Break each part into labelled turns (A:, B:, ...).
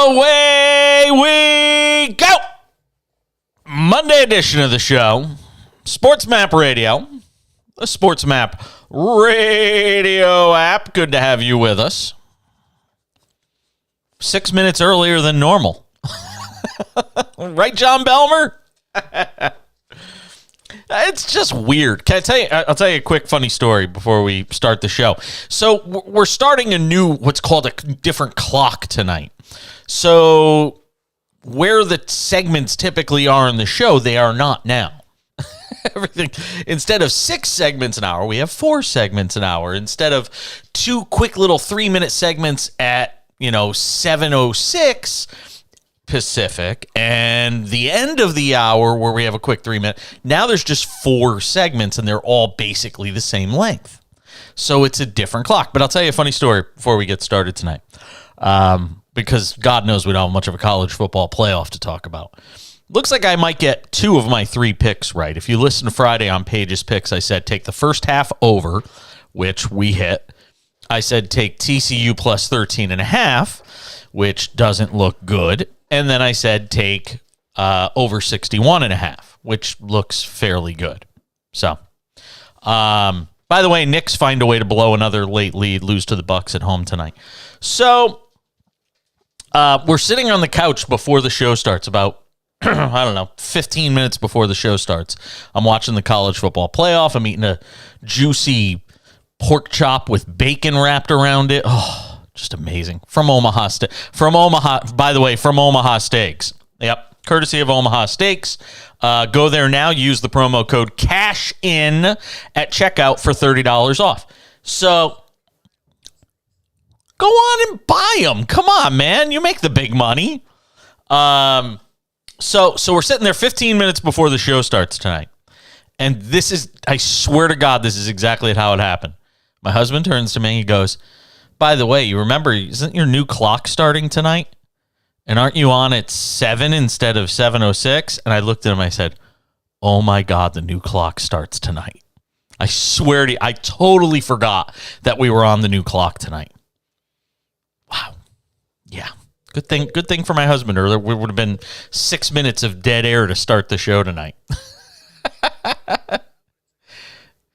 A: Away we go! Monday edition of the show. SportsMap Radio. The SportsMap Radio app. Good to have you with us. 6 minutes earlier than normal. Right, John Belmer? It's just weird. Can I tell you? I'll tell you a quick funny story before we start the show. So we're starting a new, what's called a different clock tonight. So where the segments typically are in the show, they are not now. Everything, instead of 6 segments an hour, we have 4 segments an hour. Instead of 2 quick little 3-minute segments at 7:06 Pacific and the end of the hour where we have a quick 3-minute. Now there's just 4 segments and they're all basically the same length. So it's a different clock. But I'll tell you a funny story before we get started tonight. Because God knows we don't have much of a college football playoff to talk about. Looks like I might get 2 of my 3 picks right. If you listen to Friday on Paige's Picks, I said take the first half over, which we hit. I said take TCU plus 13.5, which doesn't look good. And then I said take over 61.5, which looks fairly good. So, by the way, Knicks find a way to blow another late lead, lose to the Bucks at home tonight. So, we're sitting on the couch before the show starts, about, 15 minutes before the show starts. I'm watching the college football playoff. I'm eating a juicy pork chop with bacon wrapped around it. Oh, just amazing. From Omaha, by the way, from Omaha Steaks. Yep, courtesy of Omaha Steaks. Go there now. Use the promo code CASHIN at checkout for $30 off. So go on and buy them. Come on, man. You make the big money. So we're sitting there 15 minutes before the show starts tonight. And this is, I swear to God, this is exactly how it happened. My husband turns to me. He goes, by the way, you remember, isn't your new clock starting tonight? And aren't you on at 7 instead of 7:06? And I looked at him. I said, oh, my God, the new clock starts tonight. I swear to you, I totally forgot that we were on the new clock tonight. Wow. Yeah. Good thing for my husband earlier. We would have been 6 minutes of dead air to start the show tonight.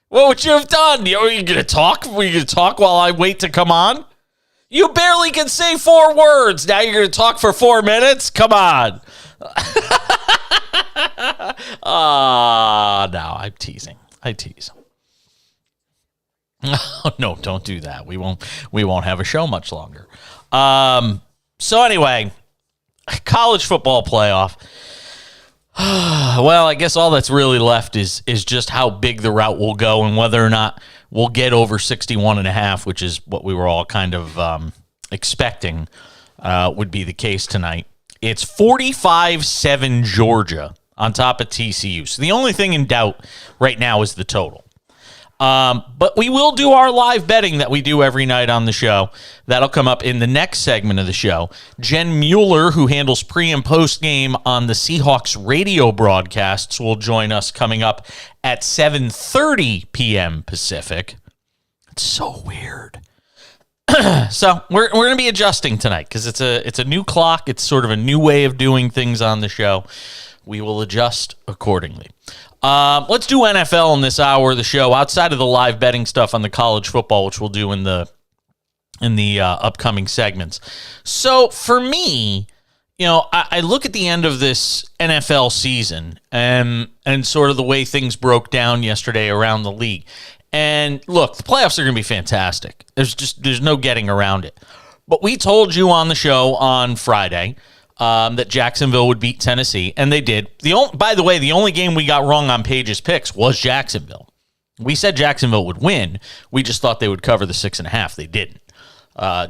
A: What would you have done? Are you going to talk? Were you going to talk while I wait to come on? You barely can say 4 words. Now you're going to talk for 4 minutes? Come on. No, I'm teasing. I tease. No, don't do that. We won't have a show much longer. So anyway, college football playoff. Well, I guess all that's really left is just how big the route will go and whether or not we'll get over 61.5, which is what we were all kind of expecting would be the case tonight. It's 45-7 Georgia on top of TCU. So the only thing in doubt right now is the total. But we will do our live betting that we do every night on the show. That'll come up in the next segment of the show. Jen Mueller, who handles pre- and post-game on the Seahawks radio broadcasts, will join us coming up at 7:30 p.m. Pacific. It's so weird. So we're going to be adjusting tonight because it's a new clock. It's sort of a new way of doing things on the show. We will adjust accordingly. Let's do NFL in this hour of the show, outside of the live betting stuff on the college football, which we'll do in the upcoming segments. So for me, I look at the end of this NFL season and sort of the way things broke down yesterday around the league. And look, the playoffs are going to be fantastic. There's no getting around it. But we told you on the show on Friday that Jacksonville would beat Tennessee, and they did. By the way, the only game we got wrong on Paige's Picks was Jacksonville. We said Jacksonville would win. We just thought they would cover the 6.5. They didn't.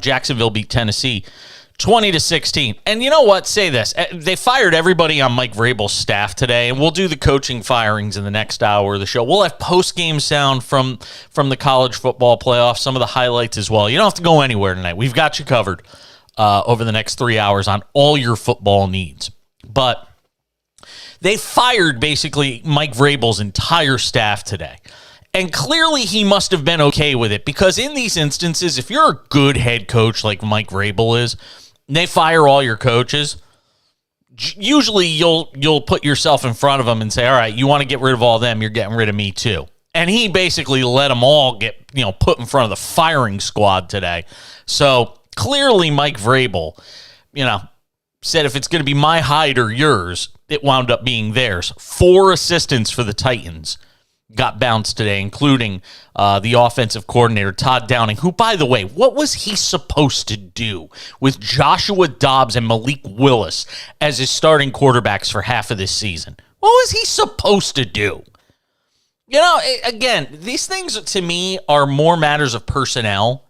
A: Jacksonville beat Tennessee 20-16. And you know what? Say this. They fired everybody on Mike Vrabel's staff today, and we'll do the coaching firings in the next hour of the show. We'll have post-game sound from the college football playoff, some of the highlights as well. You don't have to go anywhere tonight. We've got you covered over the next 3 hours on all your football needs. But they fired basically Mike Vrabel's entire staff today. And clearly he must have been okay with it, because in these instances, if you're a good head coach like Mike Vrabel is, they fire all your coaches, usually you'll put yourself in front of them and say, all right, you want to get rid of all them, you're getting rid of me too. And he basically let them all get, put in front of the firing squad today. So clearly Mike Vrabel, said if it's going to be my hide or yours, it wound up being theirs. 4 assistants for the Titans got bounced today, including the offensive coordinator, Todd Downing, who, by the way, what was he supposed to do with Joshua Dobbs and Malik Willis as his starting quarterbacks for half of this season? What was he supposed to do? Again, these things to me are more matters of personnel.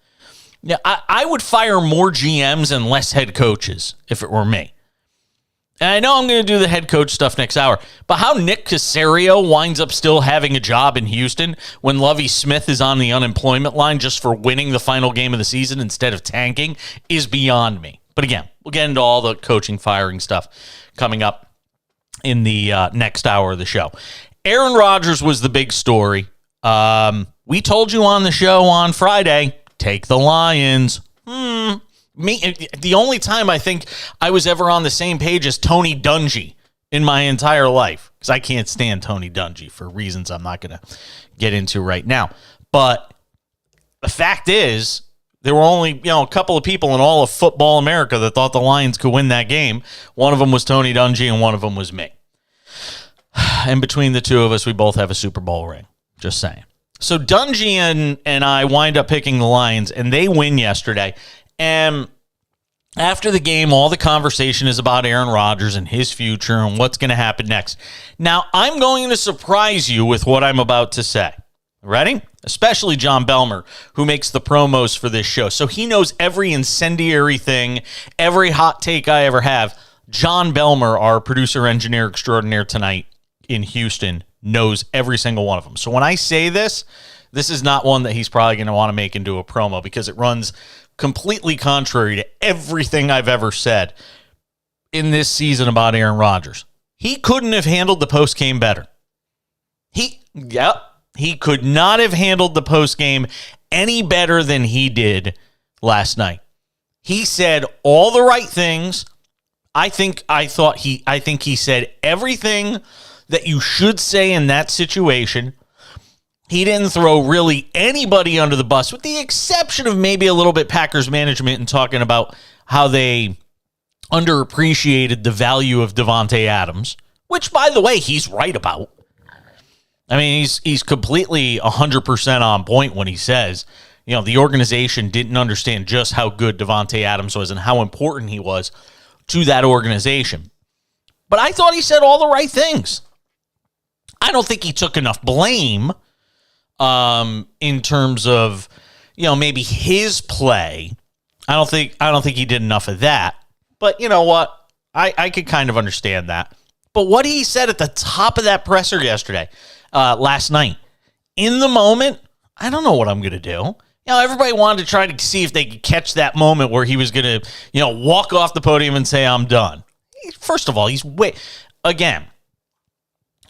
A: Now, I would fire more GMs and less head coaches if it were me. And I know I'm going to do the head coach stuff next hour, but how Nick Caserio winds up still having a job in Houston when Lovie Smith is on the unemployment line just for winning the final game of the season instead of tanking is beyond me. But again, we'll get into all the coaching, firing stuff coming up in the next hour of the show. Aaron Rodgers was the big story. We told you on the show on Friday, take the Lions. The only time I think I was ever on the same page as Tony Dungy in my entire life, because I can't stand Tony Dungy for reasons I'm not going to get into right now. But the fact is, there were only a couple of people in all of football America that thought the Lions could win that game. One of them was Tony Dungy, and one of them was me. And between the two of us, we both have a Super Bowl ring. Just saying. So Dungy and I wind up picking the Lions, and they win yesterday. And after the game, all the conversation is about Aaron Rodgers and his future and what's going to happen next. Now, I'm going to surprise you with what I'm about to say. Ready? Especially John Belmer, who makes the promos for this show. So he knows every incendiary thing, every hot take I ever have. John Belmer, our producer engineer extraordinaire tonight in Houston, knows every single one of them. So when I say this is not one that he's probably going to want to make into a promo because it runs completely contrary to everything I've ever said in this season about Aaron Rodgers. He couldn't have handled the postgame better. He could not have handled the postgame any better than he did last night. He said all the right things. I think he said everything that you should say in that situation. He didn't throw really anybody under the bus, with the exception of maybe a little bit Packers management and talking about how they underappreciated the value of Davante Adams, which, by the way, he's right about. I mean, he's completely 100% on point when he says, the organization didn't understand just how good Davante Adams was and how important he was to that organization. But I thought he said all the right things. I don't think he took enough blame in terms of, maybe his play. I don't think he did enough of that. But you know what? I could kind of understand that. But what he said at the top of that presser yesterday, last night, in the moment, I don't know what I'm going to do. Everybody wanted to try to see if they could catch that moment where he was going to, walk off the podium and say, I'm done. First of all, again,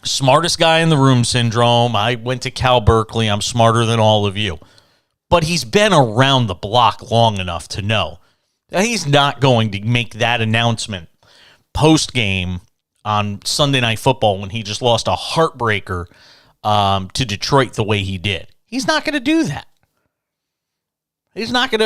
A: smartest guy in the room syndrome. I went to Cal Berkeley. I'm smarter than all of you. But he's been around the block long enough to know that he's not going to make that announcement post-game on Sunday Night Football when he just lost a heartbreaker to Detroit the way he did. He's not going to do that. He's going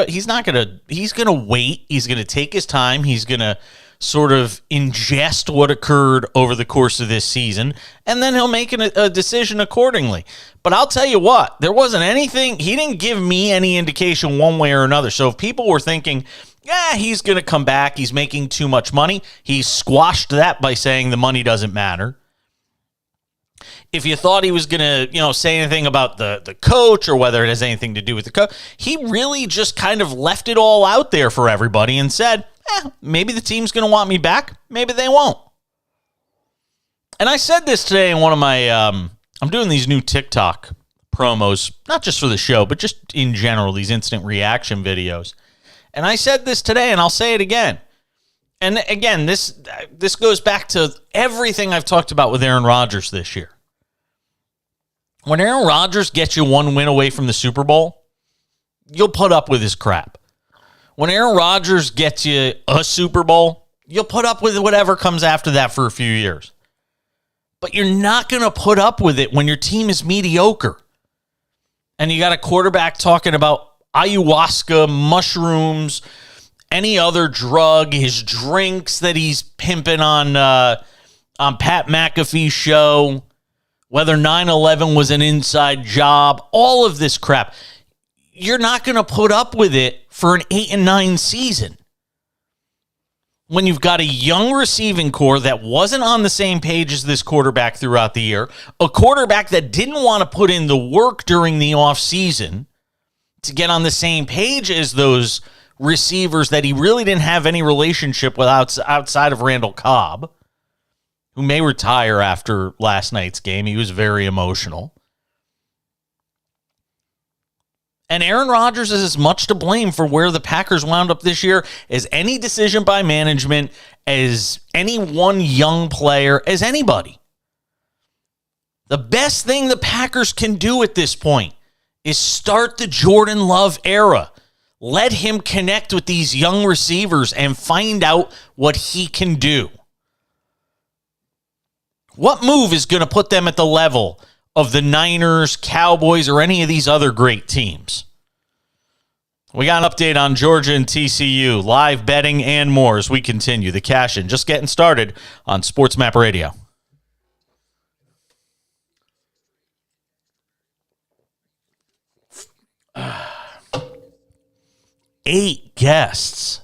A: to wait. He's going to take his time. He's going to sort of ingest what occurred over the course of this season, and then he'll make a decision accordingly. But I'll tell you what, there wasn't anything, he didn't give me any indication one way or another. So if people were thinking, he's going to come back, he's making too much money, he squashed that by saying the money doesn't matter. If you thought he was going to, say anything about the coach or whether it has anything to do with the coach, he really just kind of left it all out there for everybody and said, maybe the team's going to want me back. Maybe they won't. And I said this today in one of my, I'm doing these new TikTok promos, not just for the show, but just in general, these instant reaction videos. And I said this today, and I'll say it again. And again, this goes back to everything I've talked about with Aaron Rodgers this year. When Aaron Rodgers gets you one win away from the Super Bowl, you'll put up with his crap. When Aaron Rodgers gets you a Super Bowl, you'll put up with whatever comes after that for a few years. But you're not going to put up with it when your team is mediocre. And you got a quarterback talking about ayahuasca, mushrooms, any other drug, his drinks that he's pimping on Pat McAfee's show, whether 9/11 was an inside job, all of this crap. You're not going to put up with it for an 8-9 season. When you've got a young receiving core that wasn't on the same page as this quarterback throughout the year, a quarterback that didn't want to put in the work during the offseason to get on the same page as those receivers that he really didn't have any relationship with outside of Randall Cobb, who may retire after last night's game. He was very emotional. And Aaron Rodgers is as much to blame for where the Packers wound up this year as any decision by management, as any one young player, as anybody. The best thing the Packers can do at this point is start the Jordan Love era. Let him connect with these young receivers and find out what he can do. What move is going to put them at the level of the Niners, Cowboys, or any of these other great teams? We got an update on Georgia and TCU, live betting and more as we continue. The cash-in just getting started on SportsMap Radio. Eight guests.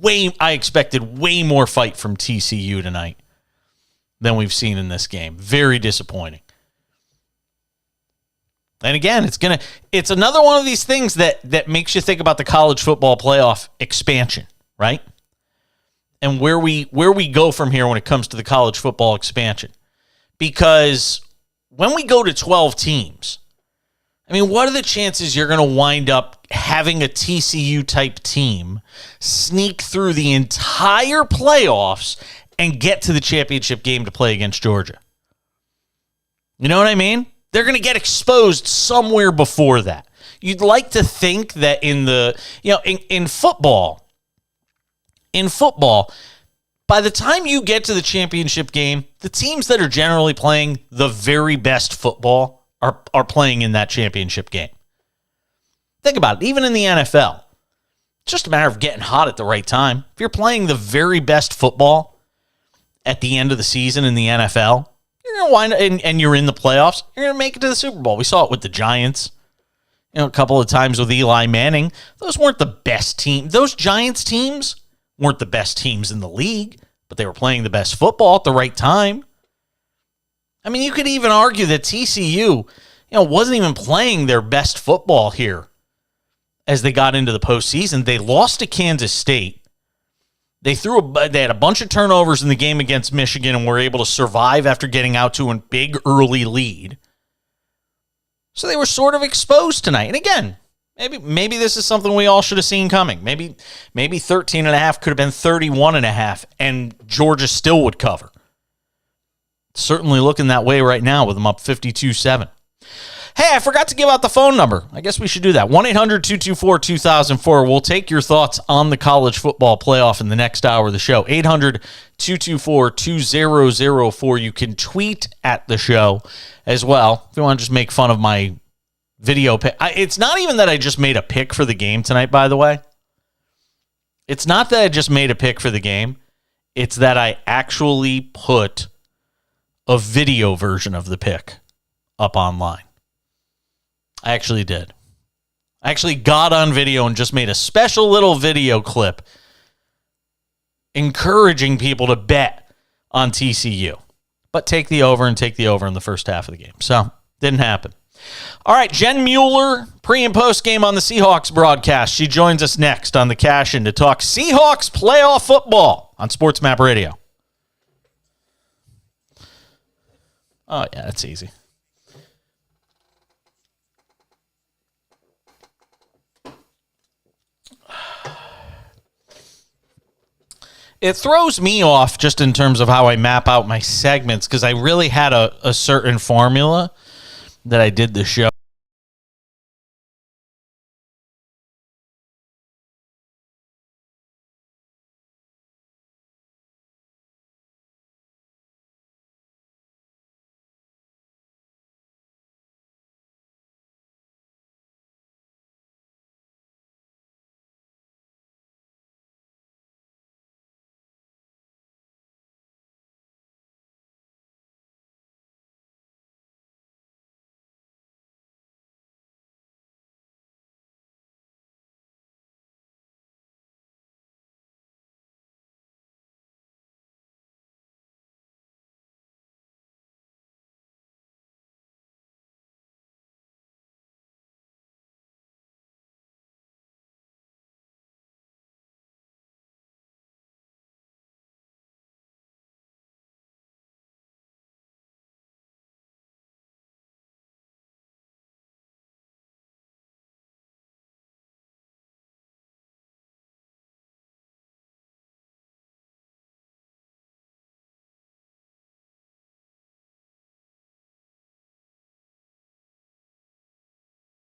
A: I expected way more fight from TCU tonight than we've seen in this game. Very disappointing. And again, it's another one of these things that makes you think about the college football playoff expansion, right? And where we go from here when it comes to the college football expansion. Because when we go to 12 teams, I mean, what are the chances you're going to wind up having a TCU-type team sneak through the entire playoffs and get to the championship game to play against Georgia? You know what I mean? They're going to get exposed somewhere before that. You'd like to think that in football, by the time you get to the championship game, the teams that are generally playing the very best football are playing in that championship game. Think about it. Even in the NFL, it's just a matter of getting hot at the right time. If you're playing the very best football at the end of the season in the NFL, you're going to wind up, and you're in the playoffs, you're going to make it to the Super Bowl. We saw it with the Giants, a couple of times with Eli Manning. Those weren't the best team. Those Giants teams weren't the best teams in the league, but they were playing the best football at the right time. I mean, you could even argue that TCU, wasn't even playing their best football here as they got into the postseason. They lost to Kansas State. They had a bunch of turnovers in the game against Michigan and were able to survive after getting out to a big early lead. So they were sort of exposed tonight. And again, maybe this is something we all should have seen coming. Maybe 13.5 could have been 31.5, and Georgia still would cover. Certainly looking that way right now with them up 52-7. Hey, I forgot to give out the phone number. I guess we should do that. 1-800-224-2004. We'll take your thoughts on the college football playoff in the next hour of the show. 800-224-2004. You can tweet at the show as well if you want to just make fun of my video pick. It's not even that I just made a pick for the game tonight, by the way. It's not that I just made a pick for the game. It's that I actually put a video version of the pick up online. I actually did. I actually got on video and just made a special little video clip encouraging people to bet on TCU. But take the over in the first half of the game. So, didn't happen. All right, Jen Mueller, pre- and post-game on the Seahawks broadcast. She joins us next on the Cash In to talk Seahawks playoff football on SportsMap Radio. Oh, yeah, that's easy. It throws me off just in terms of how I map out my segments because I really had a certain formula that I did the show.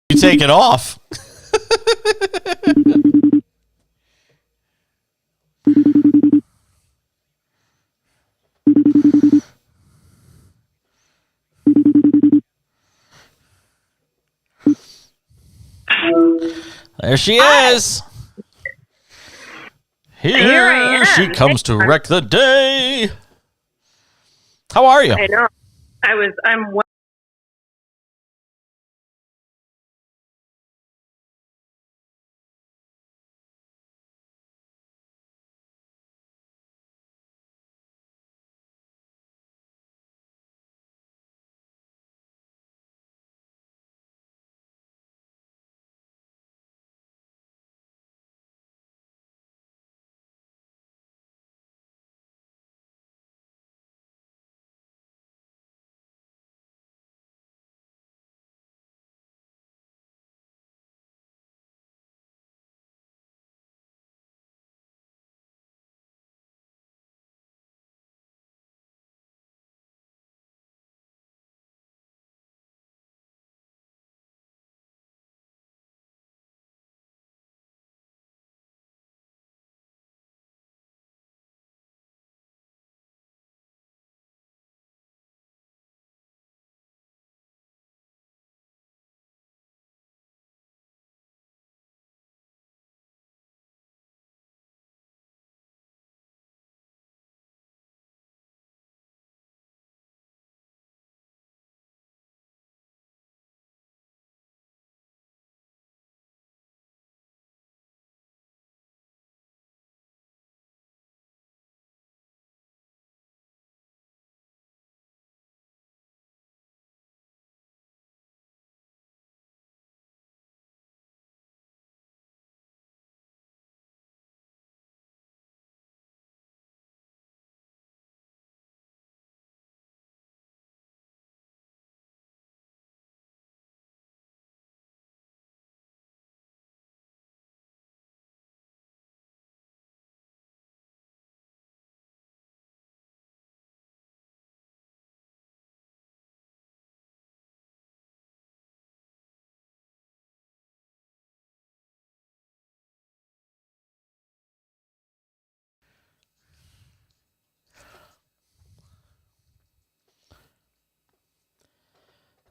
A: You take it off. There she is. Here she comes to wreck the day. How are you?
B: I know. I'm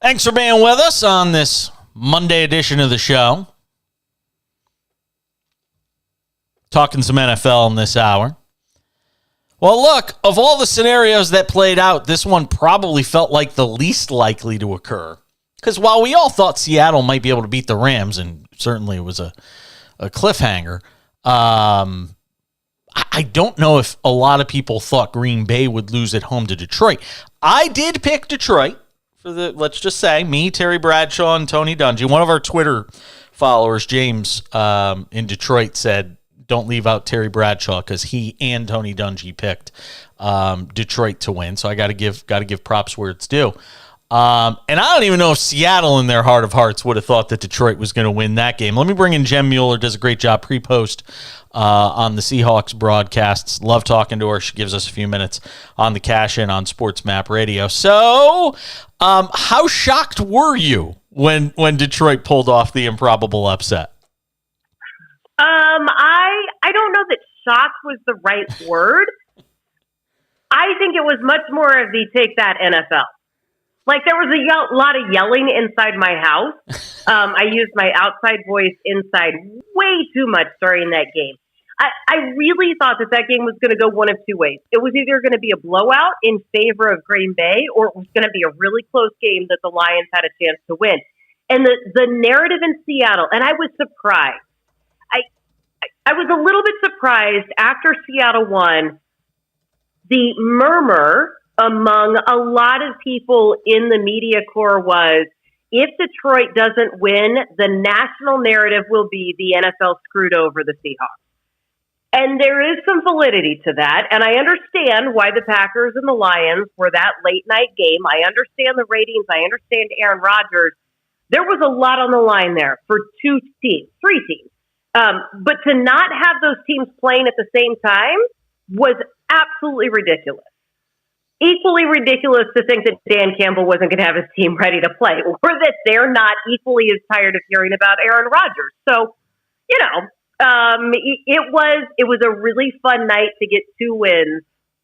A: Thanks for being with us on this Monday edition of the show. Talking some NFL in this hour. Well, look, of all the scenarios that played out, this one probably felt like the least likely to occur. Because while we all thought Seattle might be able to beat the Rams, and certainly it was a cliffhanger, I don't know if a lot of people thought Green Bay would lose at home to Detroit. I did pick Detroit for let's just say, me, Terry Bradshaw, and Tony Dungy. One of our Twitter followers, James, in Detroit said, don't leave out Terry Bradshaw because he and Tony Dungy picked Detroit to win. So I got to give props where it's due. And I don't even know if Seattle in their heart of hearts would have thought that Detroit was going to win that game. Let me bring in Jen Mueller, does a great job pre-post on the Seahawks broadcasts. Love talking to her. She gives us a few minutes on the cash-in on SportsMap Radio. So how shocked were you when Detroit pulled off the improbable upset?
B: I don't know that shocked was the right word. I think it was much more of the take that NFL. Like, there was a lot of yelling inside my house. I used my outside voice inside way too much during that game. I really thought that game was going to go one of two ways. It was either going to be a blowout in favor of Green Bay, or it was going to be a really close game that the Lions had a chance to win. And the narrative in Seattle, and I was surprised. I was a little bit surprised after Seattle won. The murmur among a lot of people in the media corps was, if Detroit doesn't win, the national narrative will be the NFL screwed over the Seahawks. And there is some validity to that. And I understand why the Packers and the Lions were that late night game. I understand the ratings. I understand Aaron Rodgers. There was a lot on the line there for three teams. But to not have those teams playing at the same time was absolutely ridiculous. Equally ridiculous to think that Dan Campbell wasn't going to have his team ready to play, or that they're not equally as tired of hearing about Aaron Rodgers. So, it was a really fun night to get 2 wins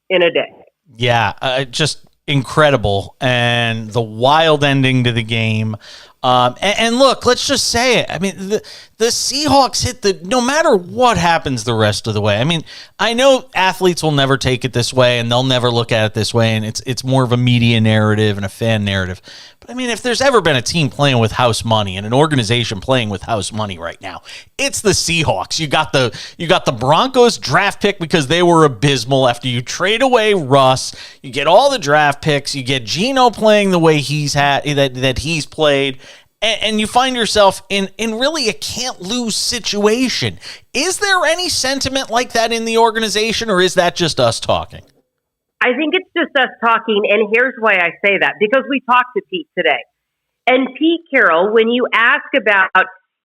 B: in a day.
A: Yeah, just incredible, and the wild ending to the game. And look, let's just say it. I mean, the Seahawks hit no matter what happens the rest of the way. I mean, I know athletes will never take it this way, and they'll never look at it this way, and it's more of a media narrative and a fan narrative. But I mean, if there's ever been a team playing with house money and an organization playing with house money right now, it's the Seahawks. You got the Broncos draft pick because they were abysmal. After you trade away Russ, you get all the draft picks. You get Geno playing the way he's had that he's played. And you find yourself in really a can't-lose situation. Is there any sentiment like that in the organization, or is that just us talking?
B: I think it's just us talking, and here's why I say that. Because we talked to Pete today. And Pete Carroll, when you ask about,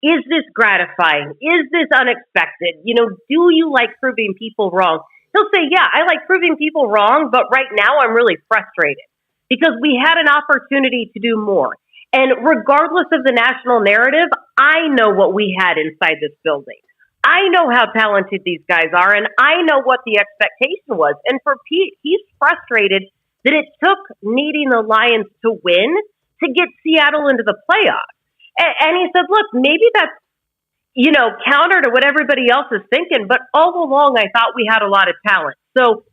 B: is this gratifying? Is this unexpected? Do you like proving people wrong? He'll say, yeah, I like proving people wrong, but right now I'm really frustrated because we had an opportunity to do more. And regardless of the national narrative, I know what we had inside this building. I know how talented these guys are, and I know what the expectation was. And for Pete, he's frustrated that it took needing the Lions to win to get Seattle into the playoffs. And he said, look, maybe that's, counter to what everybody else is thinking, but all along I thought we had a lot of talent. So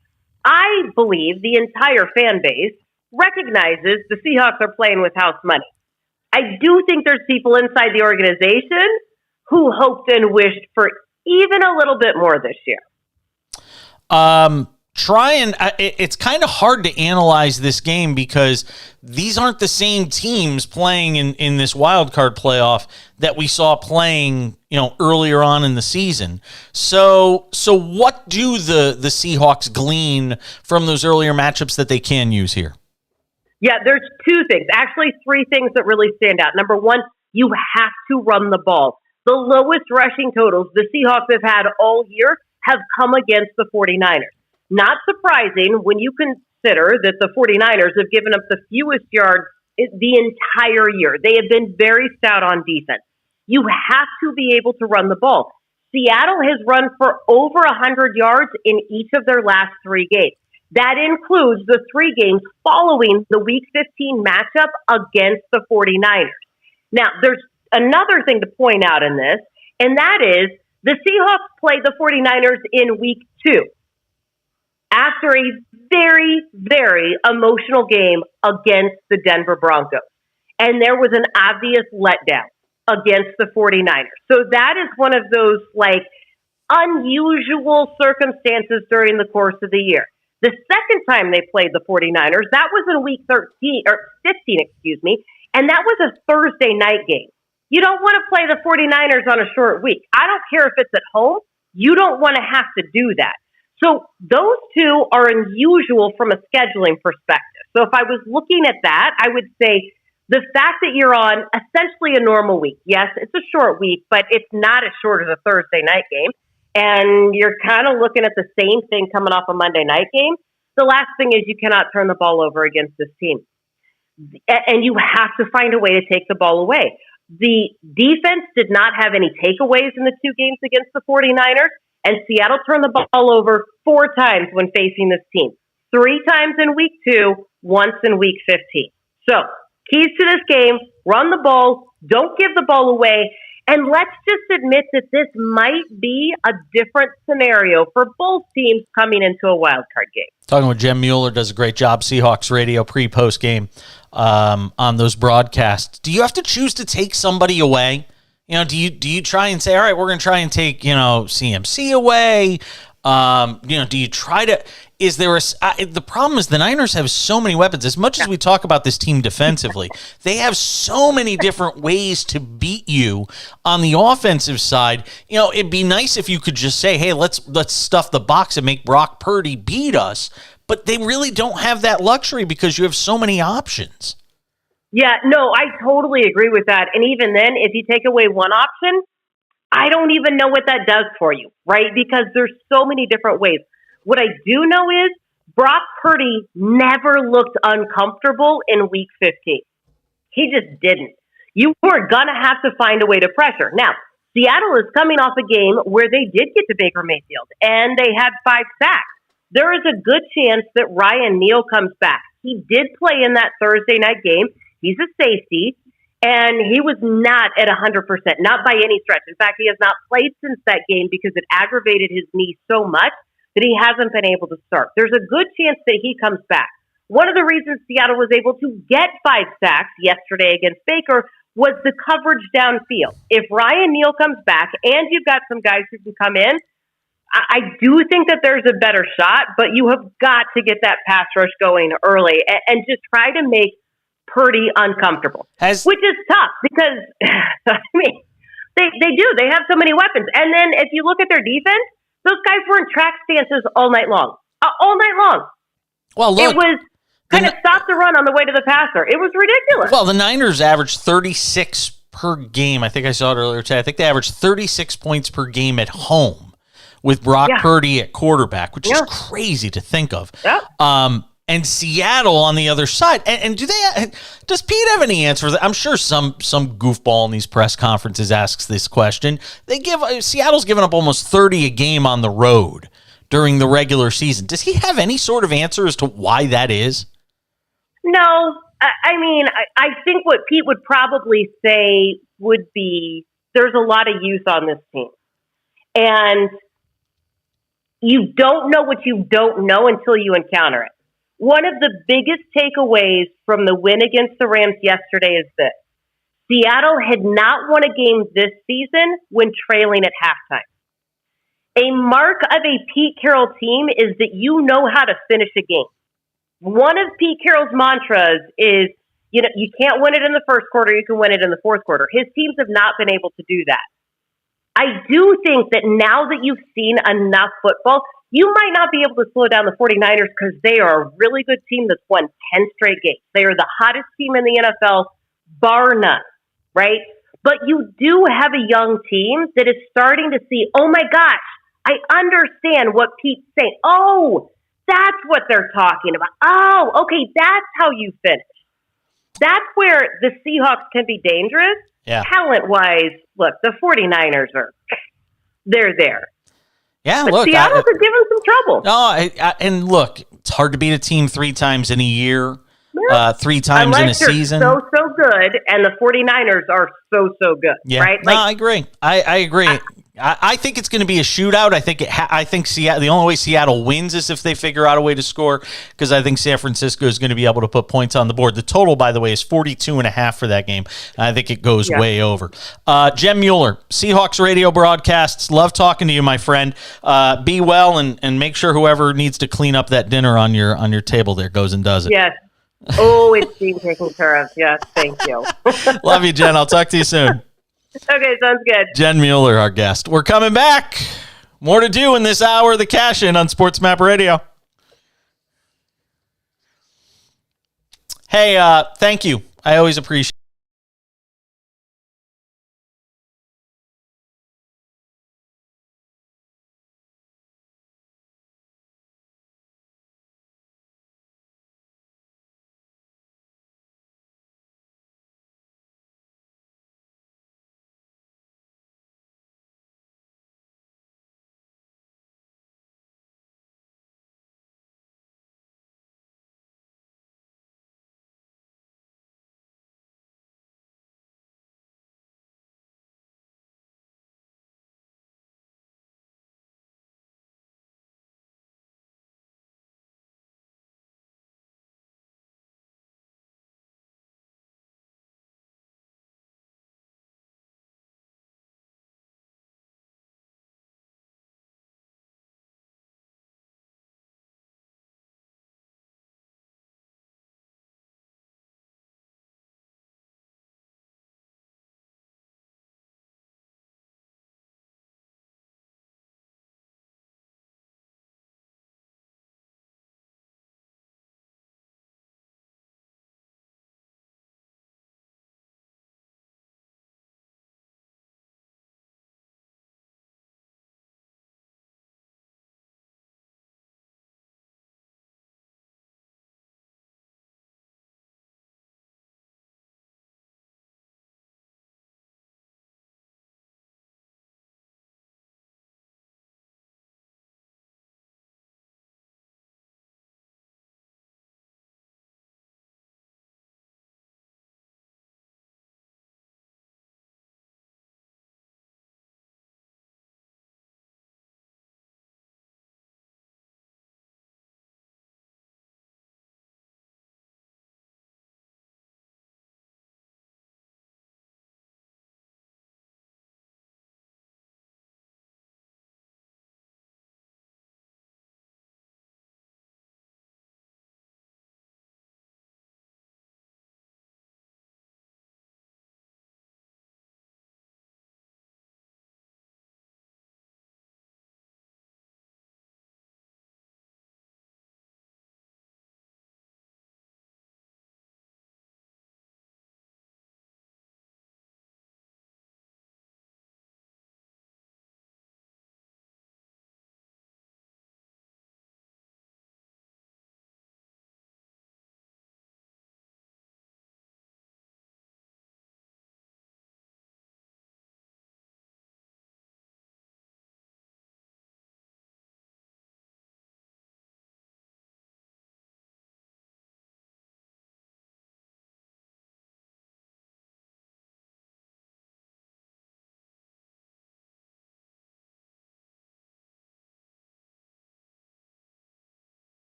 B: I believe the entire fan base recognizes the Seahawks are playing with house money. I do think there's people inside the organization who hoped and wished for even a little bit more this year.
A: It's kind of hard to analyze this game because these aren't the same teams playing in this wild card playoff that we saw playing, earlier on in the season. So what do the Seahawks glean from those earlier matchups that they can use here?
B: Yeah, there's 2 things, actually 3 things that really stand out. Number 1, you have to run the ball. The lowest rushing totals the Seahawks have had all year have come against the 49ers. Not surprising when you consider that the 49ers have given up the fewest yards the entire year. They have been very stout on defense. You have to be able to run the ball. Seattle has run for over 100 yards in each of their last 3 games. That includes the 3 games following the Week 15 matchup against the 49ers. Now, there's another thing to point out in this, and that is the Seahawks played the 49ers in Week 2 after a very, very emotional game against the Denver Broncos. And there was an obvious letdown against the 49ers. So that is one of those, unusual circumstances during the course of the year. The second time they played the 49ers, that was in Week 15, and that was a Thursday night game. You don't want to play the 49ers on a short week. I don't care if it's at home. You don't want to have to do that. So those two are unusual from a scheduling perspective. So if I was looking at that, I would say the fact that you're on essentially a normal week. Yes, it's a short week, but it's not as short as a Thursday night game. And you're kind of looking at the same thing coming off a Monday night game. The last thing is you cannot turn the ball over against this team. And you have to find a way to take the ball away. The defense did not have any takeaways in the 2 games against the 49ers, and Seattle turned the ball over 4 times when facing this team. 3 times in Week 2, once in Week 15. So, keys to this game, run the ball, don't give the ball away, and let's just admit that this might be a different scenario for both teams coming into a wild card game.
A: Talking with Jem Mueller, does a great job, Seahawks Radio pre-post game on those broadcasts. Do you have to choose to take somebody away? Do you try and say, all right, we're going to try and take, CMC away? Do you try to, is there the problem is the Niners have so many weapons. As much as we talk about this team defensively, they have so many different ways to beat you on the offensive side. It'd be nice if you could just say, hey, let's stuff the box and make Brock Purdy beat us. But they really don't have that luxury because you have so many options.
B: Yeah, no, I totally agree with that. And even then, if you take away one option, I don't even know what that does for you, right? Because there's so many different ways. What I do know is Brock Purdy never looked uncomfortable in Week 15. He just didn't. You were going to have to find a way to pressure. Now, Seattle is coming off a game where they did get to Baker Mayfield, and they had 5 sacks. There is a good chance that Ryan Neal comes back. He did play in that Thursday night game. He's a safety. And he was not at 100%, not by any stretch. In fact, he has not played since that game because it aggravated his knee so much that he hasn't been able to start. There's a good chance that he comes back. One of the reasons Seattle was able to get 5 sacks yesterday against Baker was the coverage downfield. If Ryan Neal comes back and you've got some guys who can come in, I do think that there's a better shot, but you have got to get that pass rush going early and just try to make Purdy uncomfortable, which is tough because, they do. They have so many weapons. And then if you look at their defense, those guys were in track stances all night long. All night long.
A: Well, look.
B: It was kind of stop the run on the way to the passer. It was ridiculous.
A: Well, the Niners averaged 36 per game. I think I saw it earlier today. I think they averaged 36 points per game at home with Brock Purdy at quarterback, which is crazy to think of. Yeah. And Seattle on the other side. And does Pete have any answer for that? I'm sure some goofball in these press conferences asks this question. Seattle's given up almost 30 a game on the road during the regular season. Does he have any sort of answer as to why that is? No. I think what Pete would probably say would be there's a lot of youth on this team. And you don't know what you don't know until you encounter it. One of the biggest takeaways from the win against the Rams yesterday is this. Seattle had not won a game this season when trailing at halftime. A mark of a Pete Carroll team is that you know how to finish a game. One of Pete Carroll's mantras is, you can't win it in the first quarter, you can win it in the fourth quarter. His teams have not been able to do that. I do think that now that you've seen enough football, you might not be able to slow down the 49ers because they are a really good team that's won 10 straight games. They are the hottest team in the NFL, bar none, right? But you do have a young team that is starting to see, oh my gosh, I understand what Pete's saying. Oh, that's what they're talking about. Oh, okay, that's how you finish. That's where the Seahawks can be dangerous. Yeah. Talent-wise, look, the 49ers they're there. Yeah,
B: but
A: look,
B: Seattle could give them some trouble.
A: No, and look, It's hard to beat a team 3 times in a year,
B: Yeah.
A: 3 times in a season.
B: So good, and the 49ers are so good,
A: Yeah.
B: right?
A: No, I agree. I agree. I think it's going to be a shootout. I think Seattle. The only way Seattle wins is if they figure out a way to score, because I think San Francisco is going to be able to put points on the board. The total, by the way, is 42.5 for that game. I think it goes way over. Jem Mueller, Seahawks radio broadcasts. Love talking to you, my friend. Be well, and make sure whoever needs to clean up that dinner on your table there goes and does it.
B: Yes. Oh, it's being taken care of. Yes, thank you.
A: Love you, Jen. I'll talk to you soon.
B: Okay, sounds good.
A: Jen Mueller, our guest. We're coming back. More to do in this hour of the Cash In on SportsMap Radio. Hey, thank you. I always appreciate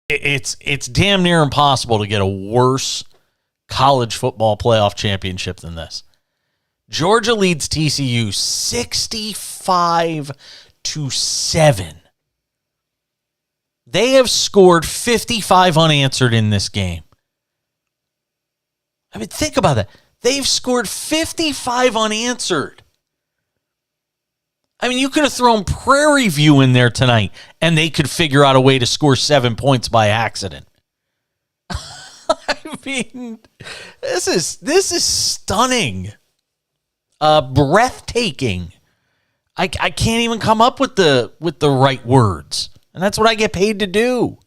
A: It's damn near impossible to get a worse college football playoff championship than this. Georgia leads TCU 65-7. They have scored 55 unanswered in this game. I mean, think about that. They've scored 55 unanswered. I mean, you could have thrown Prairie View in there tonight, and they could figure out a way to score 7 points by accident. I mean, this is stunning, breathtaking. I can't even come up with the right words, and that's what I get paid to do.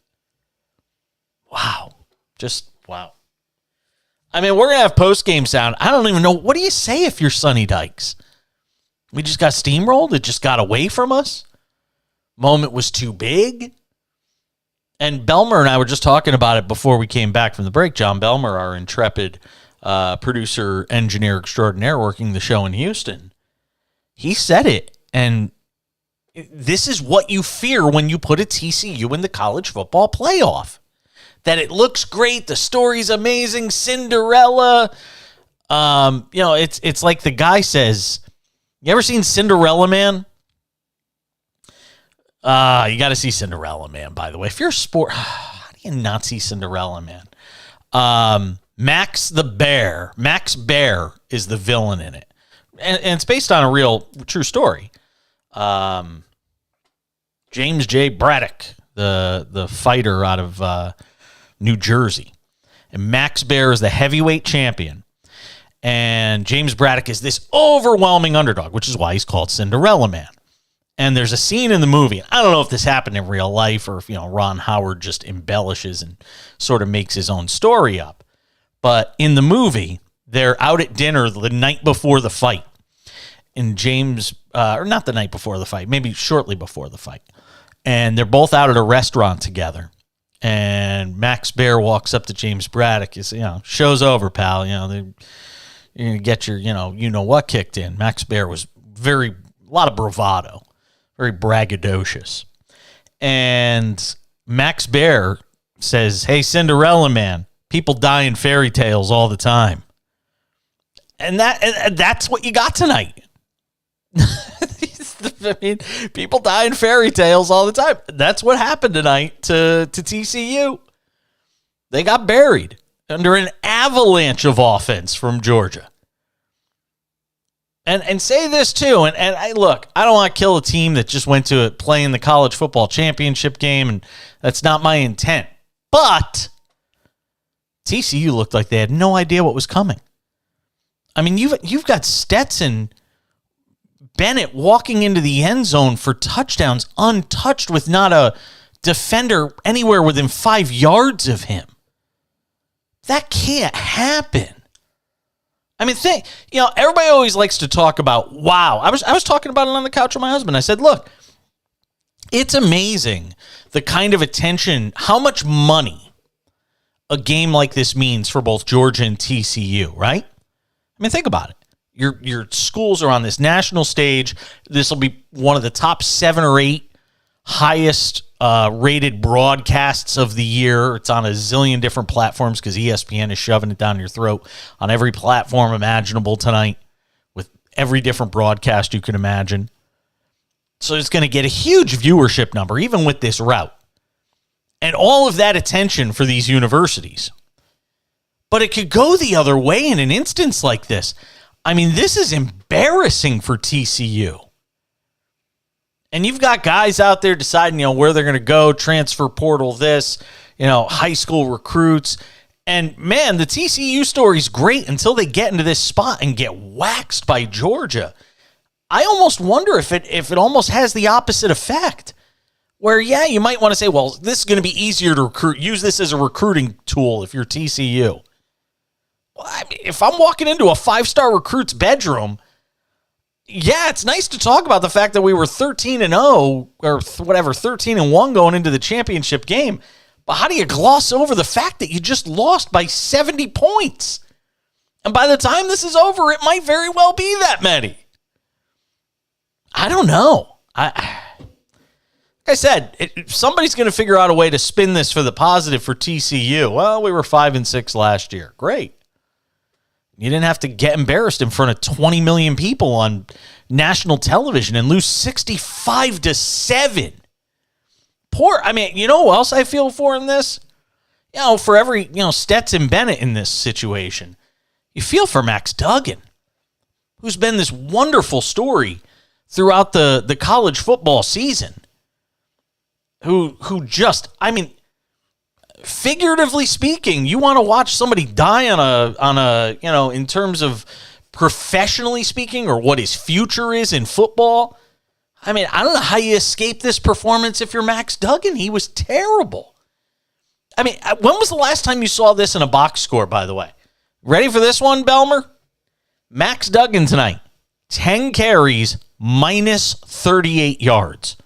A: Wow, just wow. I mean, we're gonna have post game sound. I don't even know, what do you say if you're Sonny Dykes? We just got steamrolled. It just got away from us. Moment was too big. And Belmer and I were just talking about it before we came back from the break. John Belmer, our intrepid producer, engineer extraordinaire working the show in Houston, he said it. And this is what you fear when you put a TCU in the college football playoff. That it looks great. The story's amazing. Cinderella. It's like the guy says, you ever seen Cinderella Man? You got to see Cinderella Man, by the way. If you're a sport, how do you not see Cinderella Man? Max Bear is the villain in it. And it's based on a real, true story. James J. Braddock, the fighter out of New Jersey. And Max Bear is the heavyweight champion. And James Braddock is this overwhelming underdog, which is why he's called Cinderella Man. And there's a scene in the movie. I don't know if this happened in real life or if, Ron Howard just embellishes and sort of makes his own story up. But in the movie, they're out at dinner the night before the fight. And James, or not the night before the fight, maybe shortly before the fight. And they're both out at a restaurant together. And Max Bear walks up to James Braddock. He says, show's over, pal. You're going to get your, what kicked in. Max Bear was a lot of bravado, very braggadocious. And Max Bear says, hey, Cinderella Man, people die in fairy tales all the time. And that's what you got tonight. I mean, people die in fairy tales all the time. That's what happened tonight to TCU. They got buried under an avalanche of offense from Georgia. And say this too, and I look, I don't want to kill a team that just went to play in the college football championship game, and that's not my intent. But TCU looked like they had no idea what was coming. I mean, you've got Stetson Bennett walking into the end zone for touchdowns untouched with not a defender anywhere within 5 yards of him. That can't happen. I mean, everybody always likes to talk about, wow. I was talking about it on the couch with my husband. I said, look, it's amazing the kind of attention, how much money a game like this means for both Georgia and TCU, right? I mean, think about it. Your schools are on this national stage. This will be one of the top 7 or 8 highest rated broadcasts of the year. It's on a zillion different platforms because ESPN is shoving it down your throat on every platform imaginable tonight with every different broadcast you can imagine. So it's going to get a huge viewership number, even with this route. And all of that attention for these universities. But it could go the other way in an instance like this. I mean, this is embarrassing for TCU. And you've got guys out there deciding, where they're going to go, transfer portal this, high school recruits. And, man, the TCU story's great until they get into this spot and get waxed by Georgia. I almost wonder if it almost has the opposite effect. Where, yeah, you might want to say, well, this is going to be easier to recruit. Use this as a recruiting tool if you're TCU. Well, I mean, if I'm walking into a 5-star recruit's bedroom, yeah, it's nice to talk about the fact that we were 13-0 or whatever, 13-1 going into the championship game. But how do you gloss over the fact that you just lost by 70 points? And by the time this is over, it might very well be that many. I don't know. Like I said, somebody's going to figure out a way to spin this for the positive for TCU. Well, we were 5-6 last year. Great. You didn't have to get embarrassed in front of 20 million people on national television and lose 65-7. You know who else I feel for in this? For every, Stetson Bennett in this situation. You feel for Max Duggan, who's been this wonderful story throughout the college football season. Who just, figuratively speaking, you want to watch somebody die on a in terms of professionally speaking, or what his future is in football. I don't know how you escape this performance if you're Max Duggan. He was terrible. When was the last time you saw this in a box score, by the way? Ready for this one, Belmer? Max Duggan tonight, 10 carries, minus 38 yards.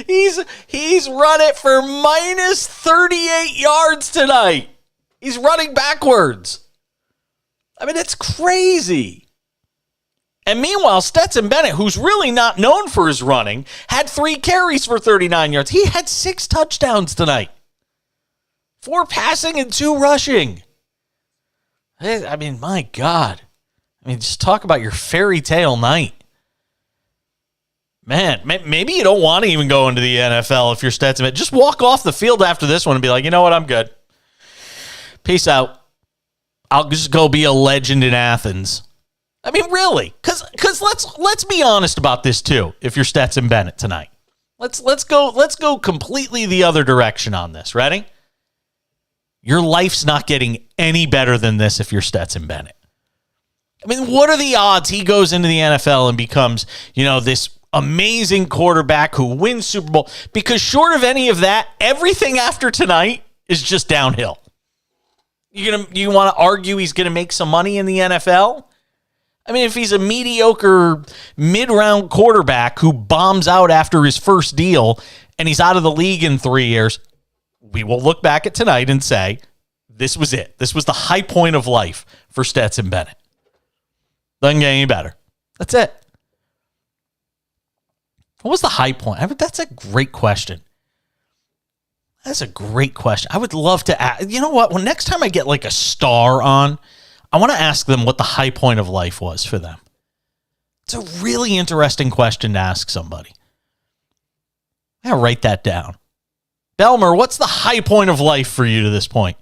A: He's run it for minus 38 yards tonight. He's running backwards. It's crazy. And meanwhile, Stetson Bennett, who's really not known for his running, had 3 carries for 39 yards. He had 6 touchdowns tonight. 4 passing and 2 rushing. My God. Just talk about your fairy tale night. Man, maybe you don't want to even go into the NFL if you're Stetson Bennett. Just walk off the field after this one and be like, you know what, I'm good. Peace out. I'll just go be a legend in Athens. Really, because let's be honest about this too. If you're Stetson Bennett tonight, let's go completely the other direction on this. Ready? Your life's not getting any better than this if you're Stetson Bennett. What are the odds he goes into the NFL and becomes, this amazing quarterback who wins Super Bowl? Because short of any of that, everything after tonight is just downhill. You want to argue he's going to make some money in the NFL? If he's a mediocre mid-round quarterback who bombs out after his first deal and he's out of the league in 3 years, we will look back at tonight and say, this was it. This was the high point of life for Stetson Bennett. Doesn't get any better. That's it. What was the high point? That's a great question. That's a great question. I would love to ask. You know what? Well, next time I get like a star on, I want to ask them what the high point of life was for them. It's a really interesting question to ask somebody. I'll write that down. Belmer, what's the high point of life for you to this point?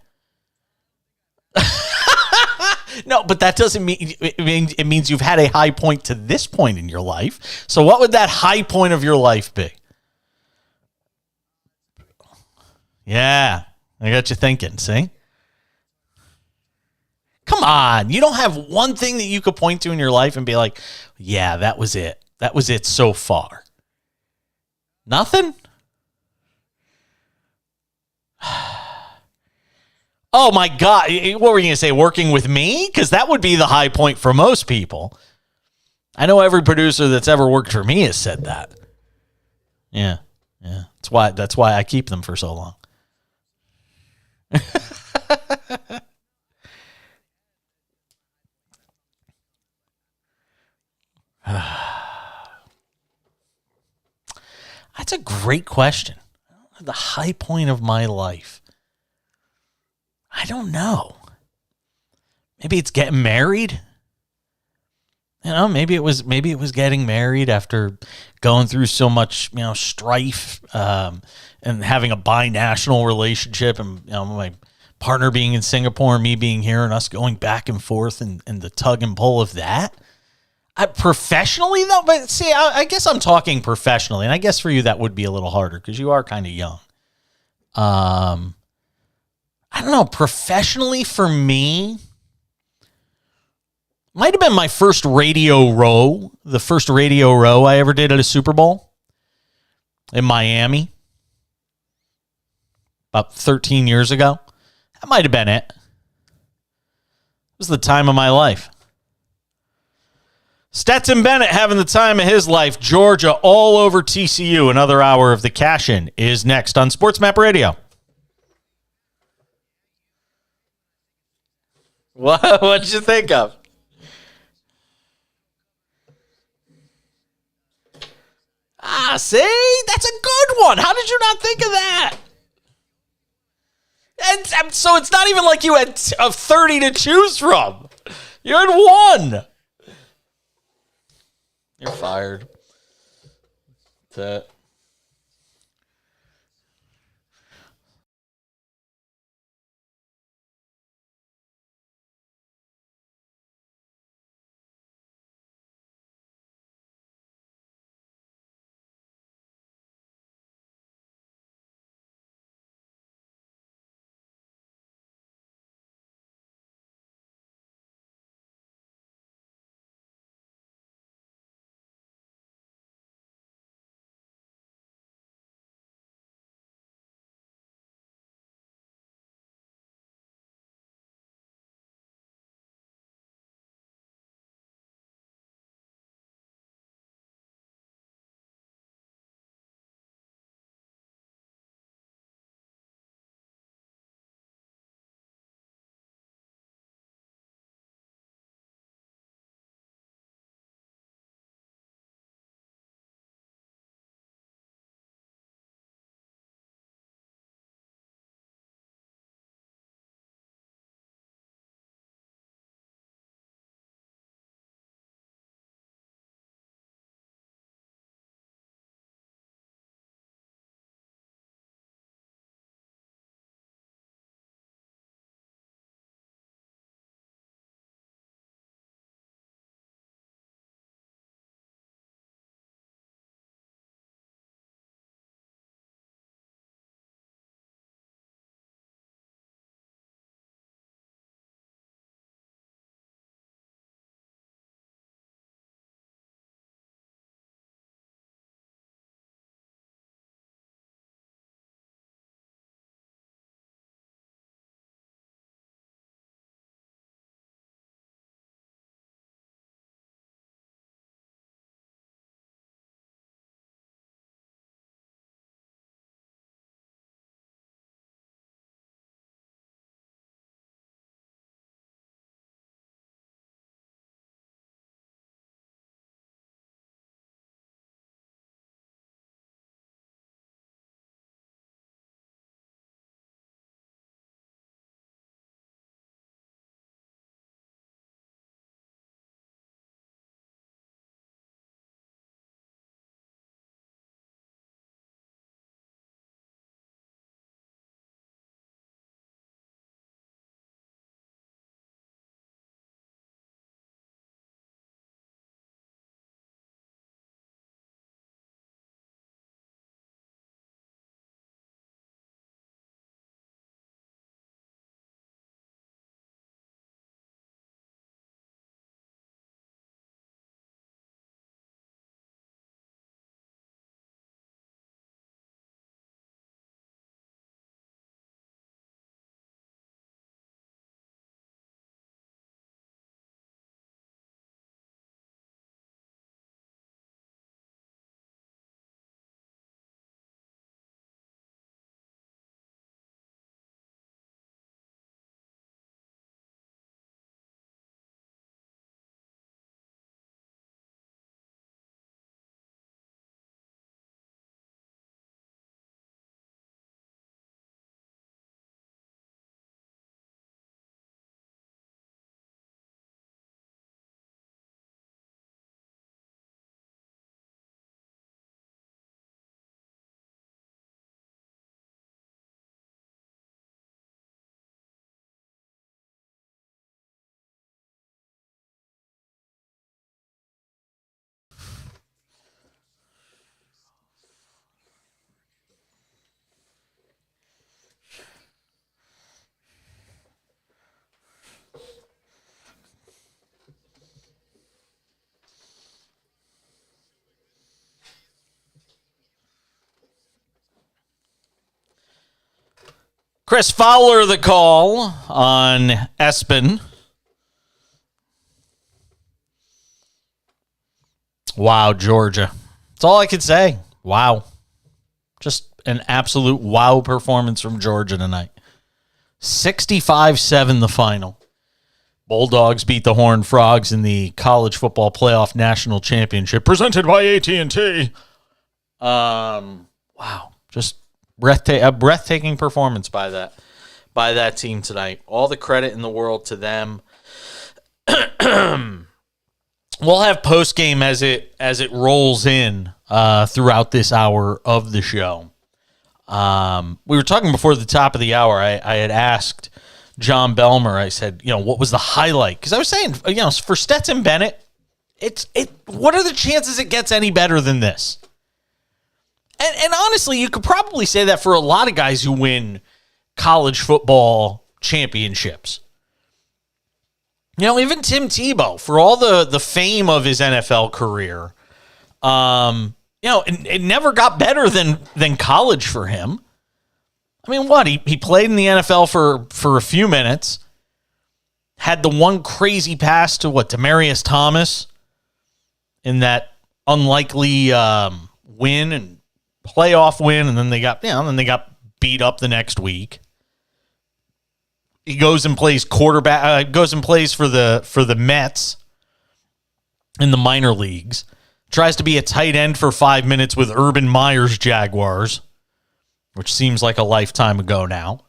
A: No, but that doesn't mean it means you've had a high point to this point in your life. So what would that high point of your life be? Yeah, I got you thinking, see? Come on. You don't have one thing that you could point to in your life and be like, yeah, that was it. That was it so far. Nothing? Oh, my God. What were you going to say? Working with me? Because that would be the high point for most people. I know every producer that's ever worked for me has said that. Yeah. That's why I keep them for so long. That's a great question. The high point of my life. I don't know. Maybe it's getting married. Maybe it was getting married after going through so much, strife, and having a binational relationship, and my partner being in Singapore and me being here, and us going back and forth, and the tug and pull of that. Professionally, though, but see, I guess I'm talking professionally, and I guess for you that would be a little harder because you are kind of young. I don't know. Professionally, for me, might have been my first radio row, the first radio row I ever did at a Super Bowl in Miami about 13 years ago. That might have been it. It was the time of my life. Stetson Bennett having the time of his life. Georgia all over TCU. Another hour of the cash-in is next on SportsMap Radio. What'd you think of? See? That's a good one. How did you not think of that? And so it's not even like you had 30 to choose from. You had one. You're fired. That's it. Chris Fowler, the call on Espen. Wow, Georgia. That's all I could say. Wow. Just an absolute wow performance from Georgia tonight. 65-7 the final. Bulldogs beat the Horned Frogs in the College Football Playoff National Championship presented by AT&T. Wow, just a breathtaking performance by that team tonight. All the credit in the world to them. We'll have post game as it rolls in throughout this hour of the show. We were talking before the top of the hour. I had asked John Belmer. I said, what was the highlight? Because I was saying, for Stetson Bennett, what are the chances it gets any better than this? And honestly, you could probably say that for a lot of guys who win college football championships. Even Tim Tebow, for all the fame of his NFL career, it never got better than college for him. I mean, what? He played in the NFL for a few minutes, had the one crazy pass to Demaryius Thomas in that unlikely win and playoff win, and then they got beat up the next week. He goes and plays quarterback. Goes and plays for the Mets in the minor leagues. Tries to be a tight end for 5 minutes with Urban Meyer's Jaguars, which seems like a lifetime ago now.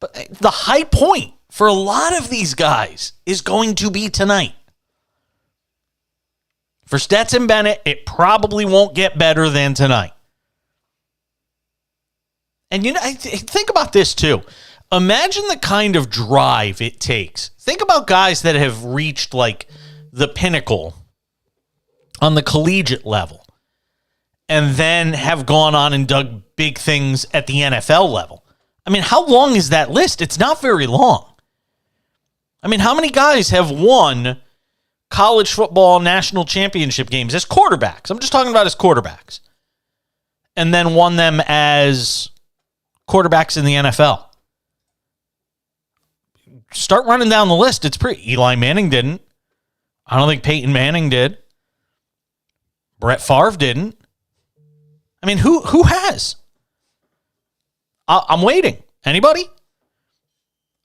A: But the high point for a lot of these guys is going to be tonight. For Stetson Bennett, it probably won't get better than tonight. And think about this too. Imagine the kind of drive it takes. Think about guys that have reached the pinnacle on the collegiate level and then have gone on and dug big things at the NFL level. I mean, how long is that list? It's not very long. I mean, how many guys have won college football national championship games as quarterbacks? I'm just talking about as quarterbacks. And then won them as quarterbacks in the NFL. Start running down the list. It's pretty. Eli Manning didn't. I don't think Peyton Manning did. Brett Favre didn't. I mean, who has? I'm waiting. Anybody?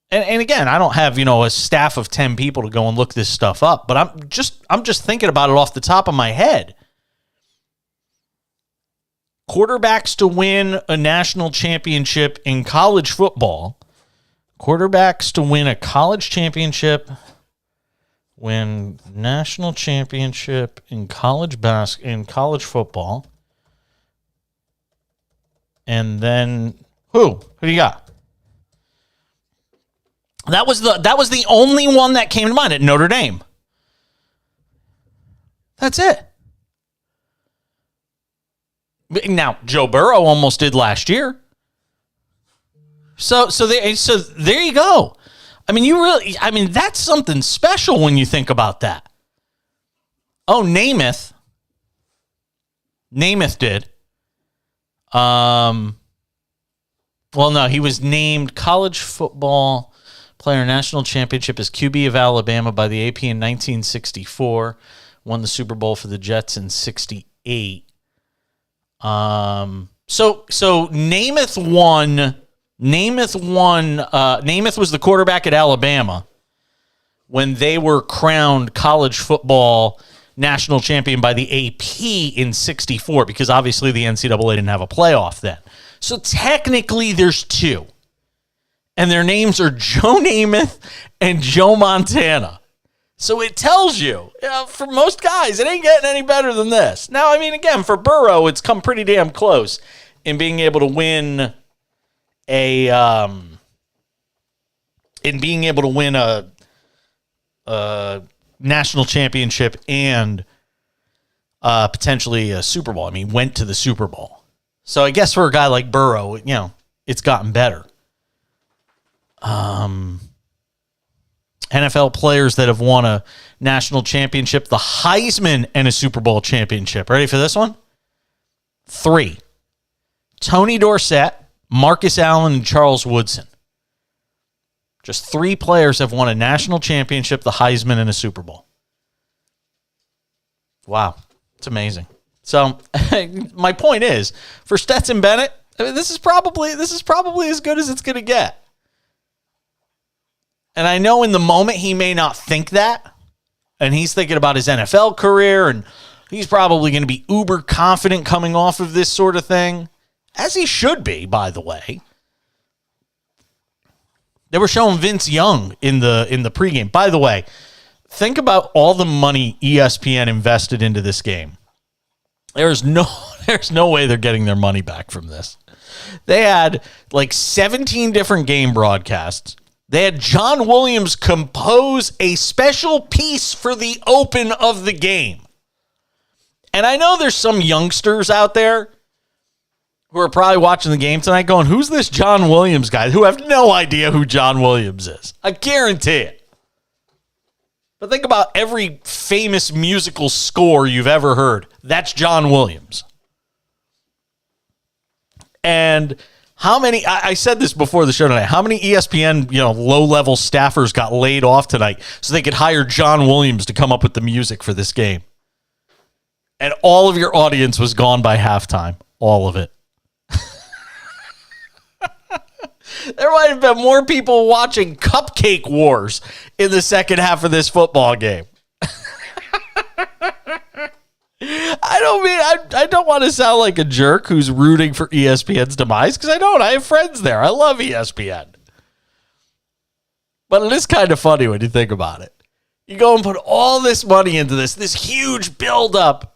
A: And again, I don't have, a staff of 10 people to go and look this stuff up, but I'm just thinking about it off the top of my head. Quarterbacks to win a national championship in college football. Quarterbacks to win a college championship, win national championship in college football. And then who do you got? That was the only one that came to mind at Notre Dame. That's it. Now, Joe Burrow almost did last year. So there you go. I mean, that's something special when you think about that. Oh, Namath did. Well, no, he was named college football player national championship as QB of Alabama by the AP in 1964. Won the Super Bowl for the Jets in 68. So Namath won. Namath was the quarterback at Alabama when they were crowned college football national champion by the AP in 64, because obviously the NCAA didn't have a playoff then. So technically there's two. And their names are Joe Namath and Joe Montana. So it tells you, for most guys, it ain't getting any better than this. Now, I mean, again, for Burrow, it's come pretty damn close in being able to win a national championship and potentially a Super Bowl. I mean, went to the Super Bowl. So I guess for a guy like Burrow, it's gotten better. NFL players that have won a national championship, the Heisman, and a Super Bowl championship. Ready for this one? 3. Tony Dorsett, Marcus Allen, and Charles Woodson. Just 3 players have won a national championship, the Heisman, and a Super Bowl. Wow. It's amazing. So my point is, for Stetson Bennett, this is probably as good as it's going to get. And I know in the moment he may not think that, and he's thinking about his NFL career, and He's probably going to be uber confident coming off of this sort of thing, as he should be, by the way. They were showing Vince Young in the pregame. By the way, think about all the money ESPN invested into this game. There's no way they're getting their money back from this. They had like 17 different game broadcasts. They had John Williams compose a special piece for the open of the game. And I know there's some youngsters out there who are probably watching the game tonight going, who's this John Williams guy? Who have no idea who John Williams is. I guarantee it. But think about every famous musical score you've ever heard. That's John Williams. And how many, I said this before the show tonight, how many ESPN, low-level staffers got laid off tonight so they could hire John Williams to come up with the music for this game? And all of your audience was gone by halftime. All of it. There might have been more people watching Cupcake Wars in the second half of this football game. I don't want to sound like a jerk who's rooting for ESPN's demise, because I don't. I have friends there. I love ESPN. But it is kind of funny when you think about it. You go and put all this money into this huge buildup.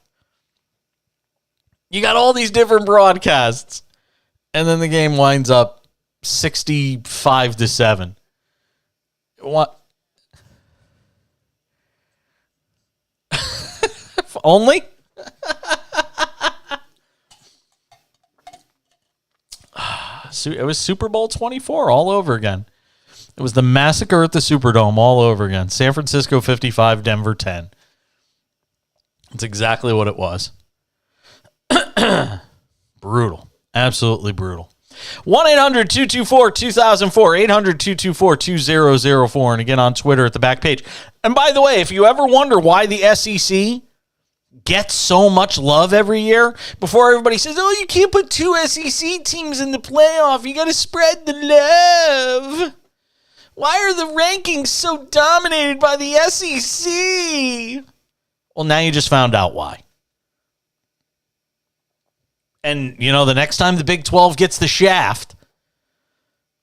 A: You got all these different broadcasts, and then the game winds up 65-7. What? Only? It was Super Bowl 24 all over again. It was the massacre at the Superdome all over again. San Francisco 55, Denver 10. That's exactly what it was. Brutal. Absolutely brutal. 1-800-224-2004, 800-224-2004, and again on Twitter at the back page. And by the way, if you ever wonder why the SEC gets so much love every year, before everybody says, oh, you can't put two SEC teams in the playoff, you got to spread the love. Why are the rankings so dominated by the SEC? Well, now you just found out why. And, the next time the Big 12 gets the shaft,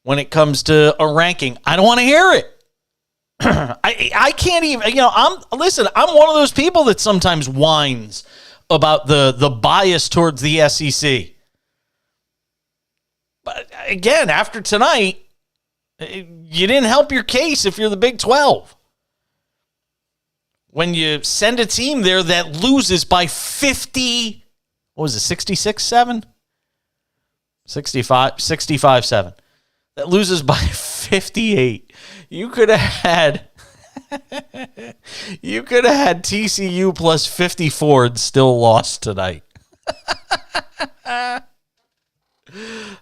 A: when it comes to a ranking, I don't want to hear it. I can't even, I'm one of those people that sometimes whines about the bias towards the SEC. But again, after tonight, you didn't help your case if you're the Big 12. When you send a team there that loses by 50, what was it, 66-7? 65-7. That loses by 58. You could have had TCU plus 54 and still lost tonight.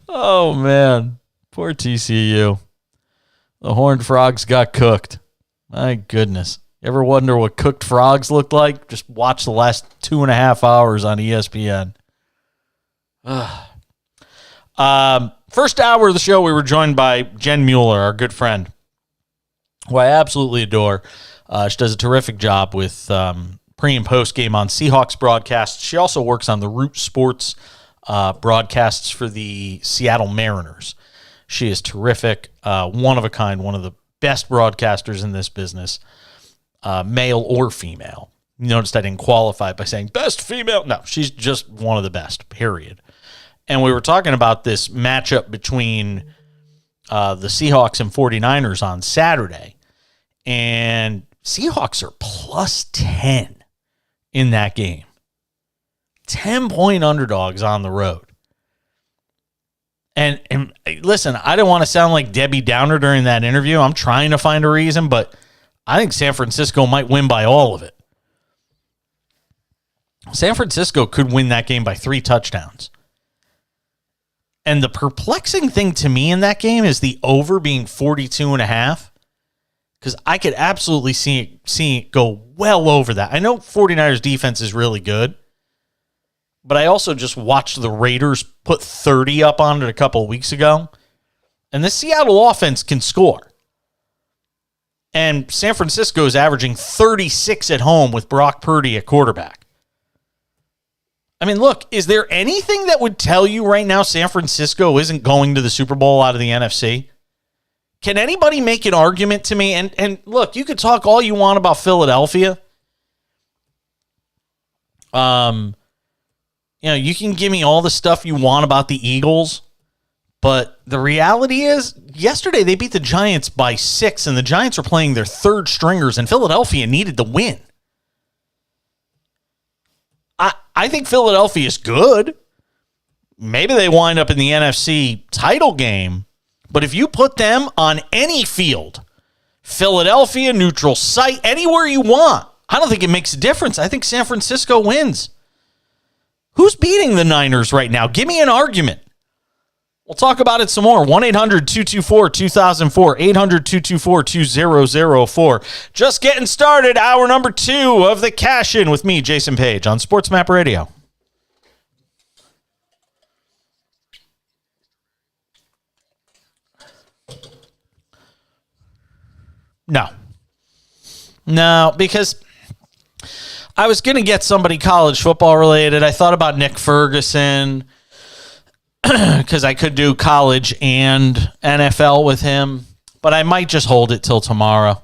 A: Oh, man. Poor TCU. The Horned Frogs got cooked. My goodness. You ever wonder what cooked frogs look like? Just watch the last 2.5 hours on ESPN. First hour of the show, we were joined by Jen Mueller, our good friend, who I absolutely adore. She does a terrific job with pre- and post-game on Seahawks broadcasts. She also works on the Root Sports broadcasts for the Seattle Mariners. She is terrific, one of a kind, one of the best broadcasters in this business, male or female. You noticed I didn't qualify by saying best female. No, she's just one of the best, period. And we were talking about this matchup between the Seahawks and 49ers on Saturday. And Seahawks are plus 10 in that game. 10-point underdogs on the road. And listen, I don't want to sound like Debbie Downer during that interview. I'm trying to find a reason, but I think San Francisco might win by all of it. San Francisco could win that game by 3 touchdowns. And the perplexing thing to me in that game is the over being 42.5, because I could absolutely see it go well over that. I know 49ers defense is really good, but I also just watched the Raiders put 30 up on it a couple of weeks ago, and the Seattle offense can score. And San Francisco is averaging 36 at home with Brock Purdy at quarterback. I mean, look, is there anything that would tell you right now San Francisco isn't going to the Super Bowl out of the NFC? Can anybody make an argument to me? And look, you could talk all you want about Philadelphia. You can give me all the stuff you want about the Eagles, but the reality is, yesterday they beat the Giants by 6, and the Giants were playing their third stringers, and Philadelphia needed the win. I think Philadelphia is good. Maybe they wind up in the NFC title game, but if you put them on any field, Philadelphia, neutral site, anywhere you want, I don't think it makes a difference. I think San Francisco wins. Who's beating the Niners right now? Give me an argument. We'll talk about it some more. 1-800-224-2004, 800-224-2004. Just getting started. Hour number 2 of the Cash In with me, Jason Page, on SportsMap Radio. No, because I was going to get somebody college football related. I thought about Nick Ferguson because I could do college and NFL with him, but I might just hold it till tomorrow.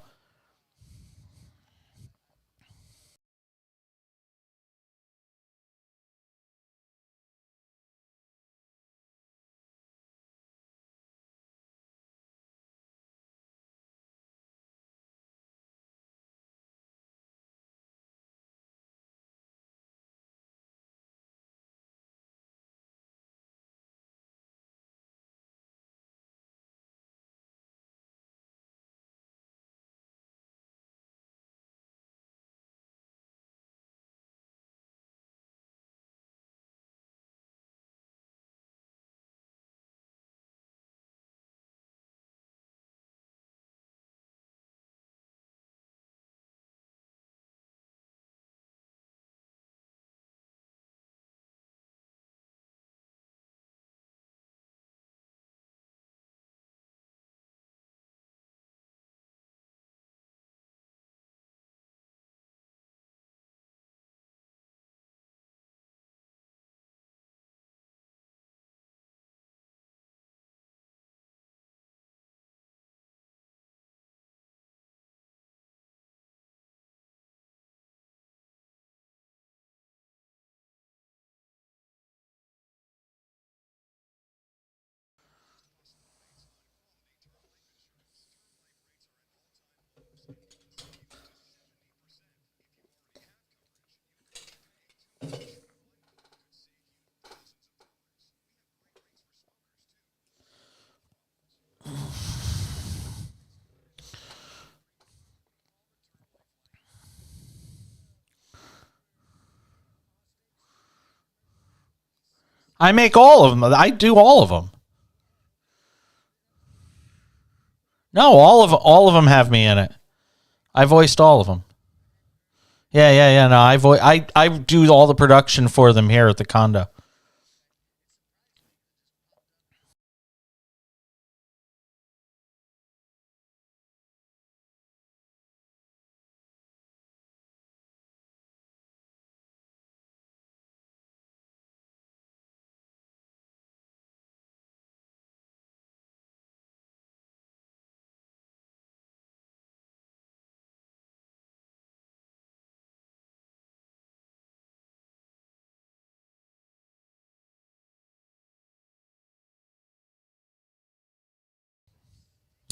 A: I make all of them. I do all of them. No, all of them have me in it. I voiced all of them. Yeah. No, I do all the production for them here at the condo.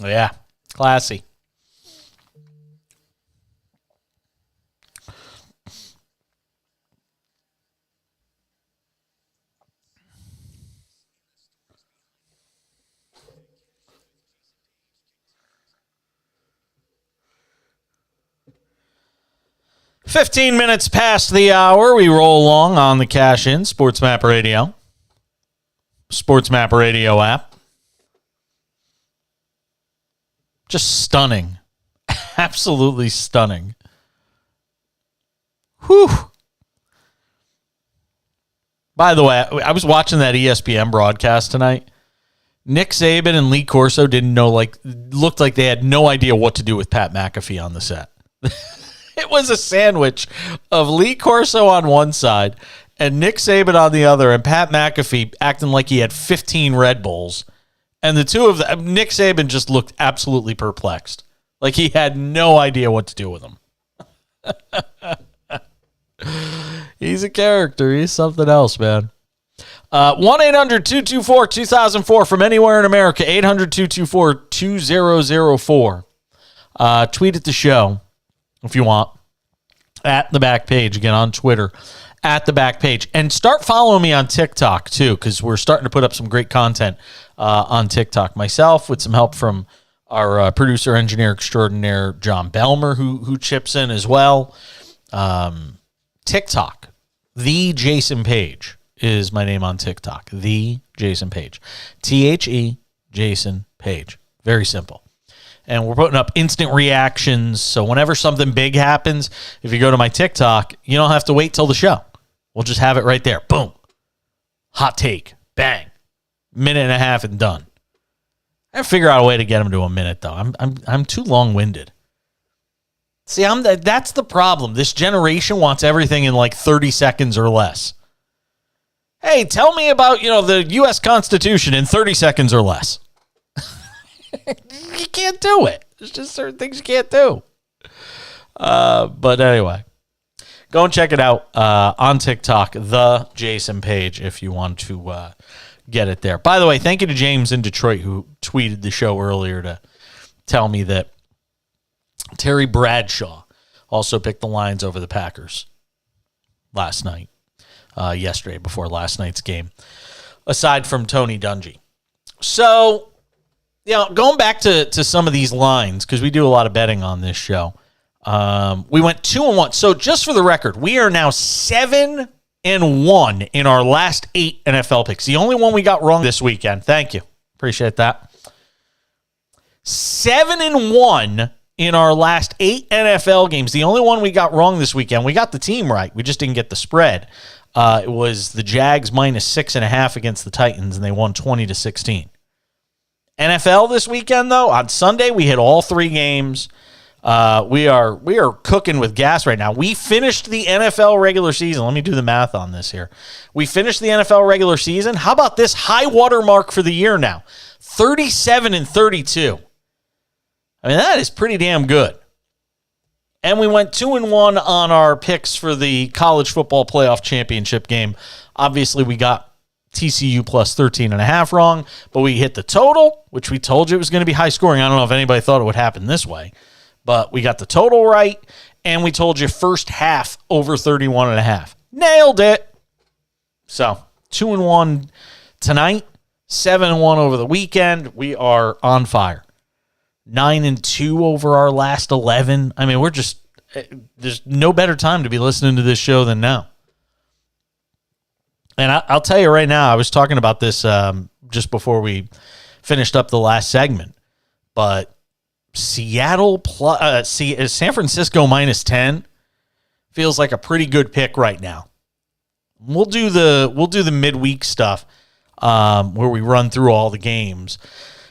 A: Yeah, classy. "15 minutes past the hour. We roll along on the Cash In, SportsMap Radio. SportsMap Radio app. Just stunning. Absolutely stunning. Whew. By the way, I was watching that ESPN broadcast tonight. Nick Saban and Lee Corso looked like they had no idea what to do with Pat McAfee on the set. It was a sandwich of Lee Corso on one side and Nick Saban on the other, and Pat McAfee acting like he had 15 Red Bulls. And the two of them, Nick Saban just looked absolutely perplexed. Like he had no idea what to do with them. He's a character. He's something else, man. 1-800-224-2004 from anywhere in America. 800-224-2004. Tweet at the show if you want. At the back page. Again, on Twitter. At the back page. And start following me on TikTok, too, because we're starting to put up some great content on TikTok. Myself, with some help from our producer, engineer extraordinaire, John Belmer, who chips in as well. TikTok. The Jason Page is my name on TikTok. The Jason Page. THE Jason Page. Very simple. And we're putting up instant reactions. So whenever something big happens, if you go to my TikTok, you don't have to wait till the show. We'll just have it right there. Boom. Hot take. Bang. Minute and a half and done. I figure out a way to get them to a minute, though. I'm too long-winded. See, that's the problem. This generation wants everything in like 30 seconds or less. Hey, tell me about, the U.S. Constitution in 30 seconds or less. You can't do it. There's just certain things you can't do. But anyway, go and check it out on TikTok, the Jason Page, if you want to get it there. By the way, thank you to James in Detroit who tweeted the show earlier to tell me that Terry Bradshaw also picked the Lions over the Packers last night, yesterday before last night's game, aside from Tony Dungy. So, going back to some of these lines, because we do a lot of betting on this show, we went 2-1. So just for the record, we are now 7-1 in our last 8 NFL picks. The only one we got wrong this weekend. Thank you. Appreciate that. 7-1 in our last 8 NFL games. The only one we got wrong this weekend, we got the team right. We just didn't get the spread. It was the Jags minus 6.5 against the Titans, and they won 20-16. NFL this weekend, though, on Sunday, we hit all 3 games. We are cooking with gas right now. We finished the NFL regular season. Let me do the math on this here. We finished the NFL regular season. How about this high water mark for the year now? 37-32. I mean, that is pretty damn good. And we went 2-1 on our picks for the college football playoff championship game. Obviously, we got TCU plus 13.5 wrong, but we hit the total, which we told you it was going to be high scoring. I don't know if anybody thought it would happen this way, but we got the total right, and we told you first half over 31.5. Nailed it. So 2-1 tonight, 7-1 over the weekend. We are on fire. 9-2 over our last 11. I mean, there's no better time to be listening to this show than now. And I'll tell you right now, I was talking about this just before we finished up the last segment, but San Francisco minus 10 feels like a pretty good pick right now. We'll do the midweek stuff where we run through all the games.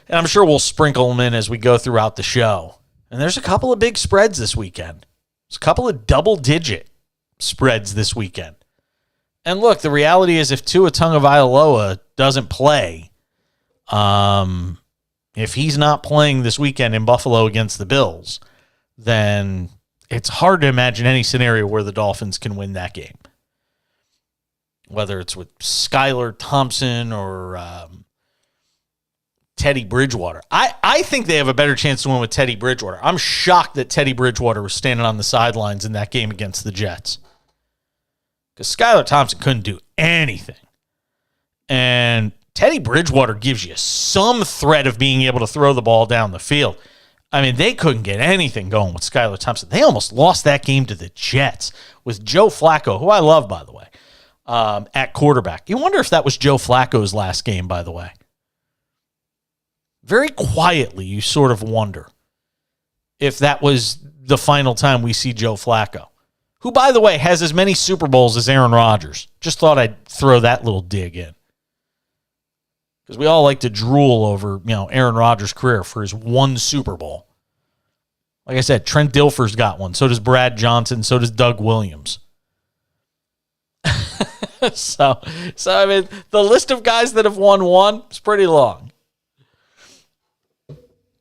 A: And I'm sure we'll sprinkle them in as we go throughout the show. And there's a couple of big spreads this weekend. There's a couple of double-digit spreads this weekend. And look, the reality is if Tua Tagovailoa doesn't play, if he's not playing this weekend in Buffalo against the Bills, then it's hard to imagine any scenario where the Dolphins can win that game. Whether it's with Skylar Thompson or Teddy Bridgewater. I think they have a better chance to win with Teddy Bridgewater. I'm shocked that Teddy Bridgewater was standing on the sidelines in that game against the Jets. Because Skylar Thompson couldn't do anything. And Teddy Bridgewater gives you some threat of being able to throw the ball down the field. I mean, they couldn't get anything going with Skylar Thompson. They almost lost that game to the Jets with Joe Flacco, who I love, by the way, at quarterback. You wonder if that was Joe Flacco's last game, by the way. Very quietly, you sort of wonder if that was the final time we see Joe Flacco, who, by the way, has as many Super Bowls as Aaron Rodgers. Just thought I'd throw that little dig in. Because we all like to drool over, Aaron Rodgers' career for his one Super Bowl. Like I said, Trent Dilfer's got one. So does Brad Johnson. So does Doug Williams. So I mean, the list of guys that have won one is pretty long.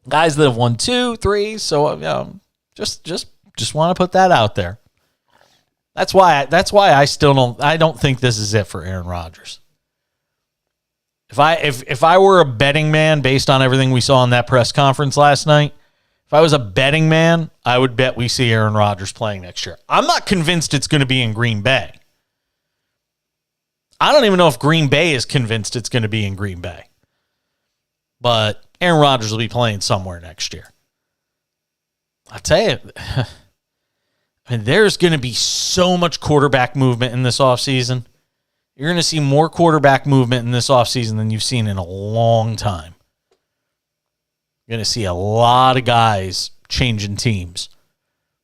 A: Guys that have won 2, 3. So just want to put that out there. That's why I don't think this is it for Aaron Rodgers. If I were a betting man based on everything we saw in that press conference last night, if I was a betting man, I would bet we see Aaron Rodgers playing next year. I'm not convinced it's going to be in Green Bay. I don't even know if Green Bay is convinced it's going to be in Green Bay. But Aaron Rodgers will be playing somewhere next year. I'll tell you, and there's going to be so much quarterback movement in this offseason. You're going to see more quarterback movement in this offseason than you've seen in a long time. You're going to see a lot of guys changing teams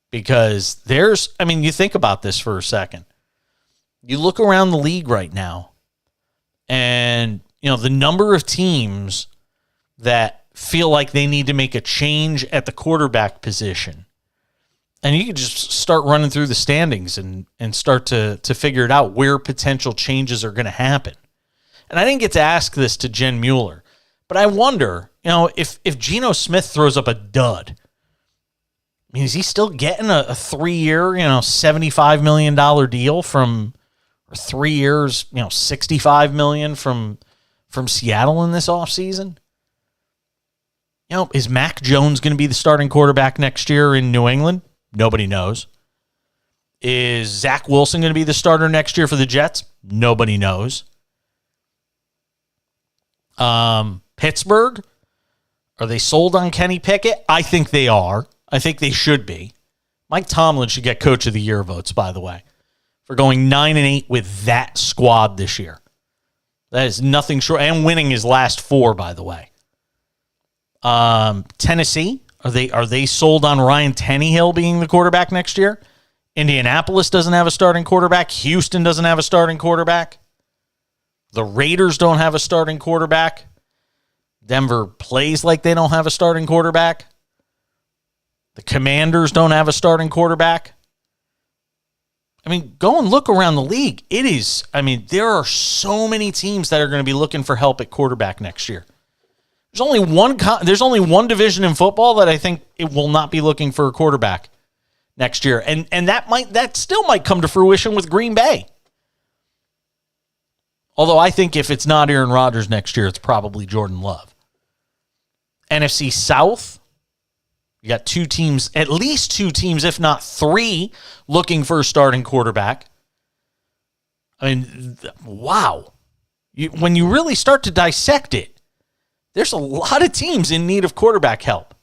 A: because you think about this for a second. You look around the league right now and, the number of teams that feel like they need to make a change at the quarterback position. And you can just start running through the standings and start to figure it out where potential changes are going to happen. And I didn't get to ask this to Jen Mueller, but I wonder, if Geno Smith throws up a dud, I mean, is he still getting a 3-year, $75 million deal from, or 3 years, $65 million from Seattle in this offseason? Is Mac Jones going to be the starting quarterback next year in New England? Nobody knows. Is Zach Wilson going to be the starter next year for the Jets? Nobody knows. Pittsburgh, are they sold on Kenny Pickett? I think they are. I think they should be. Mike Tomlin should get Coach of the Year votes, by the way, for going 9-8 with that squad this year. That is nothing short, and winning his last 4, by the way. Tennessee, are they sold on Ryan Tannehill being the quarterback next year? Indianapolis doesn't have a starting quarterback. Houston doesn't have a starting quarterback. The Raiders don't have a starting quarterback. Denver plays like they don't have a starting quarterback. The Commanders don't have a starting quarterback. I mean, go and look around the league. There are so many teams that are going to be looking for help at quarterback next year. There's only one division in football that I think it will not be looking for a quarterback next year. And that still might come to fruition with Green Bay. Although I think if it's not Aaron Rodgers next year, it's probably Jordan Love. NFC South, you got 2 teams, at least 2 teams, if not 3, looking for a starting quarterback. I mean, wow. When you really start to dissect it, there's a lot of teams in need of quarterback help.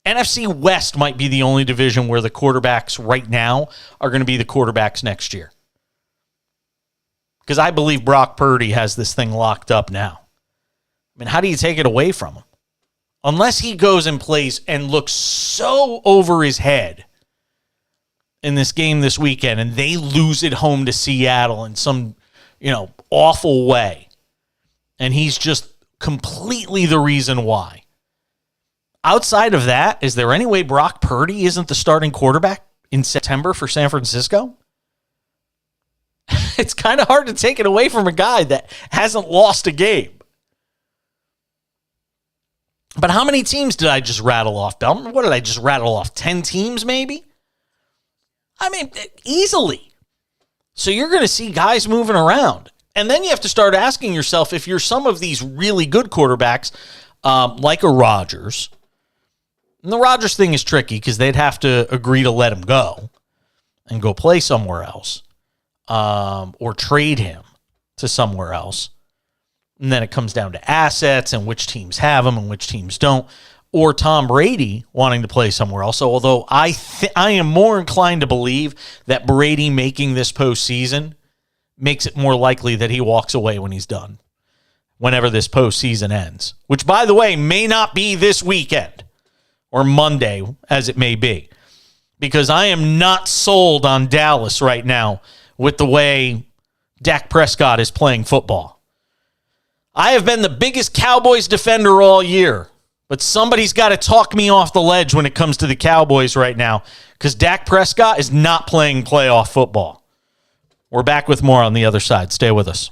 A: NFC West might be the only division where the quarterbacks right now are going to be the quarterbacks next year. Because I believe Brock Purdy has this thing locked up now. I mean, how do you take it away from him? Unless he goes and plays and looks so over his head in this game this weekend and they lose at home to Seattle in some, awful way. And he's just completely the reason why. Outside of that, is there any way Brock Purdy isn't the starting quarterback in September for San Francisco? It's kind of hard to take it away from a guy that hasn't lost a game. But how many teams did I just rattle off, Belton? What did I just rattle off? 10 teams, maybe? I mean, easily. So you're going to see guys moving around. And then you have to start asking yourself, if you're some of these really good quarterbacks, like a Rodgers, and the Rodgers thing is tricky because they'd have to agree to let him go and go play somewhere else, or trade him to somewhere else. And then it comes down to assets and which teams have them and which teams don't, or Tom Brady wanting to play somewhere else. So although I am more inclined to believe that Brady making this postseason makes it more likely that he walks away when he's done, whenever this postseason ends, which, by the way, may not be this weekend or Monday, as it may be, because I am not sold on Dallas right now with the way Dak Prescott is playing football. I have been the biggest Cowboys defender all year, but somebody's got to talk me off the ledge when it comes to the Cowboys right now, because Dak Prescott is not playing playoff football. We're back with more on the other side. Stay with us.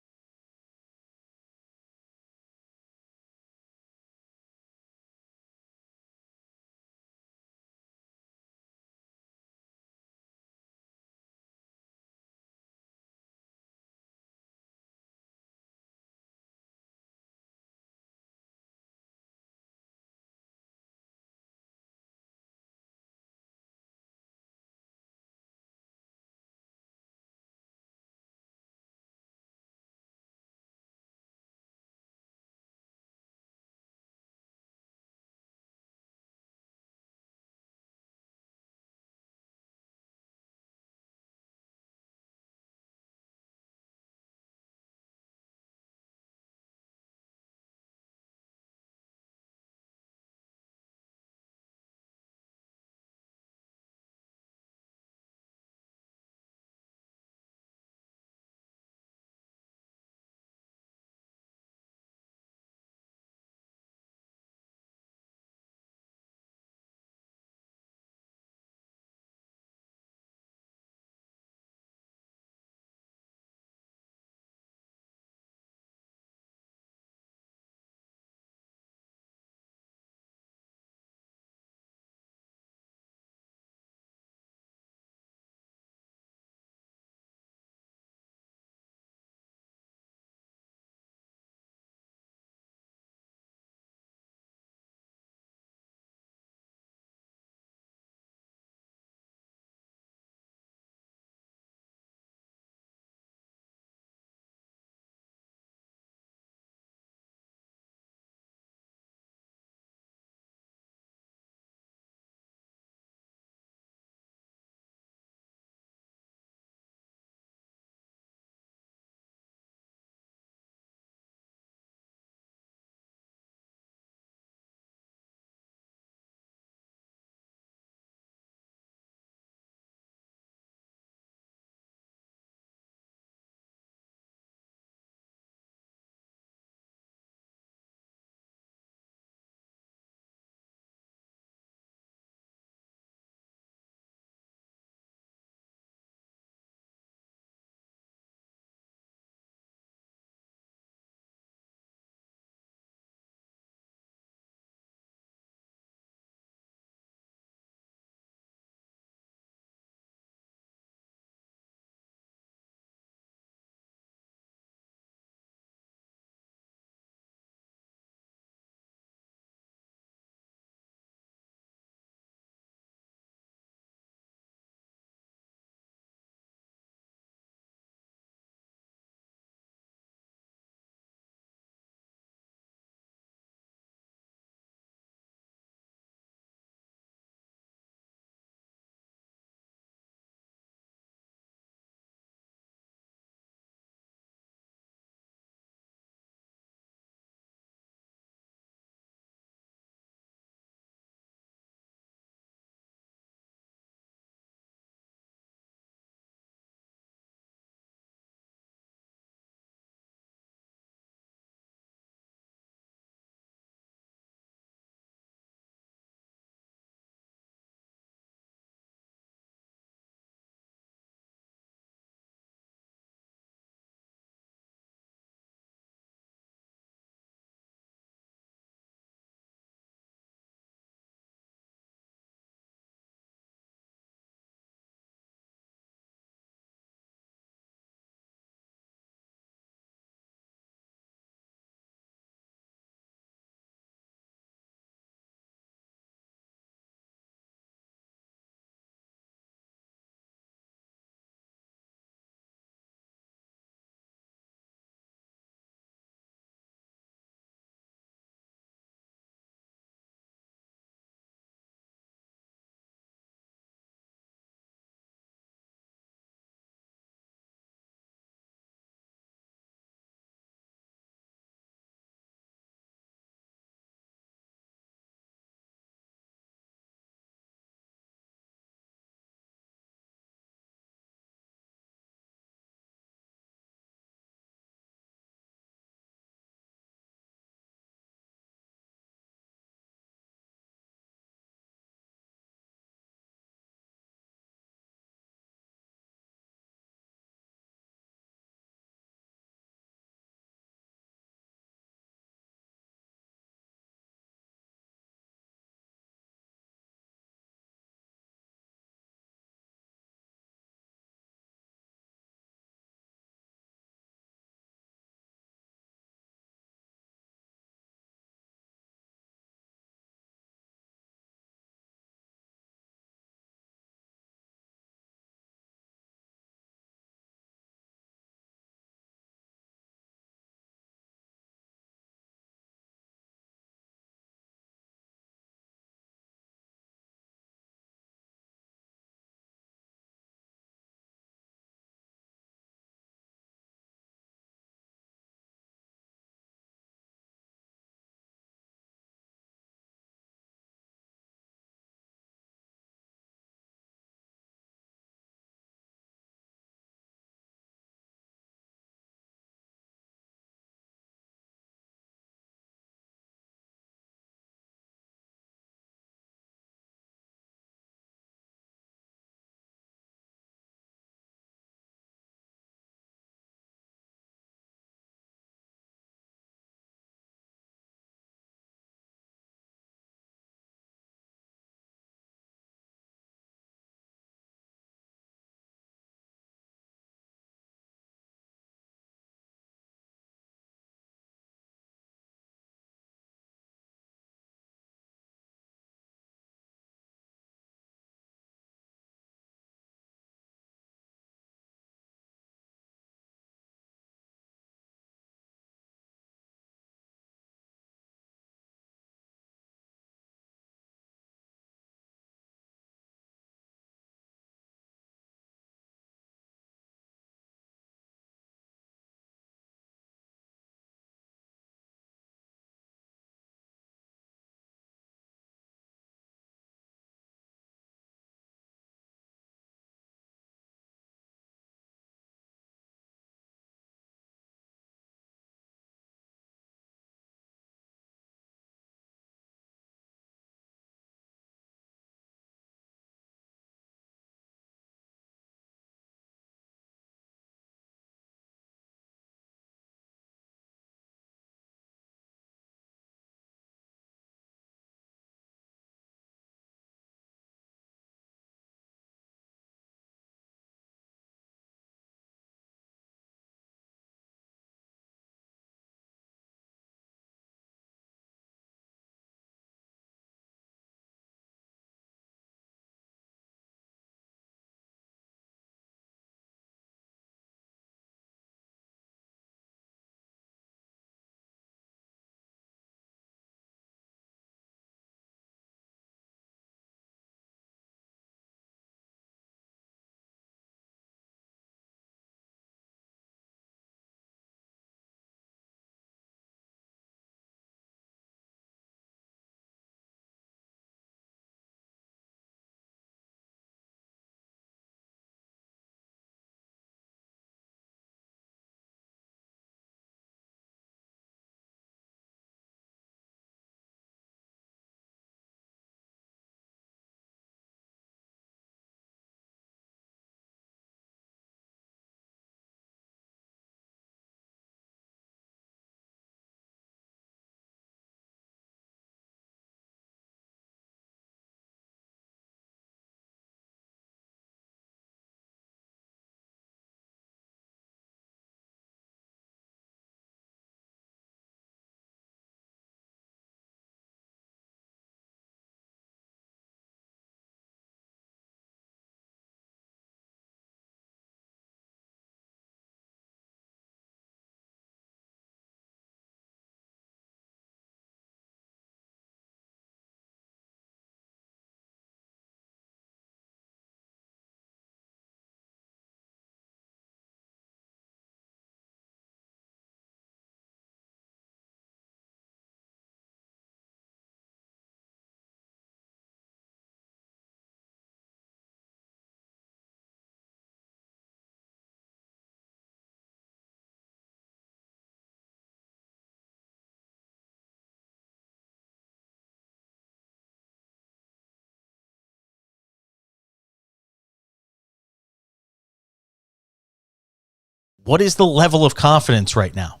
A: What is the level of confidence right now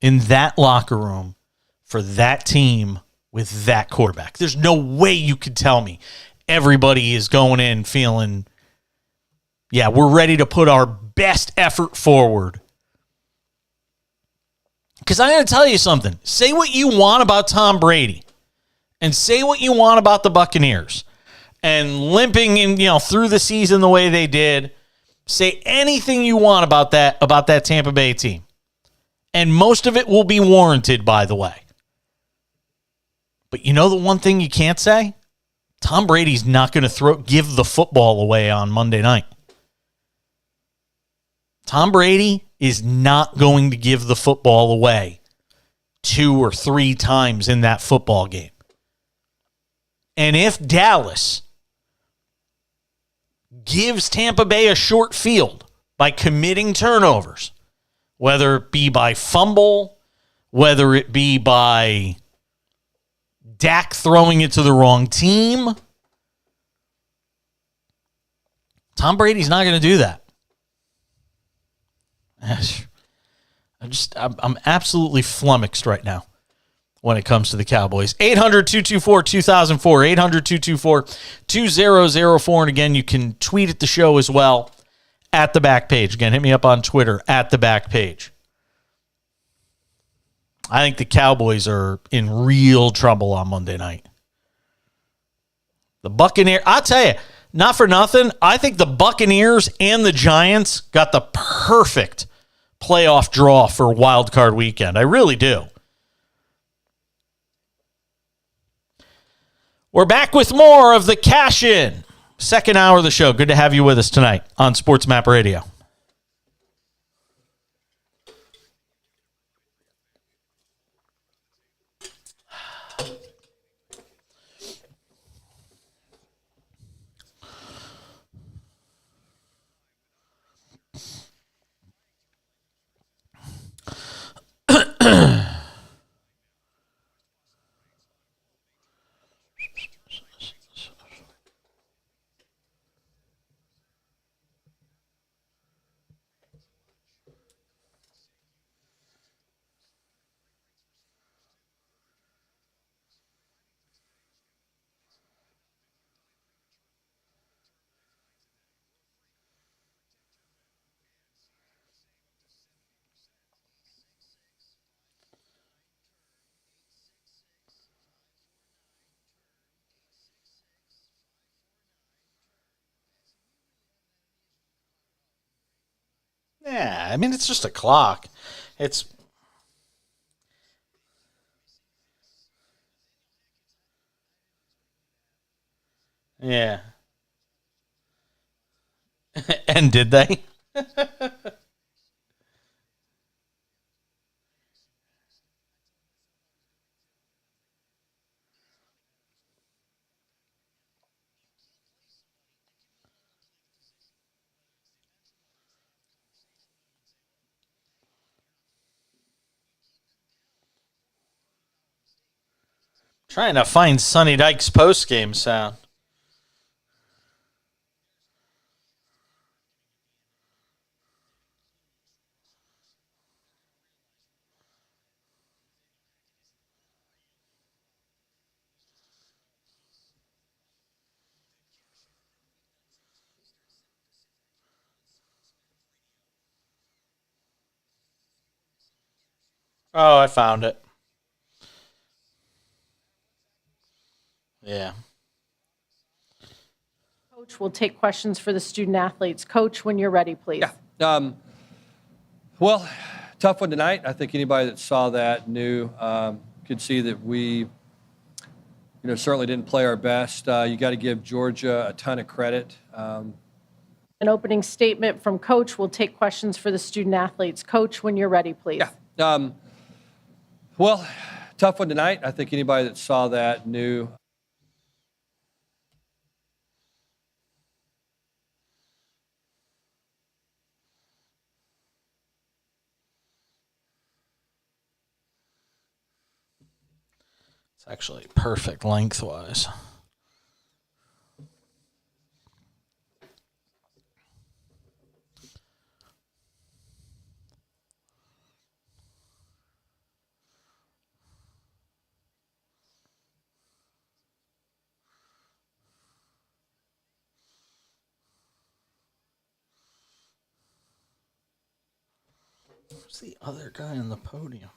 A: in that locker room for that team with that quarterback? There's no way you could tell me everybody is going in feeling, yeah, we're ready to put our best effort forward. Because I'm going to tell you something. Say what you want about Tom Brady and say what you want about the Buccaneers and limping in, through the season the way they did. Say anything you want about that Tampa Bay team. And most of it will be warranted, by the way. But you know the one thing you can't say? Tom Brady's not going to give the football away on Monday night. Tom Brady is not going to give the football away 2 or 3 times in that football game. And if Dallas gives Tampa Bay a short field by committing turnovers, whether it be by fumble, whether it be by Dak throwing it to the wrong team, Tom Brady's not going to do that. I'm absolutely flummoxed right now when it comes to the Cowboys. 800-224-2004, 800-224-2004. And again, you can tweet at the show as well at the back page. Again, hit me up on Twitter at the back page. I think the Cowboys are in real trouble on Monday night. The Buccaneers, I'll tell you, not for nothing, I think the Buccaneers and the Giants got the perfect playoff draw for Wild Card Weekend. I really do. We're back with more of the Cash In. Second hour of the show. Good to have you with us tonight on SportsMap Radio. Yeah, I mean, it's just a clock. It's... Yeah. And did they? Trying to find Sonny Dykes' post-game sound. Oh, I found it. Yeah.
C: Coach, we'll take questions for the student athletes. Coach, when you're ready, please.
D: Yeah. Well, tough one tonight. I think anybody that saw that knew, could see that we, certainly didn't play our best. You got to give Georgia a ton of credit.
C: An opening statement from Coach. We'll take questions for the student athletes. Coach, when you're ready, please.
D: Yeah. Well, tough one tonight. I think anybody that saw that knew.
A: It's actually perfect lengthwise. Who's the other guy on the podium?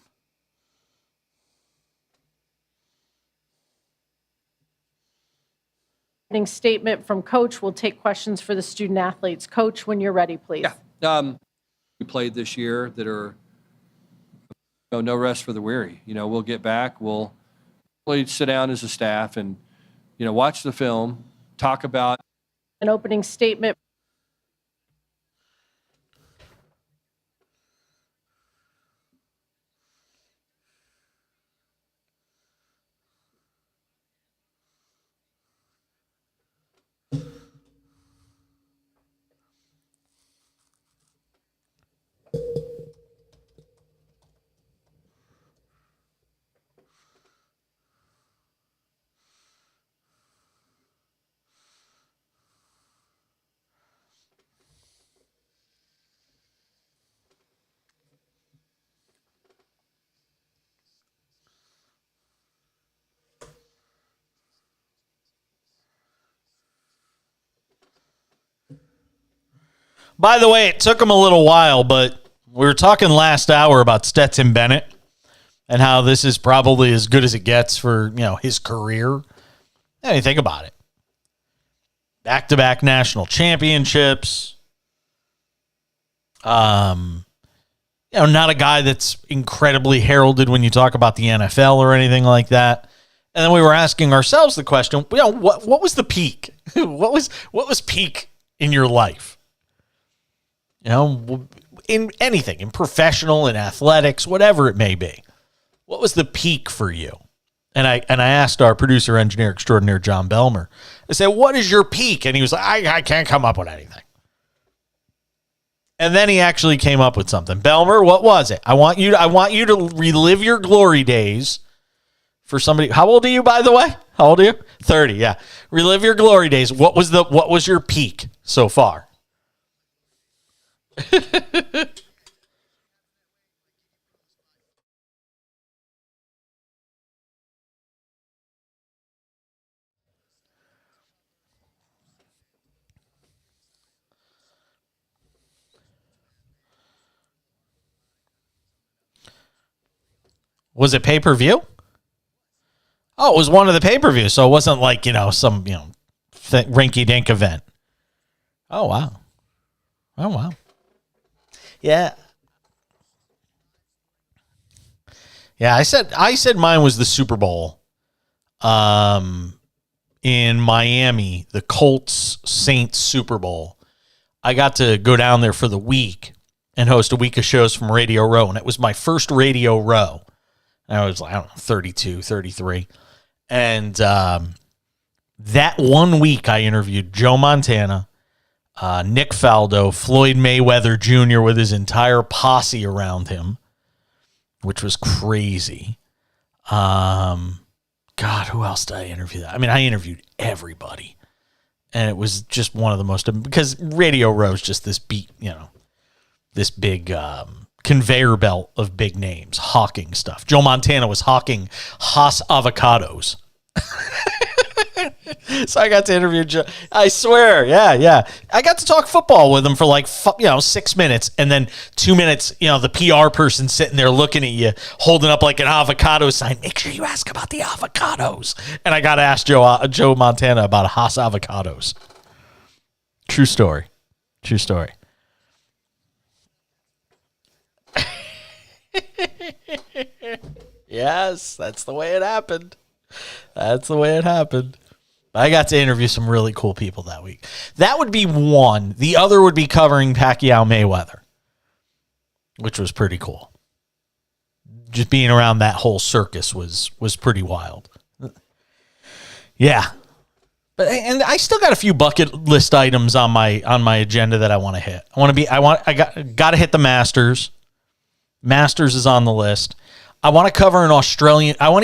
C: Statement from Coach. We'll take questions for the student athletes. Coach, when you're ready, please.
D: Yeah. We played this year that are no rest for the weary. We'll get back. We'll sit down as a staff and, watch the film, talk about
C: An opening statement.
A: By the way, it took him a little while, but we were talking last hour about Stetson Bennett and how this is probably as good as it gets for, his career. Yeah, you think about it. Back-to-back national championships. Not a guy that's incredibly heralded when you talk about the NFL or anything like that. And then we were asking ourselves the question, what was the peak? What was peak in your life? In anything, in professional, in athletics, whatever it may be. What was the peak for you? And I asked our producer, engineer extraordinaire, John Belmer, I said, what is your peak? And he was like, I can't come up with anything. And then he actually came up with something. Belmer, what was it? I want you to relive your glory days for somebody. How old are you, by the way? How old are you? 30, yeah. Relive your glory days. What was your peak so far? Was it pay-per-view? Oh, it was one of the pay-per-views, so it wasn't like, some, rinky-dink event. Oh, wow. Oh, wow. Yeah. Yeah, I said mine was the Super Bowl in Miami, the Colts Saints Super Bowl. I got to go down there for the week and host a week of shows from Radio Row, and it was my first Radio Row. I was, 32, 33. And that one week I interviewed Joe Montana, Nick Faldo, Floyd Mayweather Jr. with his entire posse around him, which was crazy. God, who else did I interview? I interviewed everybody. And it was just one of the most, because Radio Row is just this this big conveyor belt of big names, hawking stuff. Joe Montana was hawking Haas avocados. So I got to interview Joe. I swear, yeah. I got to talk football with him for 6 minutes, and then 2 minutes, the PR person sitting there looking at you, holding up like an avocado sign. Make sure you ask about the avocados. And I got to ask Joe Montana about Haas avocados. True story. Yes, that's the way it happened. I got to interview some really cool people that week. That would be one. The other would be covering Pacquiao Mayweather, which was pretty cool. Just being around that whole circus was pretty wild. Yeah. And I still got a few bucket list items on my agenda that I want to hit. I got to hit the Masters. Masters is on the list. I want to cover I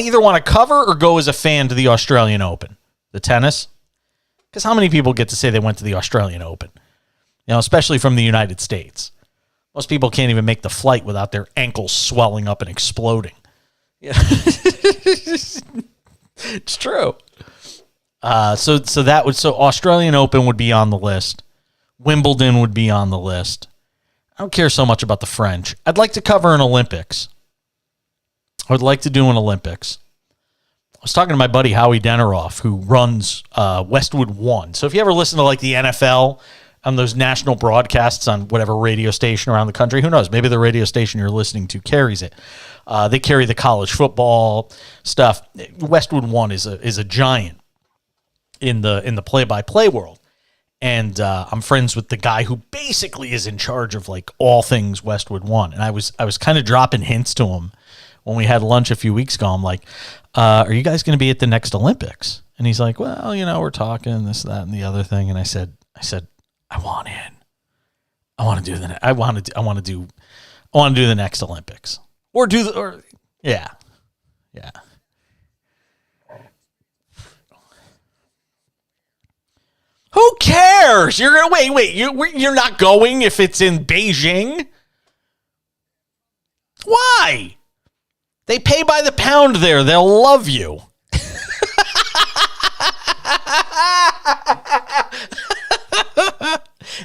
A: either want to cover or go as a fan to the Australian Open, the tennis. Because how many people get to say they went to the Australian Open? Especially from the United States. Most people can't even make the flight without their ankles swelling up and exploding. Yeah. It's true. So Australian Open would be on the list. Wimbledon would be on the list. I don't care so much about the French. I'd like to cover an Olympics. I would like to do an Olympics. I was talking to my buddy Howie Deneroff, who runs Westwood One. So if you ever listen to like the NFL on those national broadcasts on whatever radio station around the country, who knows? Maybe the radio station you're listening to carries it. They carry the college football stuff. Westwood One is a giant in the play-by-play world. And I'm friends with the guy who basically is in charge of like all things Westwood One. And I was kind of dropping hints to him when we had lunch a few weeks ago. I'm like, are you guys going to be at the next Olympics? And he's like, well, we're talking this, that, and the other thing. And I said, I want in. I want to do the next Olympics, yeah. Who cares? You're gonna wait. You're not going if it's in Beijing. Why? They pay by the pound there. They'll love you.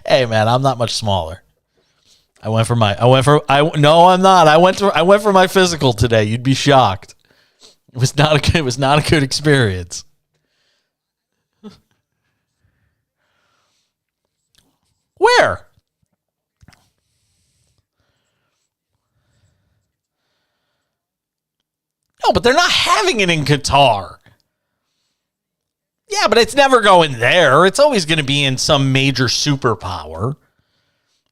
A: Hey man, I'm not much smaller. No, I'm not. I went for my physical today. You'd be shocked. It was not a good experience. Where? No, but they're not having it in Qatar. Yeah, but it's never going there. It's always going to be in some major superpower.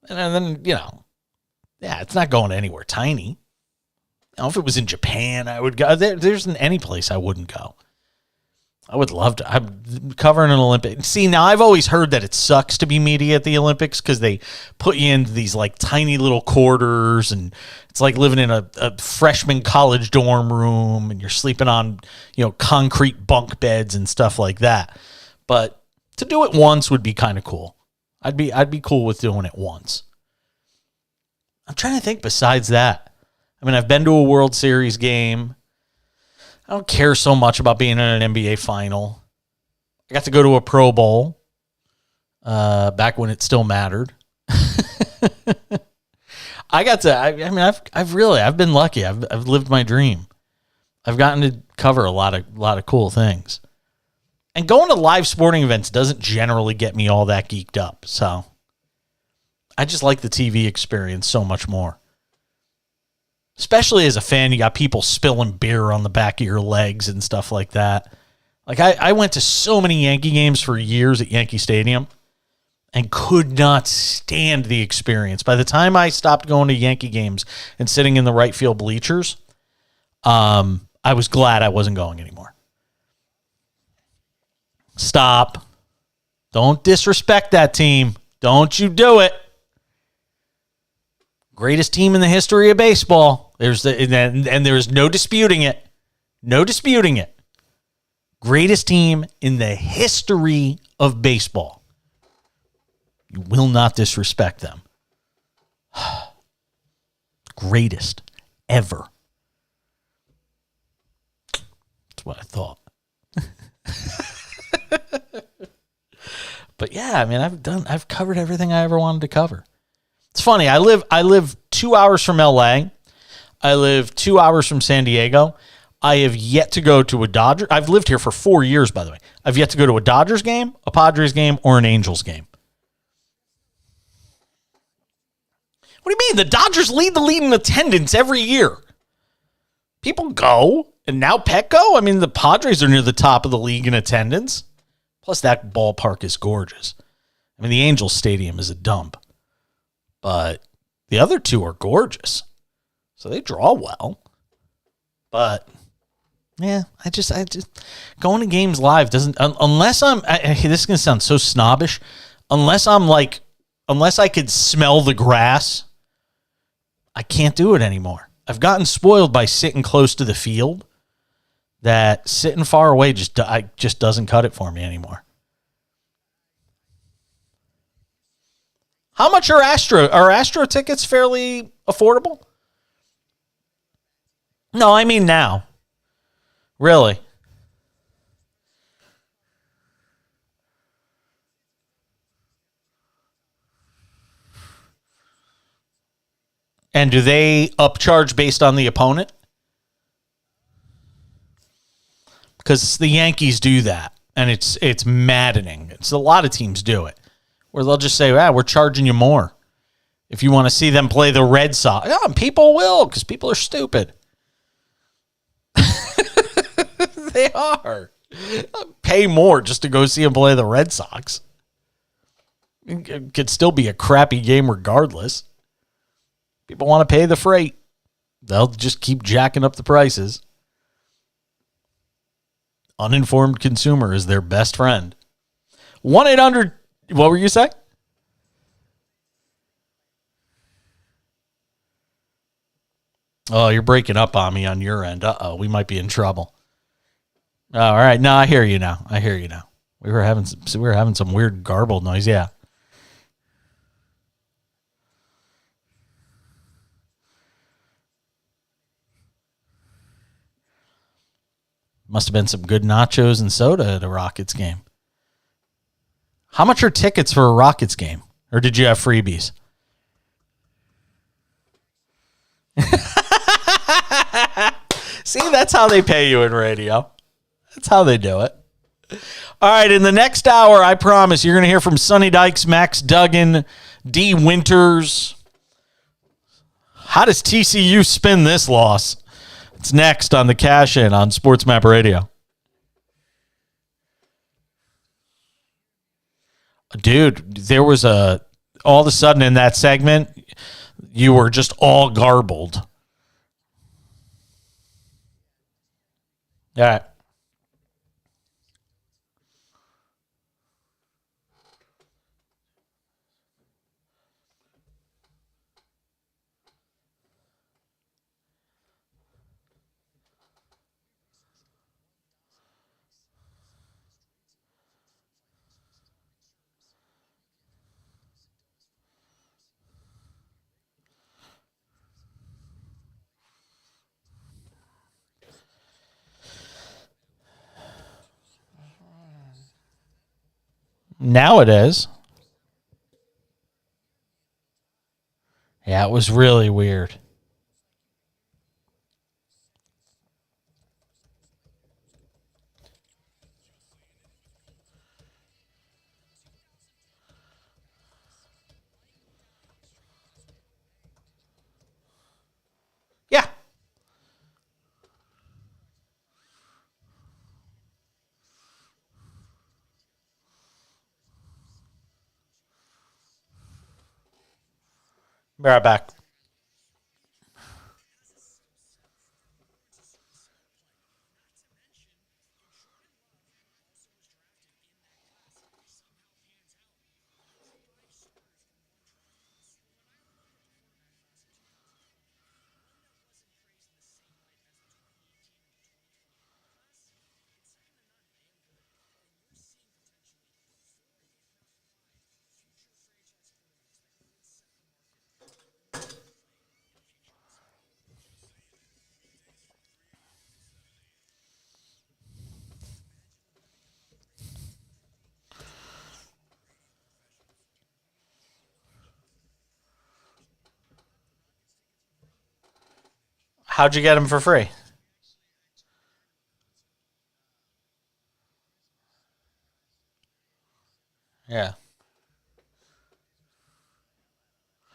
A: And then, it's not going anywhere tiny. If it was in Japan, I would go. There isn't any place I wouldn't go. I would love to. I'm covering an Olympic. See, now I've always heard that it sucks to be media at the Olympics because they put you into these like tiny little quarters, and it's like living in a freshman college dorm room, and you're sleeping on concrete bunk beds and stuff like that. But to do it once would be kind of cool. I'd be cool with doing it once. I'm trying to think besides that. I mean, I've been to a World Series game. I don't care so much about being in an NBA final. I got to go to a Pro Bowl back when it still mattered. I've been lucky. I've lived my dream. I've gotten to cover a lot of cool things. And going to live sporting events doesn't generally get me all that geeked up. So I just like the TV experience so much more. Especially as a fan, you got people spilling beer on the back of your legs and stuff like that. Like I went to so many Yankee games for years at Yankee Stadium and could not stand the experience. By the time I stopped going to Yankee games and sitting in the right field bleachers, I was glad I wasn't going anymore. Stop. Don't disrespect that team. Don't you do it. Greatest team in the history of baseball. There's no disputing it. No disputing it. Greatest team in the history of baseball. You will not disrespect them. Greatest ever. That's what I thought. But yeah, I mean, I've covered everything I ever wanted to cover. It's funny. I live 2 hours from LA. I live 2 hours from San Diego. I have yet to go to a Dodger. I've lived here for 4 years, by the way. I've yet to go to a Dodgers game, a Padres game, or an Angels game. What do you mean? The Dodgers lead the league in attendance every year. People go, and now Petco. I mean, the Padres are near the top of the league in attendance. Plus, that ballpark is gorgeous. I mean, the Angels Stadium is a dump. But the other two are gorgeous. So they draw well. But, yeah, I just going to games live doesn't, unless this is going to sound so snobbish, unless I could smell the grass, I can't do it anymore. I've gotten spoiled by sitting close to the field that sitting far away just doesn't cut it for me anymore. How much are Astro tickets fairly affordable? No, I mean now. Really? And do they upcharge based on the opponent? Because the Yankees do that, and it's maddening. It's a lot of teams do it, where they'll just say, we're charging you more. If you want to see them play the Red Sox, people will, because people are stupid. They are. Pay more just to go see them play the Red Sox. It could still be a crappy game regardless. People want to pay the freight. They'll just keep jacking up the prices. Uninformed consumer is their best friend. 1-800, what were you saying? Oh, you're breaking up on me on your end. Uh-oh, we might be in trouble. All right, no, I hear you now. We were having some weird garbled noise, yeah. Must have been some good nachos and soda at a Rockets game. How much are tickets for a Rockets game? Or did you have freebies? See, that's how they pay you in radio. That's how they do it. All right, in the next hour, I promise, you're going to hear from Sonny Dykes, Max Duggan, D. Winters. How does TCU spin this loss? It's next on the Cash In on SportsMap Radio. Dude, there was all of a sudden in that segment, you were just all garbled. All right. Now it is. Yeah, it was really weird. Yeah. Be right back. How'd you get them for free? Yeah.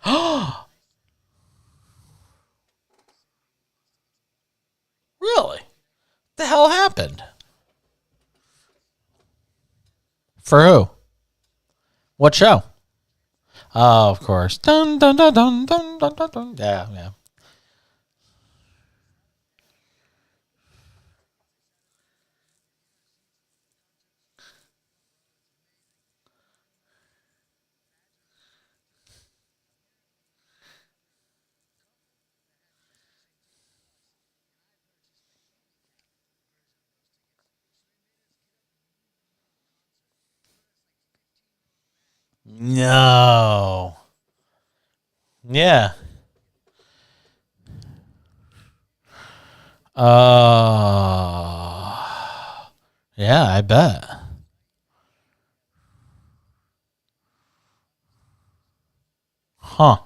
A: Really? What the hell happened? For who? What show? Oh, of course. Dun, dun, dun, dun, dun, dun, dun, dun. Yeah, yeah. No. Yeah. Yeah, I bet. Huh.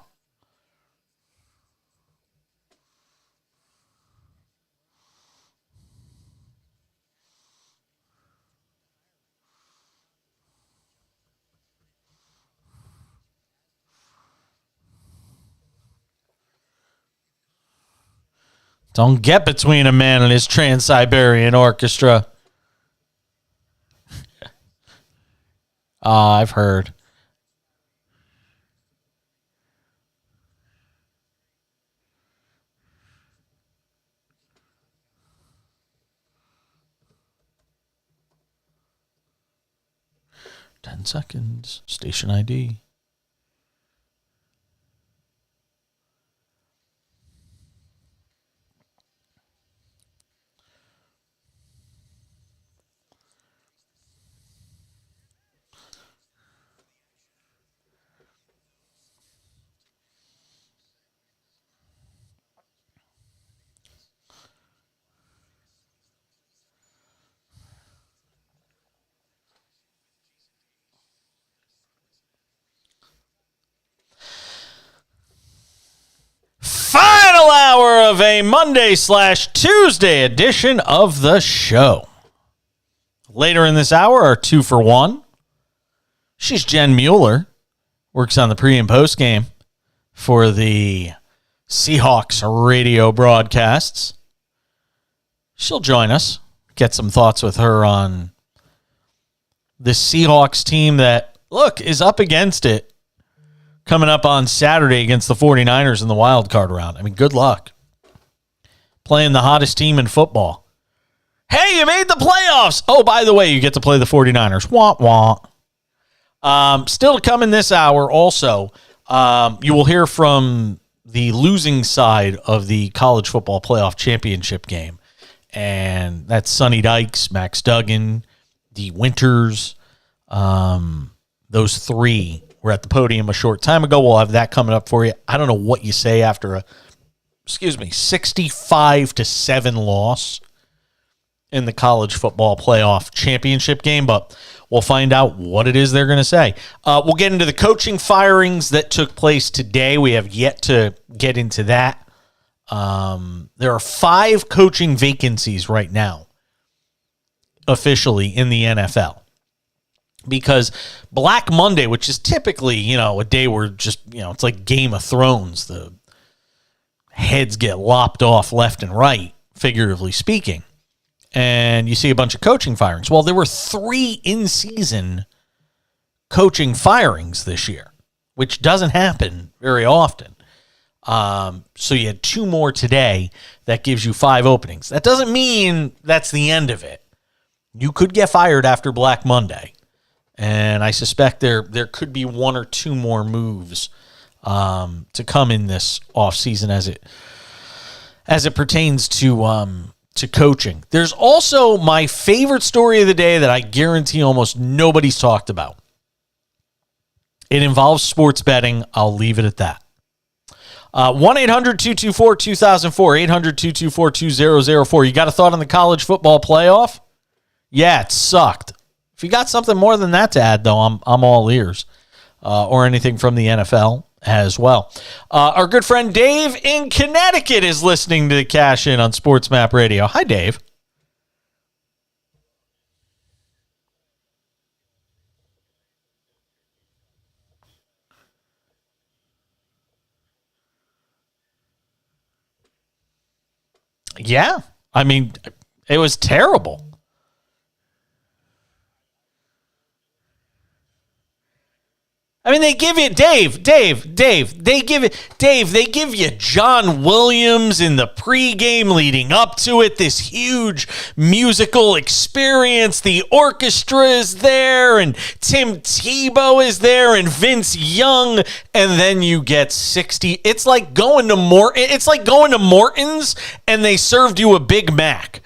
A: Don't get between a man and his Trans-Siberian Orchestra. I've heard. Ten seconds. Station ID. Final hour of a Monday/Tuesday edition of the show. Later in this hour, our 2 for 1. She's Jen Mueller, works on the pre and post game for the Seahawks radio broadcasts. She'll join us, get some thoughts with her on the Seahawks team that, look, is up against it coming up on Saturday against the 49ers in the wild card round. I mean, good luck playing the hottest team in football. Hey, you made the playoffs. Oh, by the way, you get to play the 49ers. Wah, wah. Still to come in this hour also, you will hear from the losing side of the college football playoff championship game. And that's Sonny Dykes, Max Duggan, D. Winters. Those three were at the podium a short time ago. We'll have that coming up for you. I don't know what you say after a 65-7 loss in the college football playoff championship game, but we'll find out what it is they're going to say. We'll get into the coaching firings that took place today. We have yet to get into that. There are 5 coaching vacancies right now officially in the NFL. Because Black Monday, which is typically, a day where just, it's like Game of Thrones. The heads get lopped off left and right, figuratively speaking. And you see a bunch of coaching firings. Well, there were 3 in-season coaching firings this year, which doesn't happen very often. So you had 2 more today. That gives you 5 openings. That doesn't mean that's the end of it. You could get fired after Black Monday. And I suspect there could be 1 or 2 more moves to come in this offseason as it pertains to coaching. There's also my favorite story of the day that I guarantee almost nobody's talked about. It involves sports betting. I'll leave it at that. 1-800-224-2004, 800-224-2004. You got a thought on the college football playoff? Yeah, it sucked. If you got something more than that to add, though, I'm all ears. Or anything from the NFL as well. Our good friend Dave in Connecticut is listening to the Cash In on SportsMap Radio. Hi, Dave. Yeah, I mean, it was terrible. I mean, they give you they give you John Williams in the pregame leading up to it, this huge musical experience. The orchestra is there, and Tim Tebow is there, and Vince Young, and then you get 60. It's like going to Morton's, and they served you a Big Mac.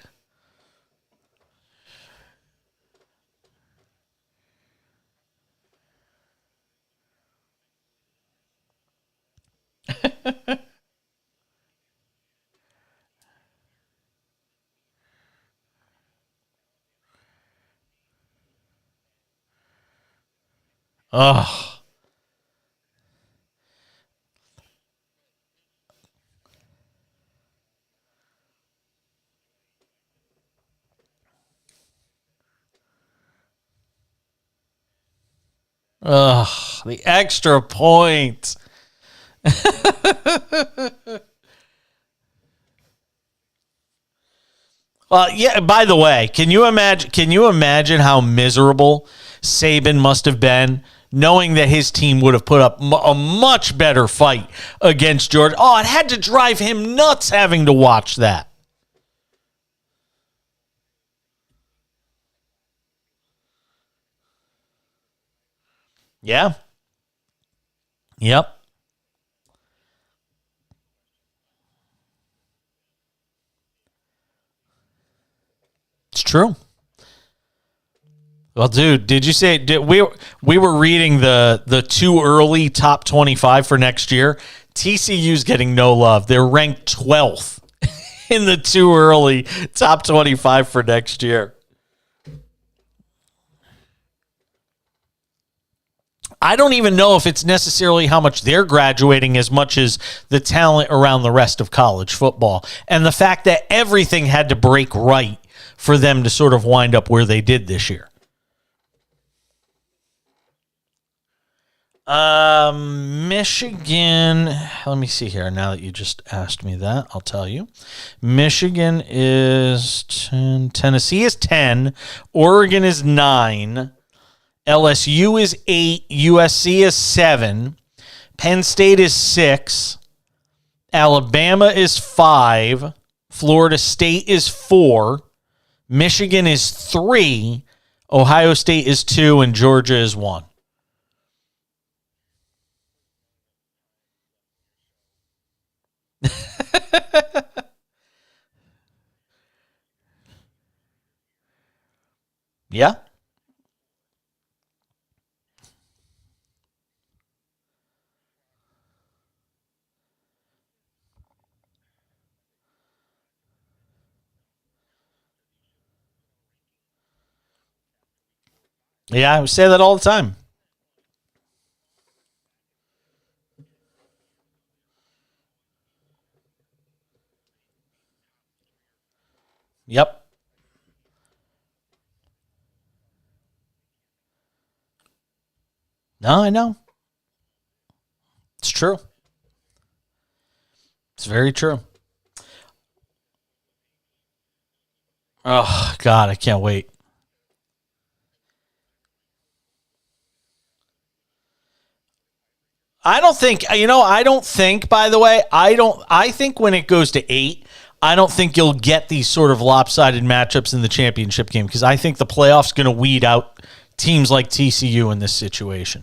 A: Ugh. Ugh, the extra point. Well, yeah. By the way, can you imagine how miserable Saban must have been, knowing that his team would have put up a much better fight against Georgia? Oh, it had to drive him nuts having to watch that. Yeah. Yep. It's true. Well, dude, did you say we were reading the too early top 25 for next year? TCU's getting no love. They're ranked 12th in the too early top 25 for next year. I don't even know if it's necessarily how much they're graduating as much as the talent around the rest of college football and the fact that everything had to break right for them to sort of wind up where they did this year. Michigan, let me see here. Now that you just asked me that, I'll tell you. Michigan is 10, Tennessee is 10, Oregon is 9, LSU is 8, USC is 7, Penn State is 6, Alabama is 5, Florida State is 4, Michigan is 3, Ohio State is 2, and Georgia is 1. Yeah. Yeah, I say that all the time. Yep. No, I know. It's true. It's very true. Oh, God, I can't wait. I don't think, by the way, I think when it goes to 8, I don't think you'll get these sort of lopsided matchups in the championship game because I think the playoff's going to weed out teams like TCU in this situation.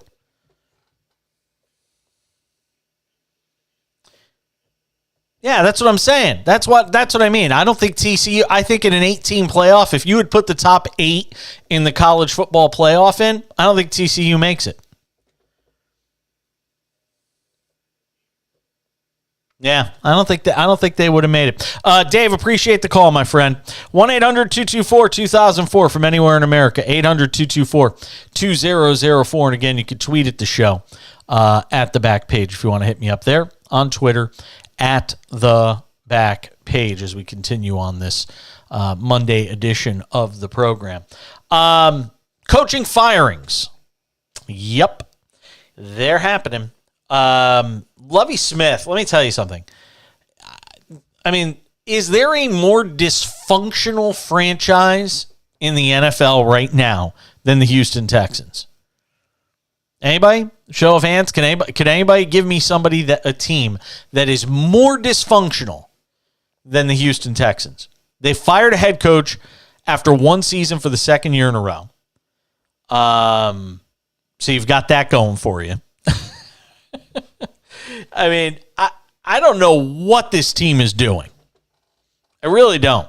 A: Yeah, that's what I'm saying. That's what I mean. I don't think TCU, I think in an 8-team playoff, if you would put the top 8 in the college football playoff in, I don't think TCU makes it. Yeah, I don't think they would have made it. Dave, appreciate the call, my friend. 1-800-224-2004 from anywhere in America. 800-224-2004. And again, you can tweet at the show at the back page if you want to hit me up there on Twitter at the back page as we continue on this Monday edition of the program. Coaching firings. Yep, they're happening. Lovie Smith, let me tell you something. I mean, is there a more dysfunctional franchise in the NFL right now than the Houston Texans? Anybody? Show of hands. Can anybody give me a team that is more dysfunctional than the Houston Texans? They fired a head coach after one season for the second year in a row. So you've got that going for you. I mean, I don't know what this team is doing. I really don't.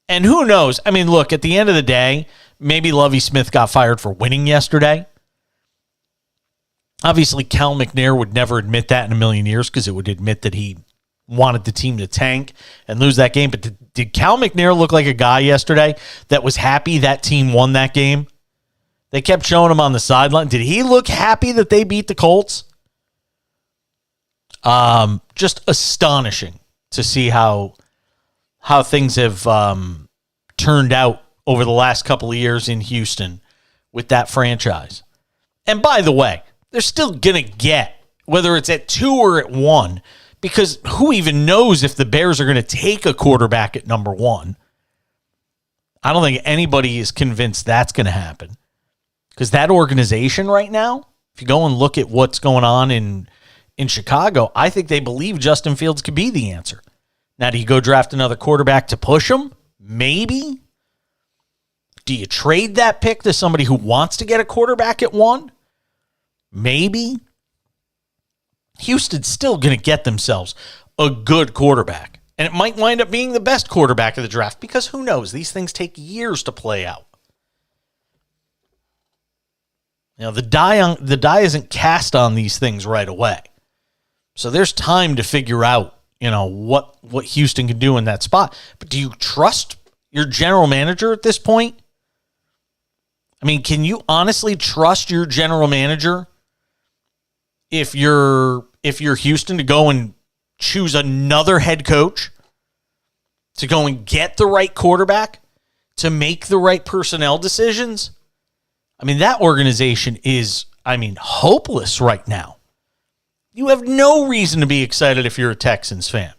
A: And who knows? I mean, look, at the end of the day, maybe Lovie Smith got fired for winning yesterday. Obviously, Cal McNair would never admit that in a million years because it would admit that he wanted the team to tank and lose that game. But did Cal McNair look like a guy yesterday that was happy that team won that game? They kept showing him on the sideline. Did he look happy that they beat the Colts? Just astonishing to see how things have turned out over the last couple of years in Houston with that franchise. And by the way, they're still going to get, whether it's at 2 or at 1, because who even knows if the Bears are going to take a quarterback at number 1? I don't think anybody is convinced that's going to happen. Because that organization right now, if you go and look at what's going on in Chicago, I think they believe Justin Fields could be the answer. Now, do you go draft another quarterback to push him? Maybe. Do you trade that pick to somebody who wants to get a quarterback at 1? Maybe. Houston's still going to get themselves a good quarterback. And it might wind up being the best quarterback of the draft because who knows? These things take years to play out. You know, the die isn't cast on these things right away. So there's time to figure out, you know, what Houston can do in that spot. But do you trust your general manager at this point? I mean, can you honestly trust your general manager if you're Houston to go and choose another head coach, to go and get the right quarterback, to make the right personnel decisions? I mean, that organization is, hopeless right now. You have no reason to be excited if you're a Texans fan.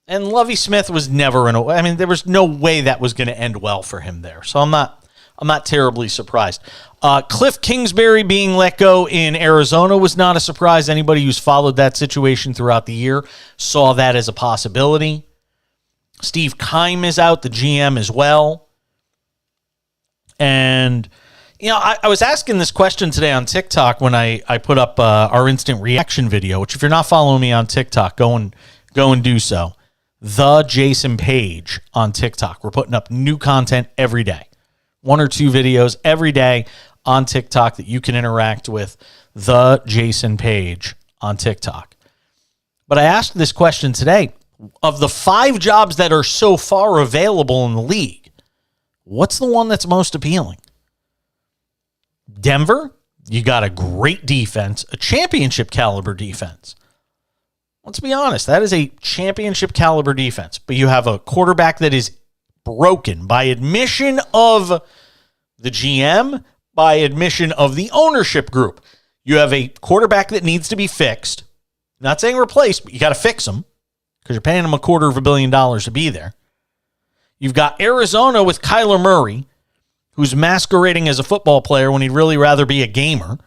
A: And Lovie Smith was never there was no way that was going to end well for him there. So I'm not terribly surprised. Cliff Kingsbury being let go in Arizona was not a surprise. Anybody who's followed that situation throughout the year saw that as a possibility. Steve Keim is out, the GM as well. And, you know, I was asking this question today on TikTok when I put up our instant reaction video, which if you're not following me on TikTok, go and do so. The Jason Page on TikTok. We're putting up new content every day. 1 or 2 videos every day on TikTok that you can interact with. The Jason Page on TikTok. But I asked this question today. Of the 5 jobs that are so far available in the league, what's the one that's most appealing? Denver, you got a great defense, a championship caliber defense. Let's be honest, that is a championship caliber defense, but you have a quarterback that is broken by admission of the GM, by admission of the ownership group. You have a quarterback that needs to be fixed. I'm not saying replaced, but you got to fix him because you're paying him $250 million to be there. You've got Arizona with Kyler Murray, who's masquerading as a football player when he'd really rather be a gamer.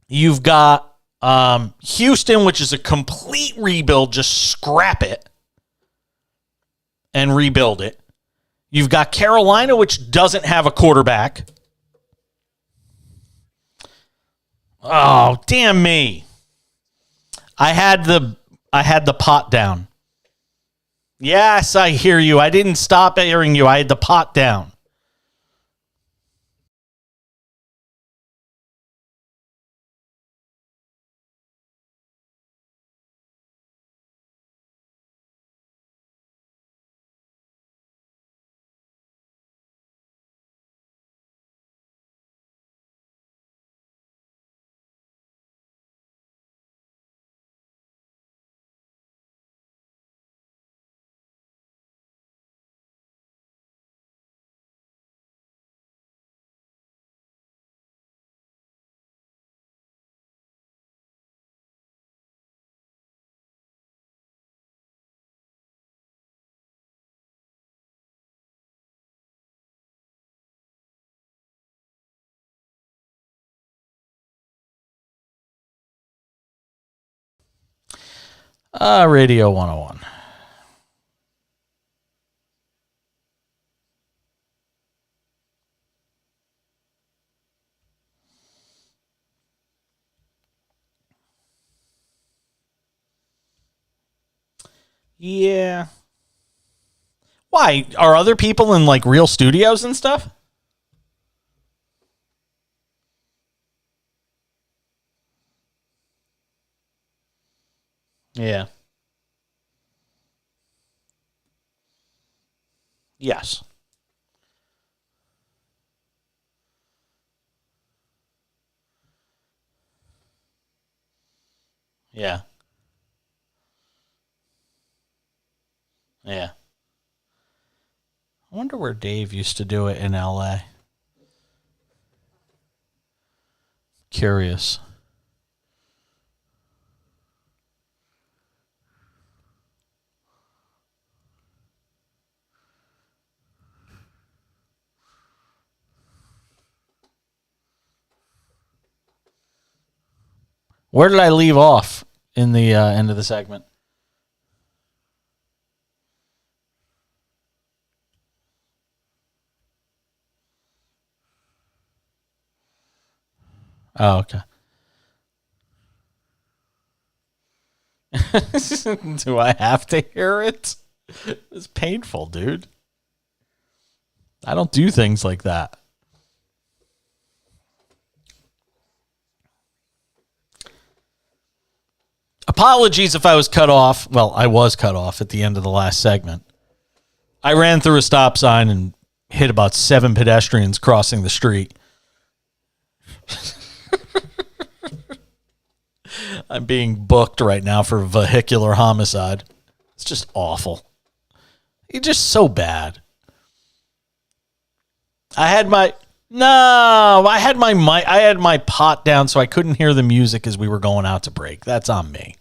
A: You've got Houston, which is a complete rebuild. Just scrap it and rebuild it. You've got Carolina, which doesn't have a quarterback. Oh, damn me. I had the pot down. Yes, I hear you. I didn't stop hearing you. I had the pot down. Radio 101. Yeah. Why? Are other people in like real studios and stuff? Yeah. Yes. Yeah. Yeah. I wonder where Dave used to do it in LA. Curious. Where did I leave off in the end of the segment? Oh, okay. Do I have to hear it? It's painful, dude. I don't do things like that. Apologies if I was cut off. Well, I was cut off at the end of the last segment. I ran through a stop sign and hit about 7 pedestrians crossing the street. I'm being booked right now for vehicular homicide. It's just awful. It's just so bad. I had my pot down so I couldn't hear the music as we were going out to break. That's on me.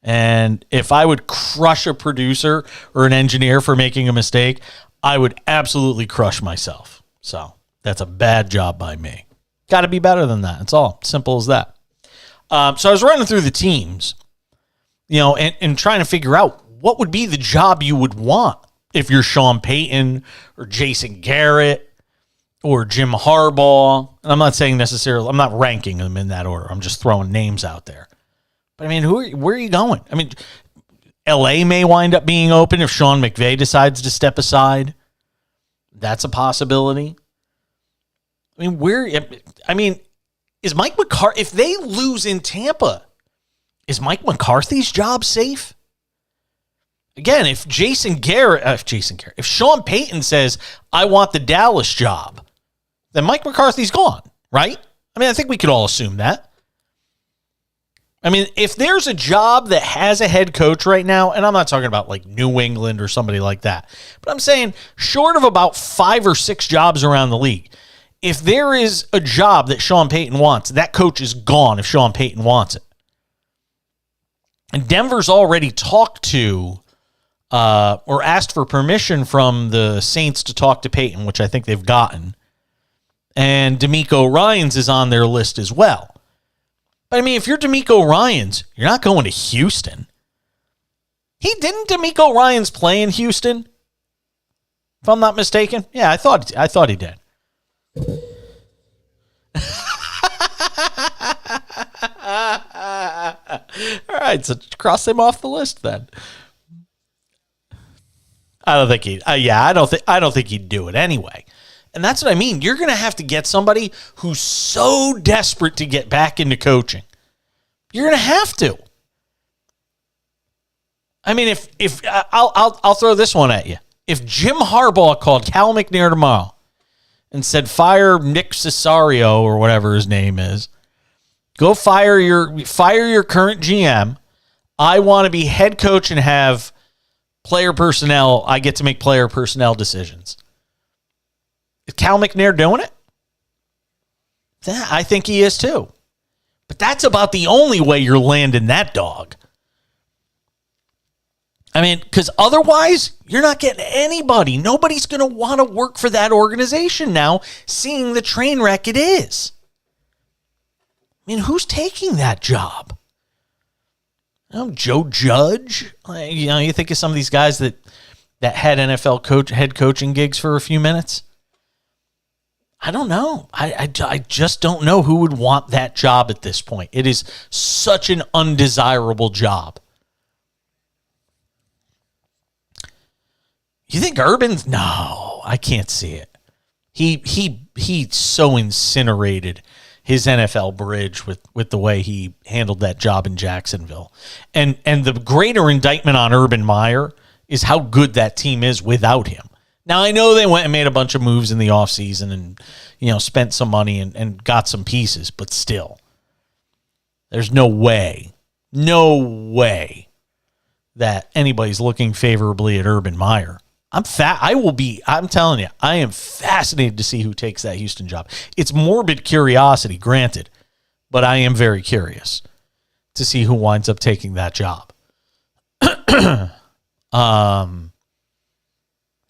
A: And if I would crush a producer or an engineer for making a mistake, I would absolutely crush myself. So that's a bad job by me. Got to be better than that. It's all simple as that. So I was running through the teams, and trying to figure out what would be the job you would want if you're Sean Payton or Jason Garrett or Jim Harbaugh. And I'm not saying necessarily, I'm not ranking them in that order. I'm just throwing names out there. But I mean, where are you going? I mean, LA may wind up being open if Sean McVay decides to step aside. That's a possibility. I mean, is Mike McCarthy, if they lose in Tampa, is Mike McCarthy's job safe? Again, if Sean Payton says, I want the Dallas job, then Mike McCarthy's gone, right? I mean, I think we could all assume that. I mean, if there's a job that has a head coach right now, and I'm not talking about like New England or somebody like that, but I'm saying short of about 5 or 6 jobs around the league, if there is a job that Sean Payton wants, that coach is gone if Sean Payton wants it. And Denver's already talked to or asked for permission from the Saints to talk to Payton, which I think they've gotten. And DeMeco Ryans is on their list as well. But I mean, if you're DeMeco Ryans, you're not going to Houston. Didn't DeMeco Ryans play in Houston? If I'm not mistaken. Yeah, I thought he did. All right, so cross him off the list then. I don't think I don't think he'd do it anyway. And that's what I mean. You're going to have to get somebody who's so desperate to get back into coaching. You're going to have to. I mean, if I'll throw this one at you. If Jim Harbaugh called Cal McNair tomorrow and said, fire Nick Cesario or whatever his name is, go fire your current GM. I want to be head coach and have player personnel. I get to make player personnel decisions. Is Cal McNair doing it? Yeah, I think he is too. But that's about the only way you're landing that dog. I mean, because otherwise, you're not getting anybody. Nobody's going to want to work for that organization now, seeing the train wreck it is. I mean, who's taking that job? Joe Judge? You think of some of these guys that had NFL head coaching gigs for a few minutes? I don't know. I just don't know who would want that job at this point. It is such an undesirable job. You think Urban's? No, I can't see it. He so incinerated his NFL bridge with the way he handled that job in Jacksonville. And the greater indictment on Urban Meyer is how good that team is without him. Now, I know they went and made a bunch of moves in the offseason and, spent some money and got some pieces, but still, there's no way that anybody's looking favorably at Urban Meyer. I'm telling you, I am fascinated to see who takes that Houston job. It's morbid curiosity, granted, but I am very curious to see who winds up taking that job.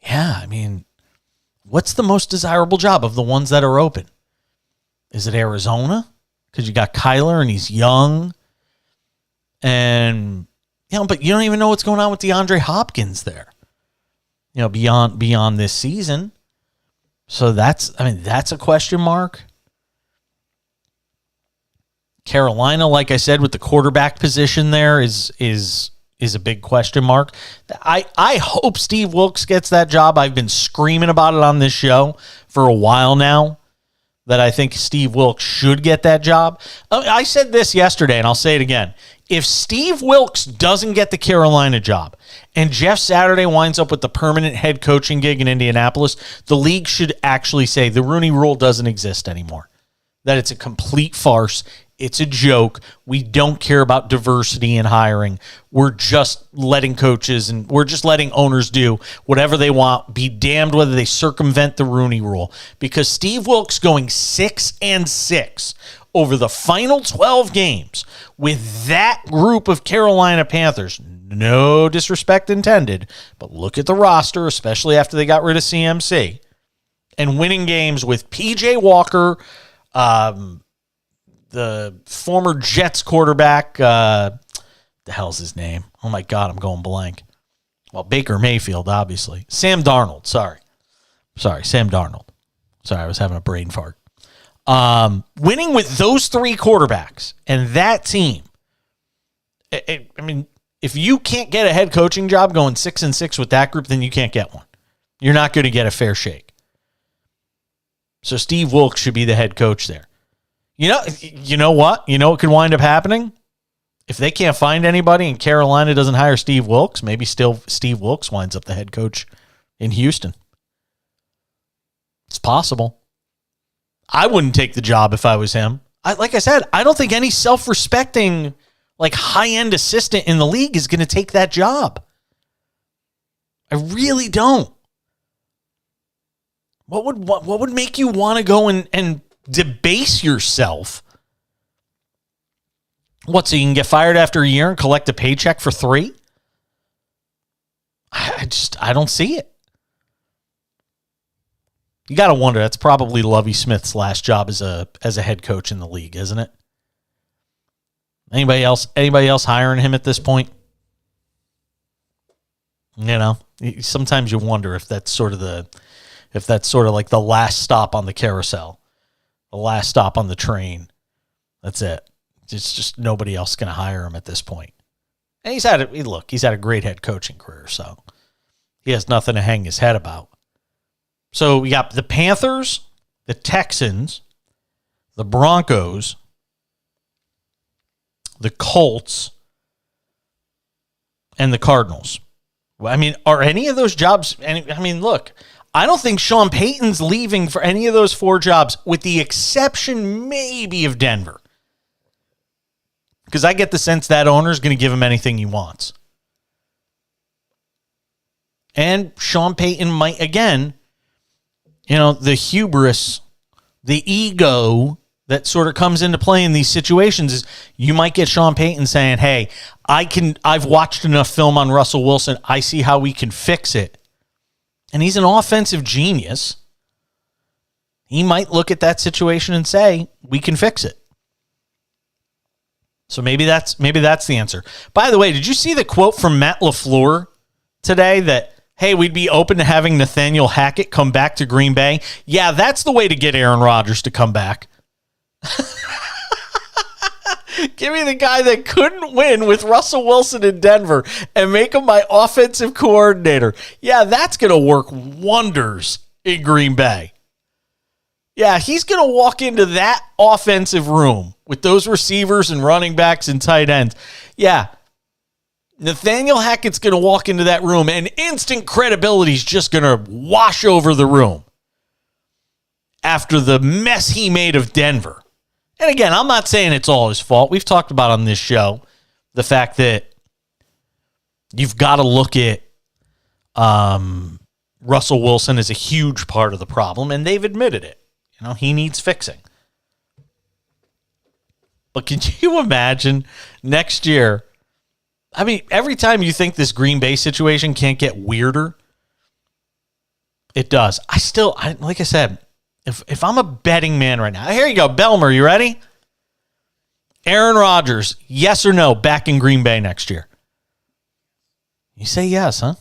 A: Yeah, I mean, what's the most desirable job of the ones that are open? Is it Arizona? Because you got Kyler and he's young. And, but you don't even know what's going on with DeAndre Hopkins there, beyond this season. So that's a question mark. Carolina, like I said, with the quarterback position there is a big question mark. I hope Steve Wilks gets that job. I've been screaming about it on this show for a while now, that I think Steve Wilks should get that job. I said this yesterday, and I'll say it again. If Steve Wilks doesn't get the Carolina job and Jeff Saturday winds up with the permanent head coaching gig in Indianapolis, the league should actually say the Rooney Rule doesn't exist anymore, that it's a complete farce. It's a joke. We don't care about diversity in hiring. We're just letting coaches and we're just letting owners do whatever they want. Be damned whether they circumvent the Rooney Rule. Because Steve Wilks going 6-6 over the final 12 games with that group of Carolina Panthers, no disrespect intended, but look at the roster, especially after they got rid of CMC, and winning games with PJ Walker, the former Jets quarterback, the hell's his name? Oh my God, I'm going blank. Well, Baker Mayfield, obviously. Sam Darnold, sorry, Sam Darnold. Sorry, I was having a brain fart. Winning with those three quarterbacks and that team. If you can't get a head coaching job going 6-6 with that group, then you can't get one. You're not going to get a fair shake. So Steve Wilks should be the head coach there. You know what? You know what could wind up happening? If they can't find anybody and Carolina doesn't hire Steve Wilks, maybe still Steve Wilks winds up the head coach in Houston. It's possible. I wouldn't take the job if I was him. Like I said, I don't think any self-respecting, high-end assistant in the league is going to take that job. I really don't. What would make you want to go and debase yourself? What, so you can get fired after a year and collect a paycheck for 3? I don't see it. You got to wonder, that's probably Lovie Smith's last job as a head coach in the league, isn't it? Anybody else hiring him at this point? Sometimes you wonder if that's sort of like the last stop on the carousel. The last stop on the train. That's it. It's just nobody else going to hire him at this point. And he's had a great head coaching career, so he has nothing to hang his head about. So we got the Panthers, the Texans, the Broncos, the Colts, and the Cardinals. Are any of those jobs? Look, I don't think Sean Payton's leaving for any of those 4 jobs, with the exception maybe of Denver. Because I get the sense that owner's going to give him anything he wants. And Sean Payton might, again, the hubris, the ego that sort of comes into play in these situations is you might get Sean Payton saying, hey, I've watched enough film on Russell Wilson. I see how we can fix it. And he's an offensive genius. He might look at that situation and say, we can fix it. So maybe that's the answer. By the way, did you see the quote from Matt LaFleur today that, hey, we'd be open to having Nathaniel Hackett come back to Green Bay? Yeah, that's the way to get Aaron Rodgers to come back. Give me the guy that couldn't win with Russell Wilson in Denver and make him my offensive coordinator. Yeah, that's going to work wonders in Green Bay. Yeah, he's going to walk into that offensive room with those receivers and running backs and tight ends. Yeah, Nathaniel Hackett's going to walk into that room and instant credibility is just going to wash over the room after the mess he made of Denver. And again, I'm not saying it's all his fault. We've talked about on this show the fact that you've got to look at Russell Wilson as a huge part of the problem, and they've admitted it. He needs fixing. But can you imagine next year? Every time you think this Green Bay situation can't get weirder, it does. Like I said, if I'm a betting man right now, here you go, Belmer, you ready? Aaron Rodgers, yes or no, back in Green Bay next year? You say yes, huh?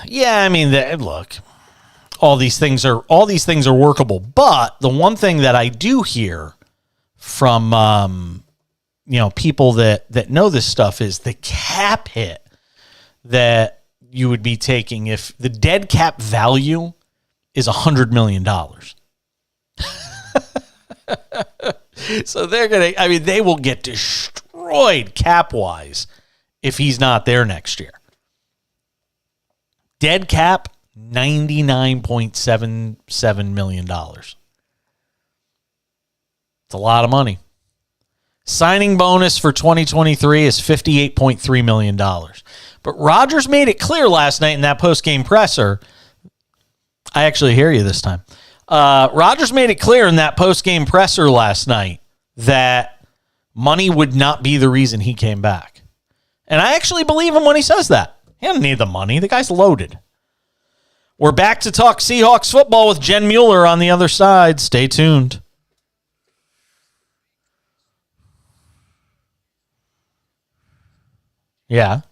A: Yeah, I mean, look, all these things are workable. But the one thing that I do hear from people that know this stuff is the cap hit that you would be taking if the dead cap value is $100 million. So they will get destroyed cap wise if he's not there next year. Dead cap, $99.77 million. It's a lot of money. Signing bonus for 2023 is $58.3 million. But Rodgers made it clear last night in that post-game presser. I actually hear you this time. Rodgers made it clear in that post-game presser last night that money would not be the reason he came back. And I actually believe him when he says that. He doesn't need the money. The guy's loaded. We're back to talk Seahawks football with Jen Mueller on the other side. Stay tuned. Yeah.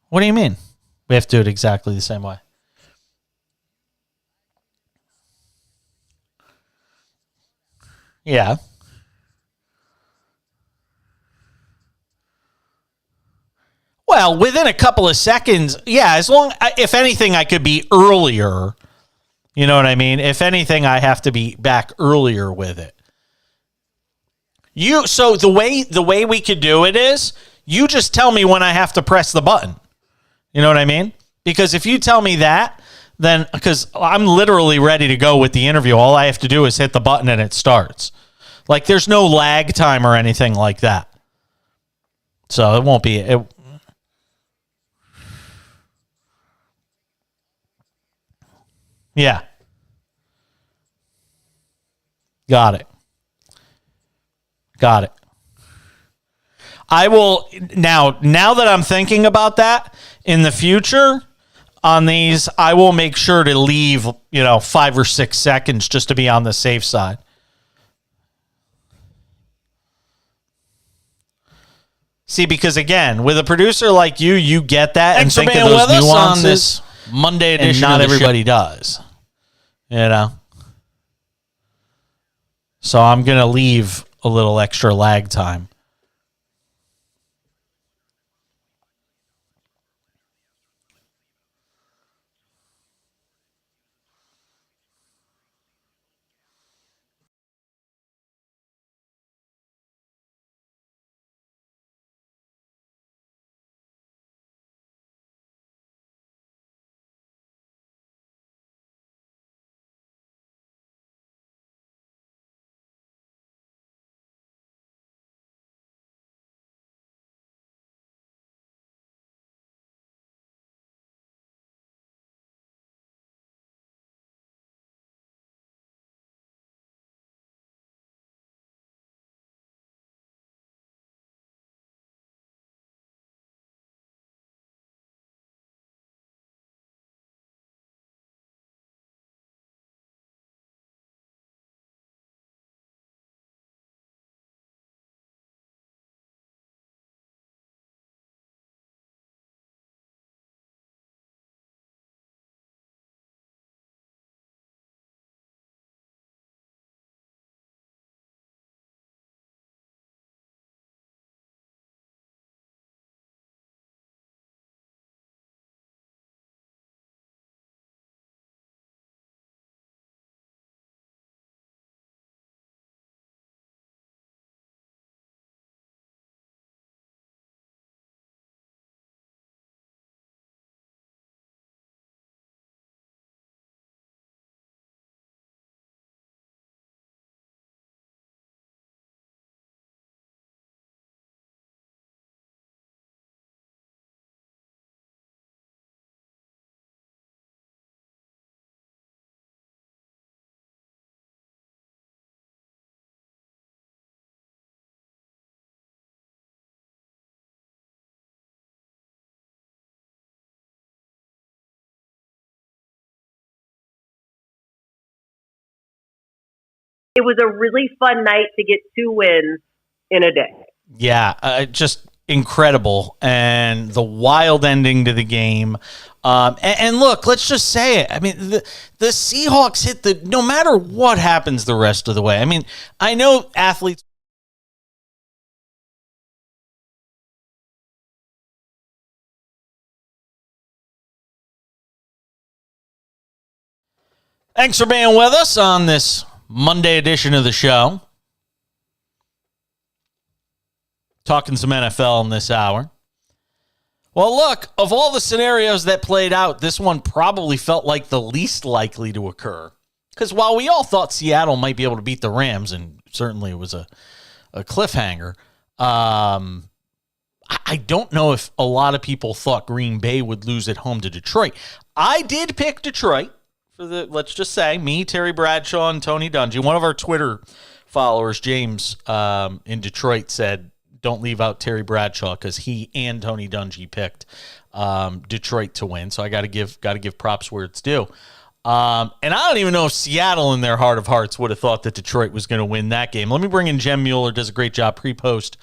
A: What do you mean? We have to do it exactly the same way. Yeah. Well, within a couple of seconds, yeah, if anything, I could be earlier. You know what I mean? If anything, I have to be back earlier with it. So the way we could do it is you just tell me when I have to press the button. You know what I mean? Because if you tell me that, then because I'm literally ready to go with the interview, all I have to do is hit the button and it starts. Like there's no lag time or anything like that. So it won't be Yeah. Got it. I will now that I'm thinking about that in the future on these, I will make sure to leave, 5 or 6 seconds just to be on the safe side. See, because again, with a producer like you, you get that.
E: Thanks
A: and think
E: for being
A: of those
E: with us
A: nuances.
E: on this Monday edition
A: And not
E: of the
A: everybody
E: show.
A: does. So I'm going to leave a little extra lag time.
B: It was a really fun night to get 2 wins in a day.
A: Yeah, just incredible. And the wild ending to the game. And look, let's just say it. I mean, the Seahawks hit no matter what happens the rest of the way. I mean, I know athletes. Thanks for being with us on this Monday edition of the show. Talking some NFL in this hour. Well, look, of all the scenarios that played out, this one probably felt like the least likely to occur. Because while we all thought Seattle might be able to beat the Rams, and certainly it was a cliffhanger, I don't know if a lot of people thought Green Bay would lose at home to Detroit. I did pick Detroit for let's just say, me, Terry Bradshaw, and Tony Dungy. One of our Twitter followers, James, in Detroit, said, don't leave out Terry Bradshaw because he and Tony Dungy picked Detroit to win. So I got to give props where it's due. And I don't even know if Seattle in their heart of hearts would have thought that Detroit was going to win that game. Let me bring in Jen Mueller, does a great job pre-post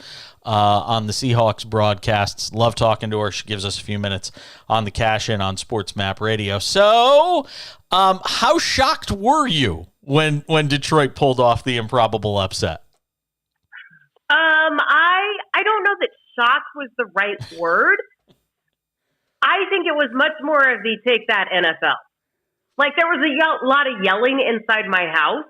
A: on the Seahawks broadcasts. Love talking to her. She gives us a few minutes on the cash-in on SportsMap Radio. So how shocked were you when Detroit pulled off the improbable upset?
B: I don't know that shocked was the right word. I think it was much more of the take that NFL. Like there was a lot of yelling inside my house.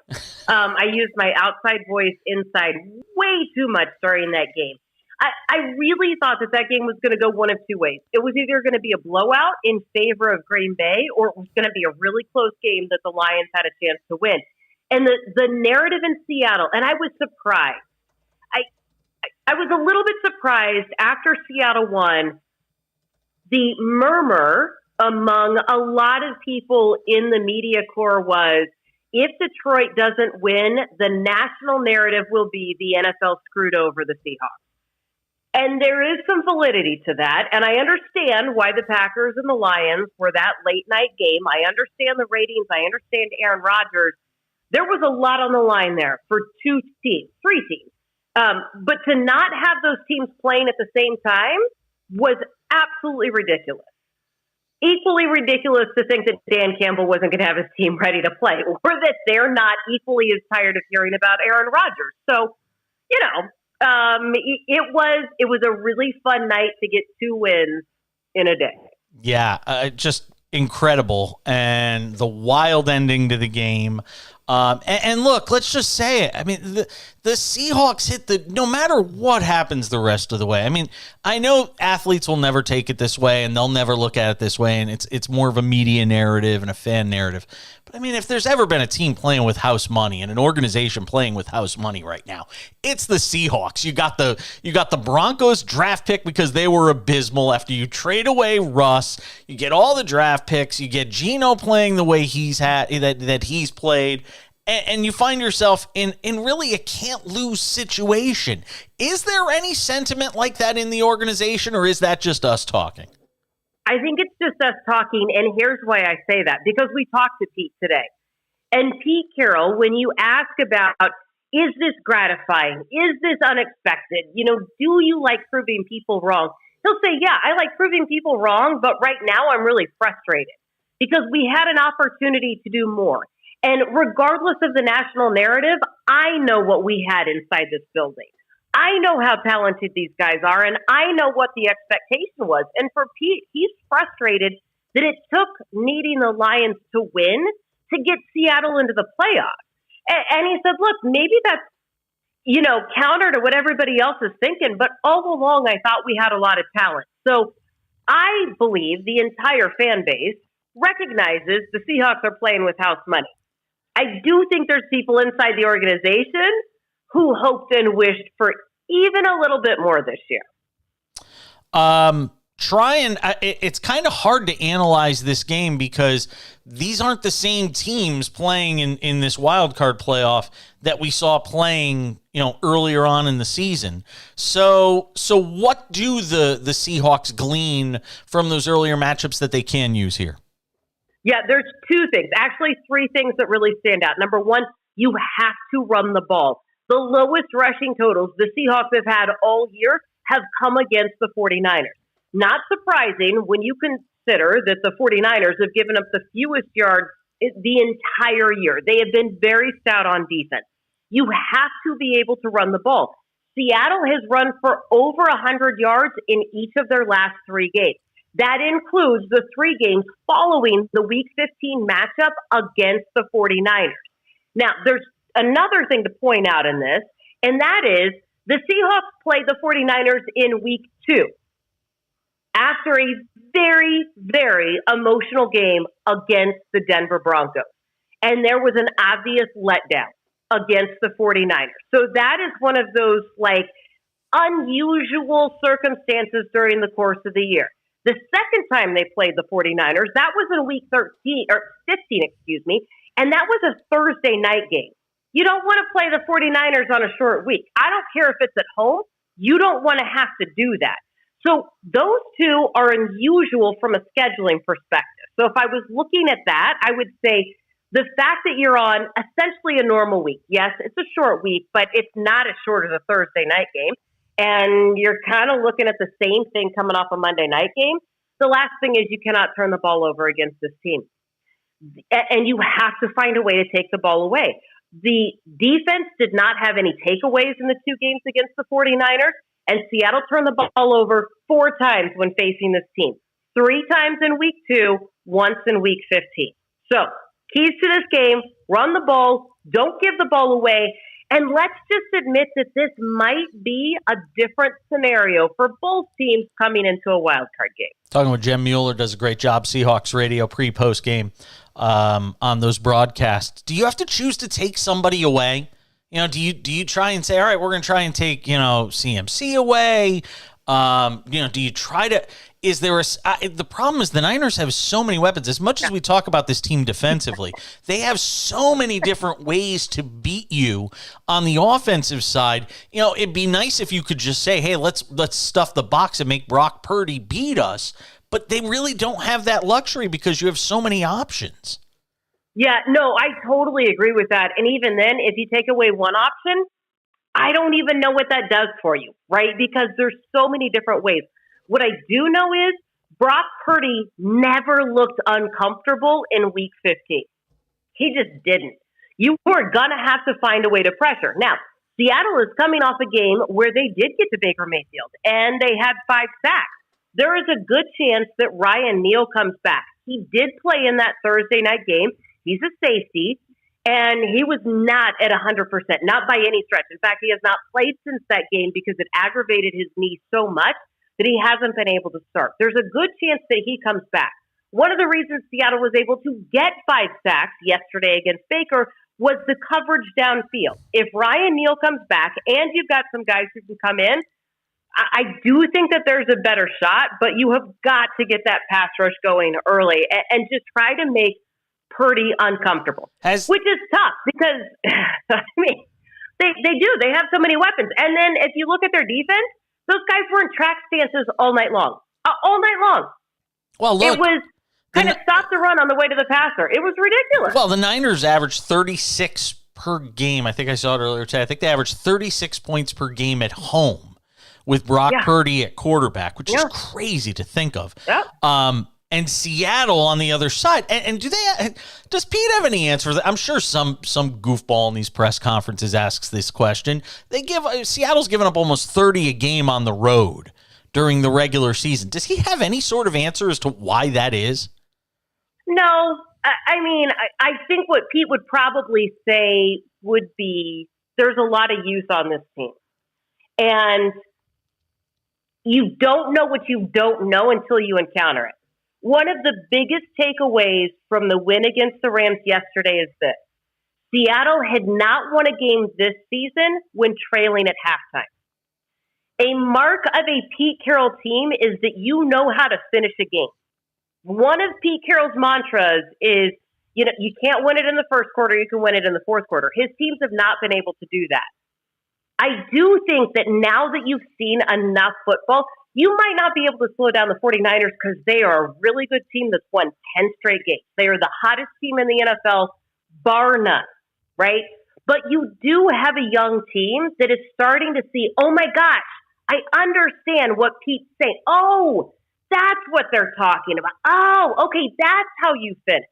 B: I used my outside voice inside way too much during that game. I really thought that game was going to go one of two ways. It was either going to be a blowout in favor of Green Bay, or it was going to be a really close game that the Lions had a chance to win. And the narrative in Seattle, and I was surprised. I was a little bit surprised after Seattle won, the murmur among a lot of people in the media corps was, if Detroit doesn't win, the national narrative will be the NFL screwed over the Seahawks. And there is some validity to that. And I understand why the Packers and the Lions were that late night game. I understand the ratings. I understand Aaron Rodgers. There was a lot on the line there for three teams. But to not have those teams playing at the same time was absolutely ridiculous. Equally ridiculous to think that Dan Campbell wasn't going to have his team ready to play, or that they're not equally as tired of hearing about Aaron Rodgers. So, it was a really fun night to get 2 wins in a day.
A: Yeah, just incredible. And the wild ending to the game. And look, let's just say it. I mean, the Seahawks hit no matter what happens the rest of the way. I mean, I know athletes will never take it this way and they'll never look at it this way. And it's more of a media narrative and a fan narrative. But I mean, if there's ever been a team playing with house money and an organization playing with house money right now, it's the Seahawks. You got the Broncos draft pick because they were abysmal. After you trade away Russ, you get all the draft picks. You get Geno playing the way he's he's played. And you find yourself in really a can't-lose situation. Is there any sentiment like that in the organization, or is that just us talking?
B: I think it's just us talking, and here's why I say that. Because we talked to Pete today. And Pete Carroll, when you ask about, is this gratifying? Is this unexpected? Do you like proving people wrong? He'll say, yeah, I like proving people wrong, but right now I'm really frustrated because we had an opportunity to do more. And regardless of the national narrative, I know what we had inside this building. I know how talented these guys are, and I know what the expectation was. And for Pete, he's frustrated that it took needing the Lions to win to get Seattle into the playoffs. And he said, look, maybe that's, counter to what everybody else is thinking, but all along I thought we had a lot of talent. So I believe the entire fan base recognizes the Seahawks are playing with house money. I do think there's people inside the organization who hoped and wished for even a little bit more this year.
A: It's kind of hard to analyze this game because these aren't the same teams playing in this wild card playoff that we saw playing, earlier on in the season. So what do the Seahawks glean from those earlier matchups that they can use here?
B: Yeah, there's 2 things, actually 3 things that really stand out. Number one, You have to run the ball. The lowest rushing totals the Seahawks have had all year have come against the 49ers. Not surprising when you consider that the 49ers have given up the fewest yards the entire year. They have been very stout on defense. You have to be able to run the ball. Seattle has run for over 100 yards in each of their last 3 games. That includes the 3 games following the Week 15 matchup against the 49ers. Now, there's another thing to point out in this, and that is the Seahawks played the 49ers in Week 2 after a very, very emotional game against the Denver Broncos. And there was an obvious letdown against the 49ers. So that is one of those, unusual circumstances during the course of the year. The second time they played the 49ers, that was in Week 15, and that was a Thursday night game. You don't want to play the 49ers on a short week. I don't care if it's at home. You don't want to have to do that. So those two are unusual from a scheduling perspective. So if I was looking at that, I would say the fact that you're on essentially a normal week. Yes, it's a short week, but it's not as short as a Thursday night game. And you're kind of looking at the same thing coming off a Monday night game. The last thing is you cannot turn the ball over against this team. And you have to find a way to take the ball away. The defense did not have any takeaways in the 2 games against the 49ers, and Seattle turned the ball over 4 times when facing this team. 3 times in Week 2, once in Week 15. So, keys to this game, run the ball, don't give the ball away, and let's just admit that this might be a different scenario for both teams coming into a wild card game.
A: Talking with Jem Mueller, does a great job, Seahawks Radio pre-post game on those broadcasts. Do you have to choose to take somebody away? Do you try and say, all right, we're going to try and take, CMC away? Do you try to, is there the problem is the Niners have so many weapons. As much as we talk about this team defensively, they have so many different ways to beat you on the offensive side. It'd be nice if you could just say, hey, let's stuff the box and make Brock Purdy beat us. But they really don't have that luxury because you have so many options.
B: Yeah, no, I totally agree with that. And even then, if you take away one option, I don't even know what that does for you, right? Because there's so many different ways. What I do know is Brock Purdy never looked uncomfortable in Week 15. He just didn't. You were going to have to find a way to pressure. Now, Seattle is coming off a game where they did get to Baker Mayfield, and they had 5 sacks. There is a good chance that Ryan Neal comes back. He did play in that Thursday night game. He's a safety, and he was not at 100%, not by any stretch. In fact, he has not played since that game because it aggravated his knee so much that he hasn't been able to start. There's a good chance that he comes back. One of the reasons Seattle was able to get 5 sacks yesterday against Baker was the coverage downfield. If Ryan Neal comes back and you've got some guys who can come in, I do think that there's a better shot, but you have got to get that pass rush going early and just try to make Purdy uncomfortable, which is tough because, they do. They have so many weapons. And then if you look at their defense, those guys were in track stances all night long. All night long.
A: Well, look.
B: It was kind of stop the run on the way to the passer. It was ridiculous.
A: Well, the Niners averaged 36 per game. I think I saw it earlier today. I think they averaged 36 points per game at home with Brock Purdy at quarterback, which is crazy to think of.
B: Yeah.
A: And Seattle on the other side. And does Pete have any answer for that? I'm sure some goofball in these press conferences asks this question. Seattle's given up almost 30 a game on the road during the regular season. Does he have any sort of answer as to why that is?
B: No. I think what Pete would probably say would be there's a lot of youth on this team. And you don't know what you don't know until you encounter it. One of the biggest takeaways from the win against the Rams yesterday is this. Seattle had not won a game this season when trailing at halftime. A mark of a Pete Carroll team is that you know how to finish a game. One of Pete Carroll's mantras is, you can't win it in the first quarter, you can win it in the fourth quarter. His teams have not been able to do that. I do think that now that you've seen enough football, you might not be able to slow down the 49ers because they are a really good team that's won 10 straight games. They are the hottest team in the NFL, bar none, right? But you do have a young team that is starting to see, oh my gosh, I understand what Pete's saying. Oh, that's what they're talking about. Oh, okay, that's how you finish.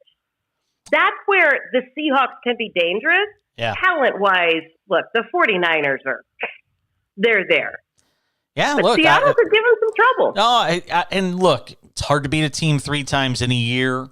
B: That's where the Seahawks can be dangerous.
A: Yeah.
B: Talent-wise, look, the 49ers they're there.
A: Yeah,
B: But
A: look.
B: Seattle could give them some trouble.
A: No, and look, it's hard to beat a team 3 times in a year,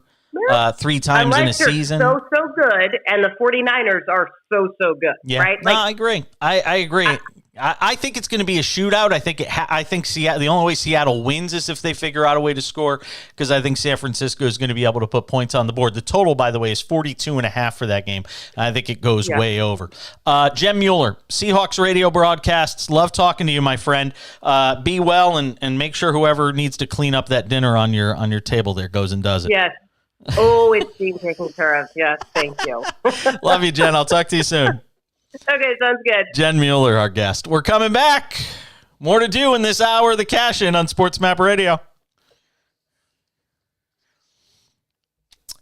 B: Yeah.
A: 3 times in a
B: Unless they're
A: season.
B: so good, and the 49ers are so good,
A: Yeah.
B: right?
A: No, I agree. I agree. I think it's going to be a shootout. I think Seattle. The only way Seattle wins is if they figure out a way to score, because I think San Francisco is going to be able to put points on the board. The total, by the way, is 42.5 for that game. I think it goes way over. Jem Mueller, Seahawks radio broadcasts. Love talking to you, my friend. Be well and make sure whoever needs to clean up that dinner on your table there goes and does it.
B: Yes. Oh, it's being taken care of. Yes, thank you.
A: Love you, Jen. I'll talk to you soon.
B: Okay, sounds good.
A: Jen Mueller, our guest. We're coming back. More to do in this hour of the Cash In on SportsMap Radio.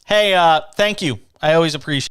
A: Hey, thank you. I always appreciate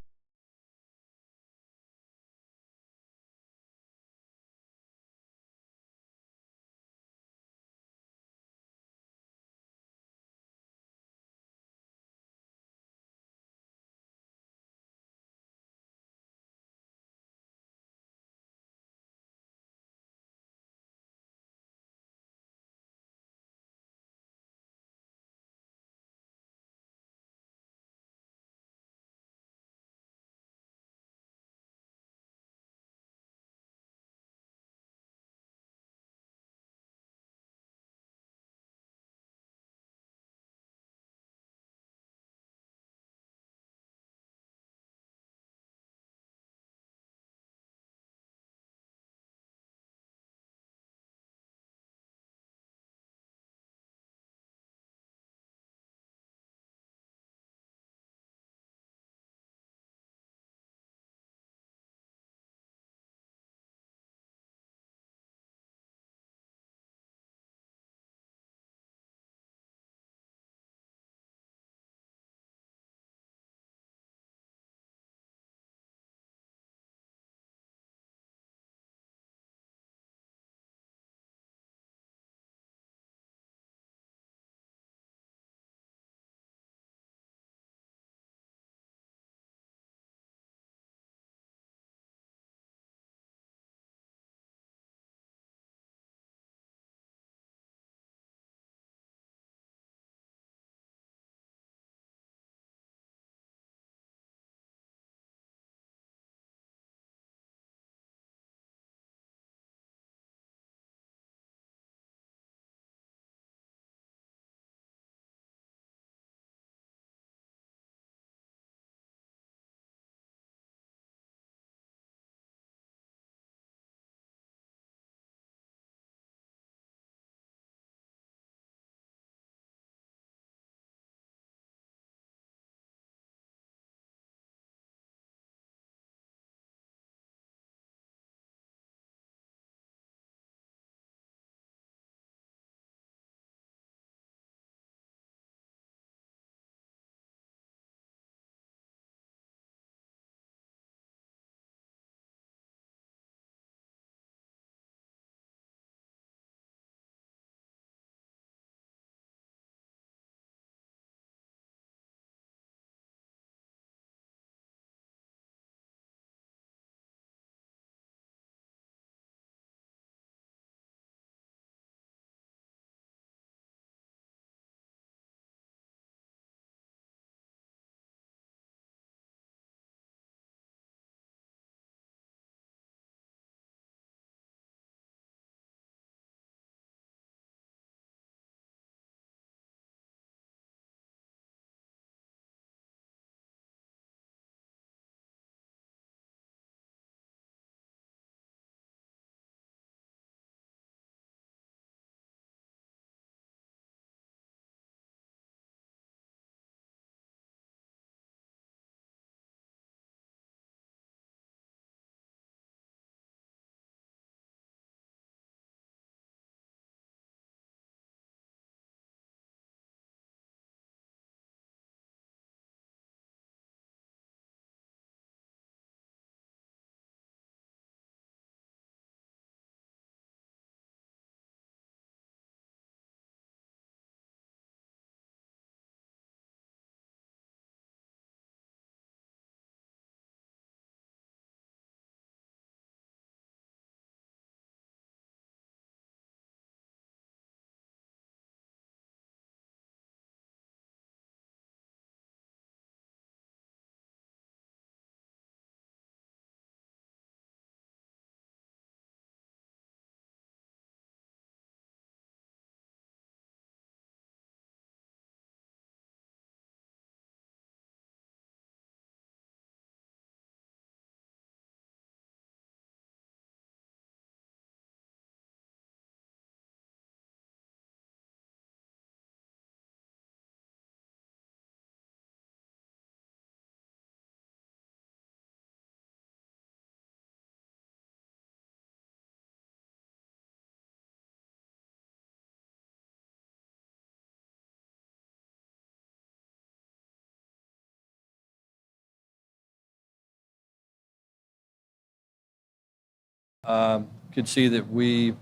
D: Could see that we,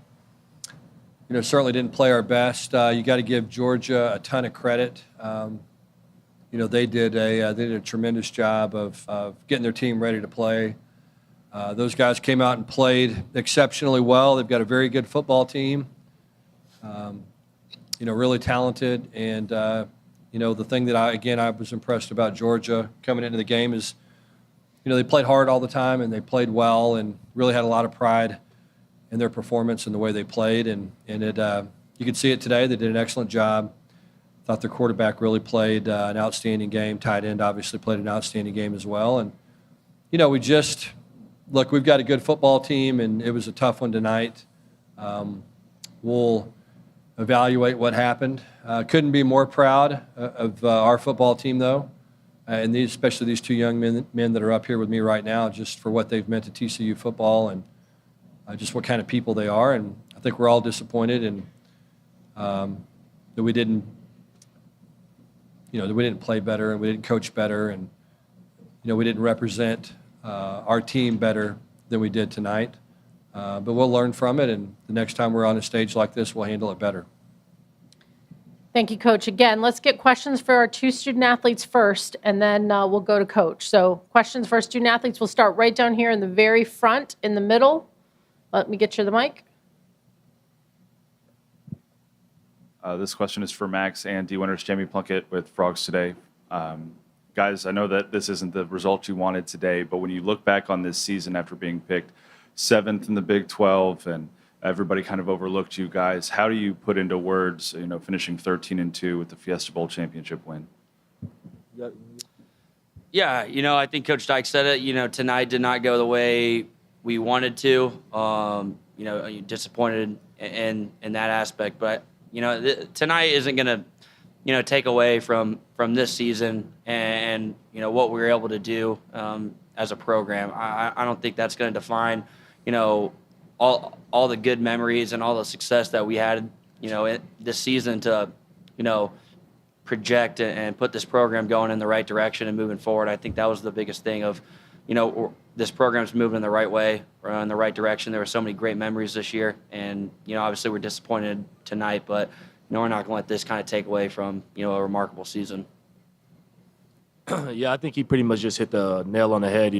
D: certainly didn't play our best. You got to give Georgia a ton of credit. They did a tremendous job of getting their team ready to play. Those guys came out and played exceptionally well. They've got a very good football team. Really talented. And, the thing that I was impressed about Georgia coming into the game is, they played hard all the time and they played well and really had a lot of pride in their performance and the way they played. And you could see it today. They did an excellent job. Thought their quarterback really played an outstanding game. Tight end obviously played an outstanding game as well. And, we've got a good football team, and it was a tough one tonight. We'll evaluate what happened. Couldn't be more proud of our football team, though, and especially these two young men that are up here with me right now, just for what they've meant to TCU football and just what kind of people they are. And I think we're all disappointed that we didn't play better and we didn't coach better and, we didn't represent our team better than we did tonight. But we'll learn from it, and the next time we're on a stage like this, we'll handle it better.
C: Thank you, Coach. Again, let's get questions for our two student athletes first, and then we'll go to Coach. So questions for our student athletes. We'll start right down here in the very front, in the middle. Let me get you the mic.
E: This question is for Max and D winners Jamie Plunkett with Frogs Today. Guys, I know that this isn't the result you wanted today, but when you look back on this season after being picked 7th in the Big 12 and everybody kind of overlooked you guys, how do you put into words, finishing 13-2 with the Fiesta Bowl championship win?
F: Yeah, I think Coach Dyke said it. Tonight did not go the way we wanted to. Disappointed in that aspect, but tonight isn't going to take away from this season and what we were able to do as a program. I don't think that's going to define all the good memories and all the success that we had this season to project and put this program going in the right direction and moving forward. I think that was the biggest thing of this program's moving in the right way or in the right direction. There were so many great memories this year, and obviously we're disappointed tonight, but we're not going to let this kind of take away from a remarkable season.
G: Yeah, I think he pretty much just hit the nail on the head.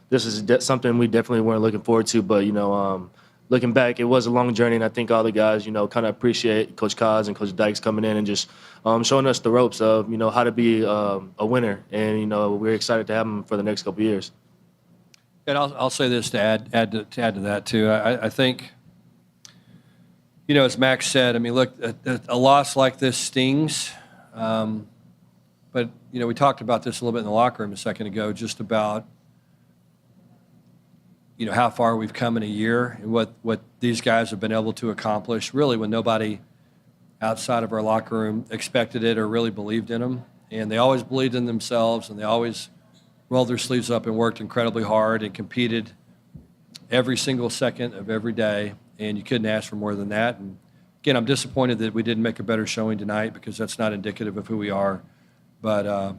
G: This is something we definitely weren't looking forward to, but looking back, it was a long journey, and I think all the guys kind of appreciate Coach Kaz and Coach Dykes coming in and just showing us the ropes of how to be a winner, and we're excited to have them for the next couple of years.
D: And I'll say this to add to that too. I think, as Max said, look, a loss like this stings. But, we talked about this a little bit in the locker room a second ago, just about, how far we've come in a year and what these guys have been able to accomplish, really, when nobody outside of our locker room expected it or really believed in them. And they always believed in themselves, and they always rolled their sleeves up and worked incredibly hard and competed every single second of every day. And you couldn't ask for more than that. And again, I'm disappointed that we didn't make a better showing tonight because that's not indicative of who we are. But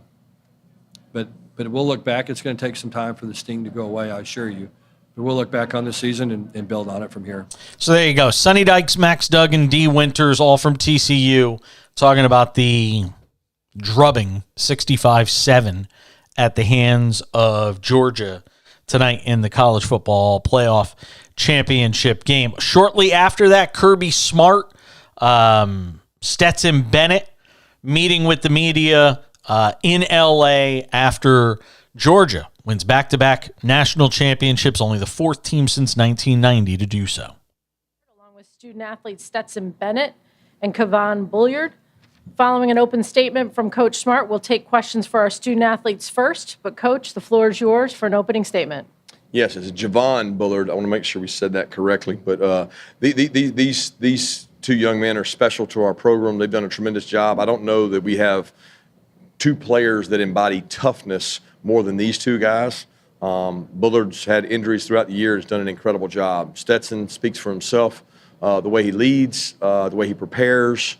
D: we'll look back. It's going to take some time for the sting to go away, I assure you. But we'll look back on this season and build on it from here.
A: So there you go. Sonny Dykes, Max Duggan, D Winters, all from TCU, talking about the drubbing 65-7 at the hands of Georgia tonight in the college football playoff championship game. Shortly after that, Kirby Smart, Stetson Bennett meeting with the media in L.A. after Georgia wins back-to-back national championships, only the fourth team since 1990 to do so.
C: Along with student athletes Stetson Bennett and Kevon Bulliard. Following an open statement from Coach Smart, we'll take questions for our student athletes first. But, Coach, the floor is yours for an opening statement.
H: Yes, it's Javon Bullard. I want to make sure we said that correctly. But these two young men are special to our program. They've done a tremendous job. I don't know that we have two players that embody toughness more than these two guys. Bullard's had injuries throughout the year. Has done an incredible job. Stetson speaks for himself. The way he leads, the way he prepares,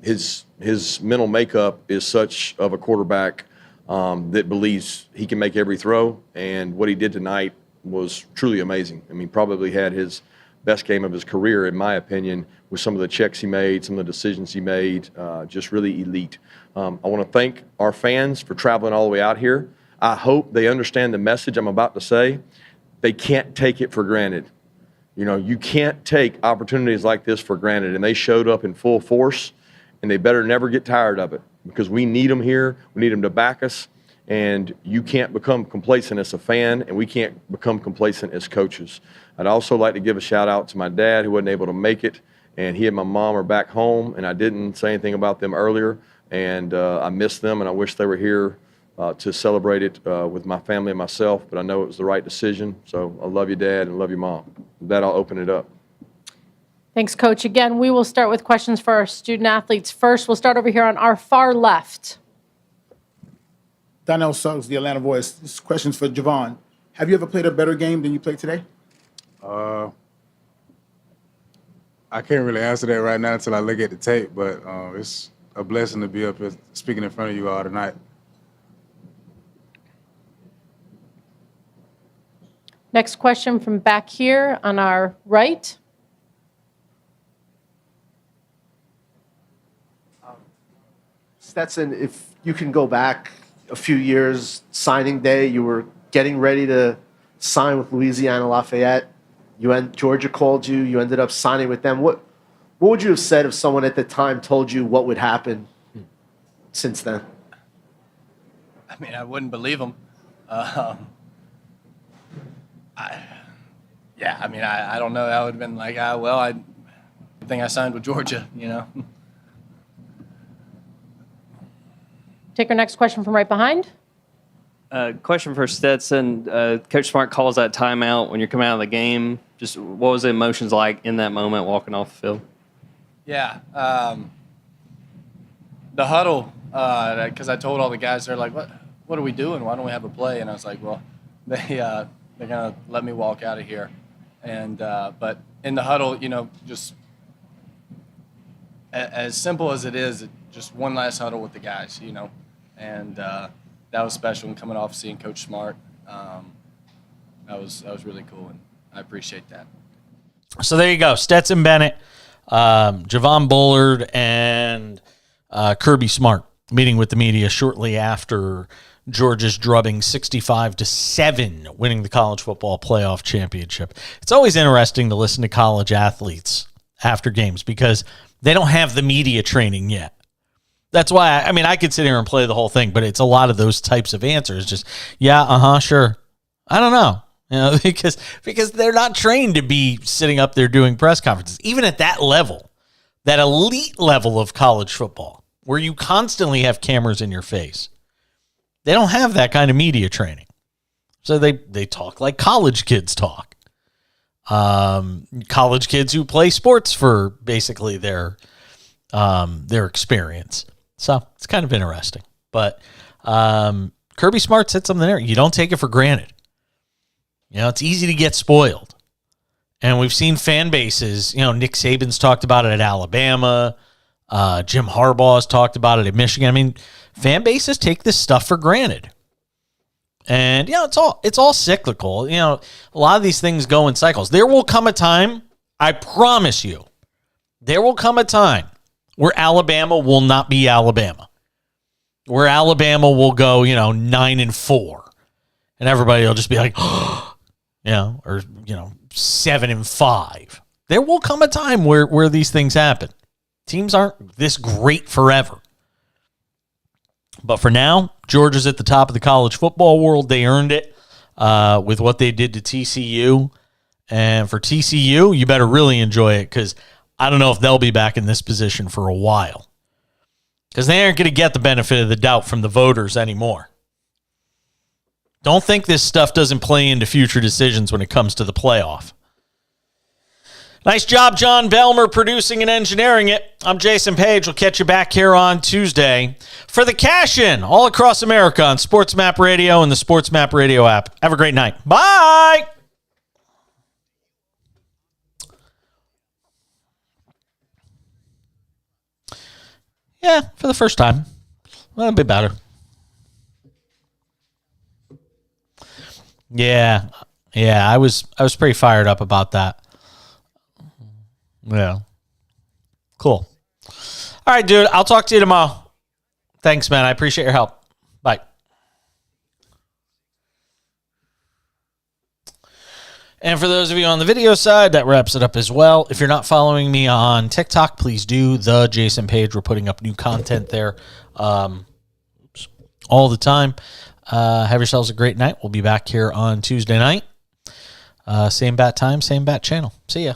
H: his mental makeup is such of a quarterback that believes he can make every throw. And what he did tonight was truly amazing. I mean, probably had his best game of his career, in my opinion, with some of the checks he made, some of the decisions he made, just really elite. I want to thank our fans for traveling all the way out here. I hope they understand the message I'm about to say. They can't take it for granted. You know, you can't take opportunities like this for granted, and they showed up in full force, and they better never get tired of it because we need them here. We need them to back us, and you can't become complacent as a fan, and we can't become complacent as coaches. I'd also like to give a shout out to my dad who wasn't able to make it, and he and my mom are back home, and I didn't say anything about them earlier, and I miss them, and I wish they were here to celebrate it with my family and myself, but I know it was the right decision. So I love you, Dad, and love you, Mom. With that, I'll open it up.
C: Thanks, Coach. Again, we will start with questions for our student athletes first. We'll start over here on our far left.
I: Donnell Suggs, the Atlanta Voice. This question's for Javon. Have you ever played a better game than you played today?
J: I can't really answer that right now until I look at the tape, but it's a blessing to be up here speaking in front of you all tonight.
C: Next question from back here on our right.
K: Stetson, if you can go back a few years, signing day, you were getting ready to sign with Louisiana Lafayette. Georgia called you. You ended up signing with them. What would you have said if someone at the time told you what would happen since then?
D: I mean, I wouldn't believe them. I don't know. I would have been like, I think I signed with Georgia, you know.
C: Take our next question from right behind.
L: Question for Stetson. Coach Smart calls that timeout when you're coming out of the game. Just what was the emotions like in that moment walking off the field?
D: Yeah. The huddle, because I told all the guys, they're like, what are we doing? Why don't we have a play? And I was like, well, they're going to let me walk out of here. And but in the huddle, you know, just as simple as it is, just one last huddle with the guys, you know. And that was special. And coming off seeing Coach Smart, that was really cool, and I appreciate that.
A: So there you go, Stetson Bennett, Javon Bullard, and Kirby Smart meeting with the media shortly after Georgia's drubbing 65-7, winning the college football playoff championship. It's always interesting to listen to college athletes after games because they don't have the media training yet. That's why, I could sit here and play the whole thing, but it's a lot of those types of answers. Just, yeah, sure. I don't know. You know, because they're not trained to be sitting up there doing press conferences. Even at that level, that elite level of college football, where you constantly have cameras in your face, they don't have that kind of media training. So they talk like college kids talk. College kids who play sports for basically their experience. So it's kind of interesting. But Kirby Smart said something there. You don't take it for granted. You know, it's easy to get spoiled. And we've seen fan bases, you know, Nick Saban's talked about it at Alabama. Jim Harbaugh's talked about it at Michigan. I mean, fan bases take this stuff for granted. And, you know, it's all cyclical. You know, a lot of these things go in cycles. There will come a time, I promise you, there will come a time where Alabama will not be Alabama. Where Alabama will go, 9-4. And everybody will just be like, or 7-5. There will come a time where these things happen. Teams aren't this great forever. But for now, Georgia's at the top of the college football world. They earned it with what they did to TCU. And for TCU, you better really enjoy it because I don't know if they'll be back in this position for a while. Because they aren't going to get the benefit of the doubt from the voters anymore. Don't think this stuff doesn't play into future decisions when it comes to the playoff. Nice job, John Belmer, producing and engineering it. I'm Jason Page. We'll catch you back here on Tuesday for the cash-in all across America on SportsMap Radio and the SportsMap Radio app. Have a great night. Bye! Yeah, for the first time. Well, a bit better. Yeah, Yeah, I was pretty fired up about that. Yeah. Cool. All right, dude. I'll talk to you tomorrow. Thanks, man. I appreciate your help. Bye. And for those of you on the video side, that wraps it up as well. If you're not following me on TikTok, please do. The Jason page. We're putting up new content there all the time. Have yourselves a great night. We'll be back here on Tuesday night. Same bat time, same bat channel. See ya.